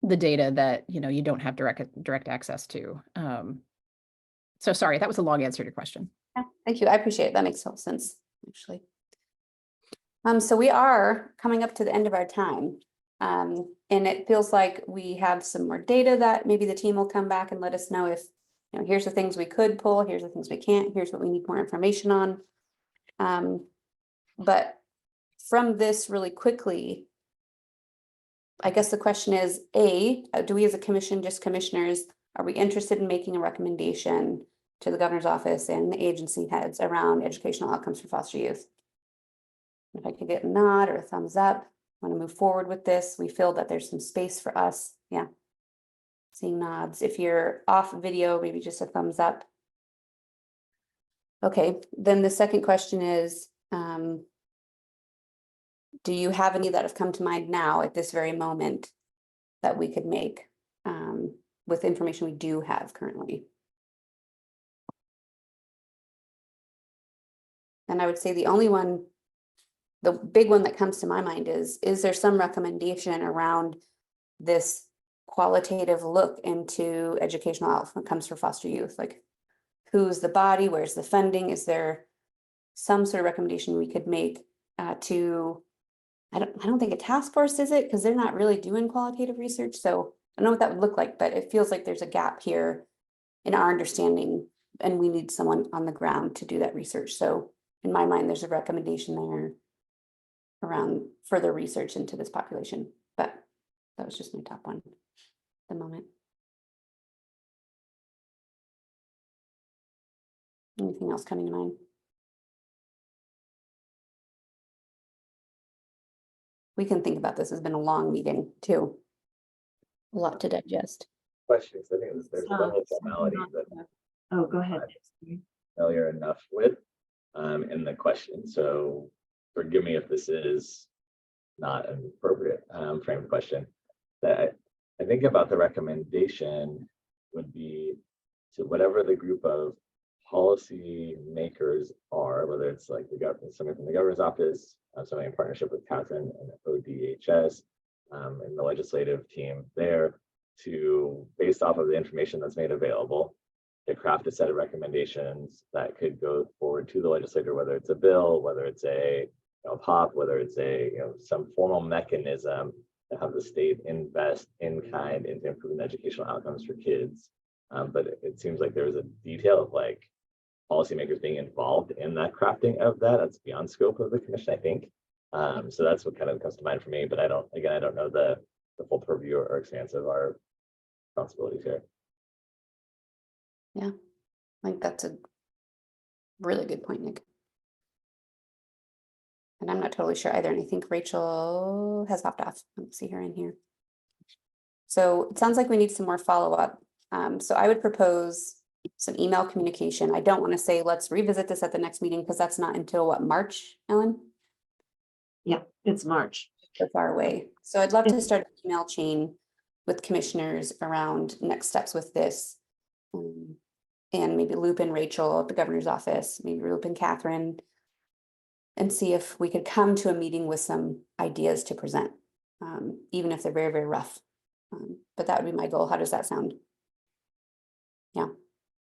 L: the data that, you don't have direct access to. So sorry, that was a long answer to your question.
A: Yeah, thank you. I appreciate it. That makes total sense, actually. So we are coming up to the end of our time. And it feels like we have some more data that maybe the team will come back and let us know if, here's the things we could pull, here's the things we can't, here's what we need more information on. But from this really quickly, I guess the question is, do we as a commission, just commissioners, are we interested in making a recommendation to the governor's office and the agency heads around educational outcomes for foster youth? If I could get a nod or a thumbs up, I want to move forward with this. We feel that there's some space for us. Yeah. Seeing nods. If you're off video, maybe just a thumbs up. Okay, then the second question is, Do you have any that have come to mind now at this very moment that we could make with information we do have currently? And I would say the only one, the big one that comes to my mind is there some recommendation around this qualitative look into educational outcomes for foster youth? Like, who's the body, where's the funding? Is there some sort of recommendation we could make to, I don't think a task force is it, because they're not really doing qualitative research. So I don't know what that would look like, but it feels like there's a gap here in our understanding, and we need someone on the ground to do that research. So in my mind, there's a recommendation there around further research into this population, but that was just my top one at the moment. Anything else coming to mind? We can think about this. It's been a long meeting too. A lot to digest.
H: Questions, I think there's a whole formality that
C: Oh, go ahead.
H: familiar enough with in the question. So forgive me if this is not an appropriate framed question. That I think about the recommendation would be to whatever the group of policy makers are, whether it's like the government, somebody from the governor's office, somebody in partnership with Catherine and ODHS, and the legislative team there, to, based off of the information that's made available, to craft a set of recommendations that could go forward to the legislator, whether it's a bill, whether it's a POP, whether it's a some formal mechanism to have the state invest in kind into improving educational outcomes for kids. But it seems like there was a detail of like policymakers being involved in that crafting of that. That's beyond scope of the commission, I think. So that's what kind of comes to mind for me. But I don't know the full purview or expanse of our responsibilities here.
A: Yeah, I think that's a really good point, Nick. And I'm not totally sure either. And I think Rachel has hopped off. I don't see her in here. So it sounds like we need some more follow-up. So I would propose some email communication. I don't want to say, let's revisit this at the next meeting, because that's not until what, March, Ellen?
C: Yeah, it's March.
A: So far away. So I'd love to start an email chain with commissioners around next steps with this. And maybe loop in Rachel at the governor's office, maybe loop in Catherine, and see if we could come to a meeting with some ideas to present, even if they're very, very rough. But that would be my goal. How does that sound? Yeah.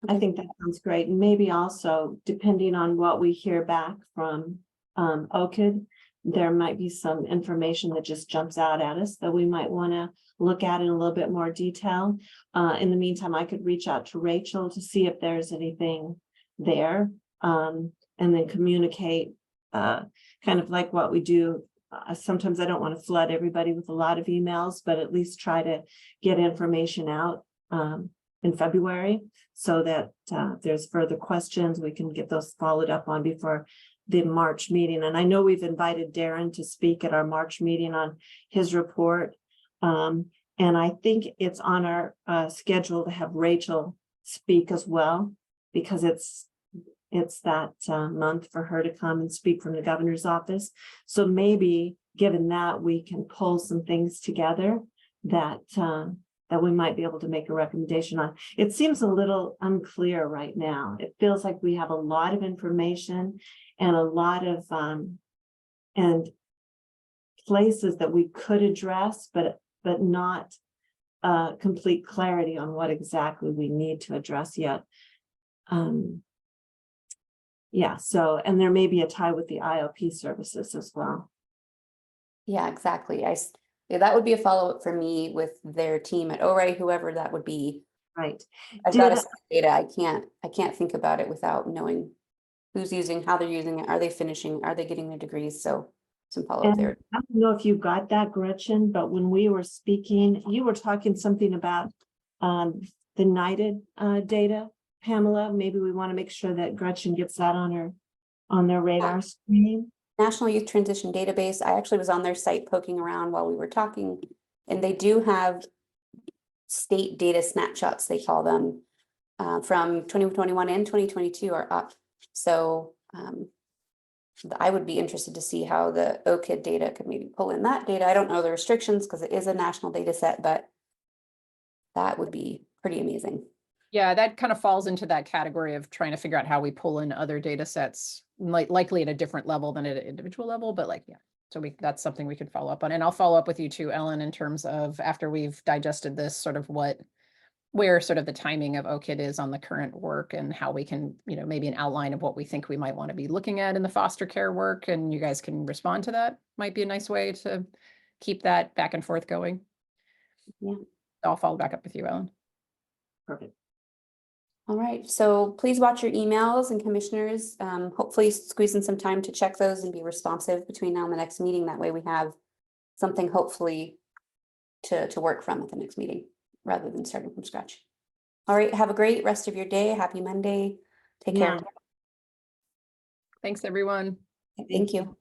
C: I think that sounds great. And maybe also, depending on what we hear back from OCID, there might be some information that just jumps out at us that we might want to look at in a little bit more detail. In the meantime, I could reach out to Rachel to see if there's anything there, and then communicate kind of like what we do. Sometimes I don't want to flood everybody with a lot of emails, but at least try to get information out in February, so that if there's further questions, we can get those followed up on before the March meeting. And I know we've invited Darren to speak at our March meeting on his report. And I think it's on our schedule to have Rachel speak as well, because it's that month for her to come and speak from the governor's office. So maybe given that, we can pull some things together that that we might be able to make a recommendation on. It seems a little unclear right now. It feels like we have a lot of information and a lot of and places that we could address, but not complete clarity on what exactly we need to address yet. Yeah, so, and there may be a tie with the IOP services as well.
A: Yeah, exactly. Yeah, that would be a follow-up for me with their team at ORAI, whoever that would be.
C: Right.
A: I've got to see data. I can't think about it without knowing who's using, how they're using it. Are they finishing? Are they getting their degrees? So some follow-up there.
C: I don't know if you got that, Gretchen, but when we were speaking, you were talking something about the NIDed data, Pamela. Maybe we want to make sure that Gretchen gets that on their radar screen.
A: National Youth Transition Database. I actually was on their site poking around while we were talking, and they do have state data snapshots, they call them, from 2021 and 2022 are up. So I would be interested to see how the OKID data could maybe pull in that data. I don't know the restrictions because it is a national data set, but that would be pretty amazing.
L: Yeah, that kind of falls into that category of trying to figure out how we pull in other data sets, likely at a different level than at an individual level, but like, yeah. So that's something we could follow up on. And I'll follow up with you too, Ellen, in terms of after we've digested this, sort of where sort of the timing of OKID is on the current work and how we can, maybe an outline of what we think we might want to be looking at in the foster care work. And you guys can respond to that. Might be a nice way to keep that back and forth going.
A: Yeah.
L: I'll follow back up with you, Ellen.
C: Perfect.
A: All right, so please watch your emails, and commissioners, hopefully squeeze in some time to check those and be responsive between now and the next meeting. That way we have something hopefully to work from at the next meeting rather than starting from scratch. All right, have a great rest of your day. Happy Monday. Take care.
L: Thanks, everyone.
A: Thank you.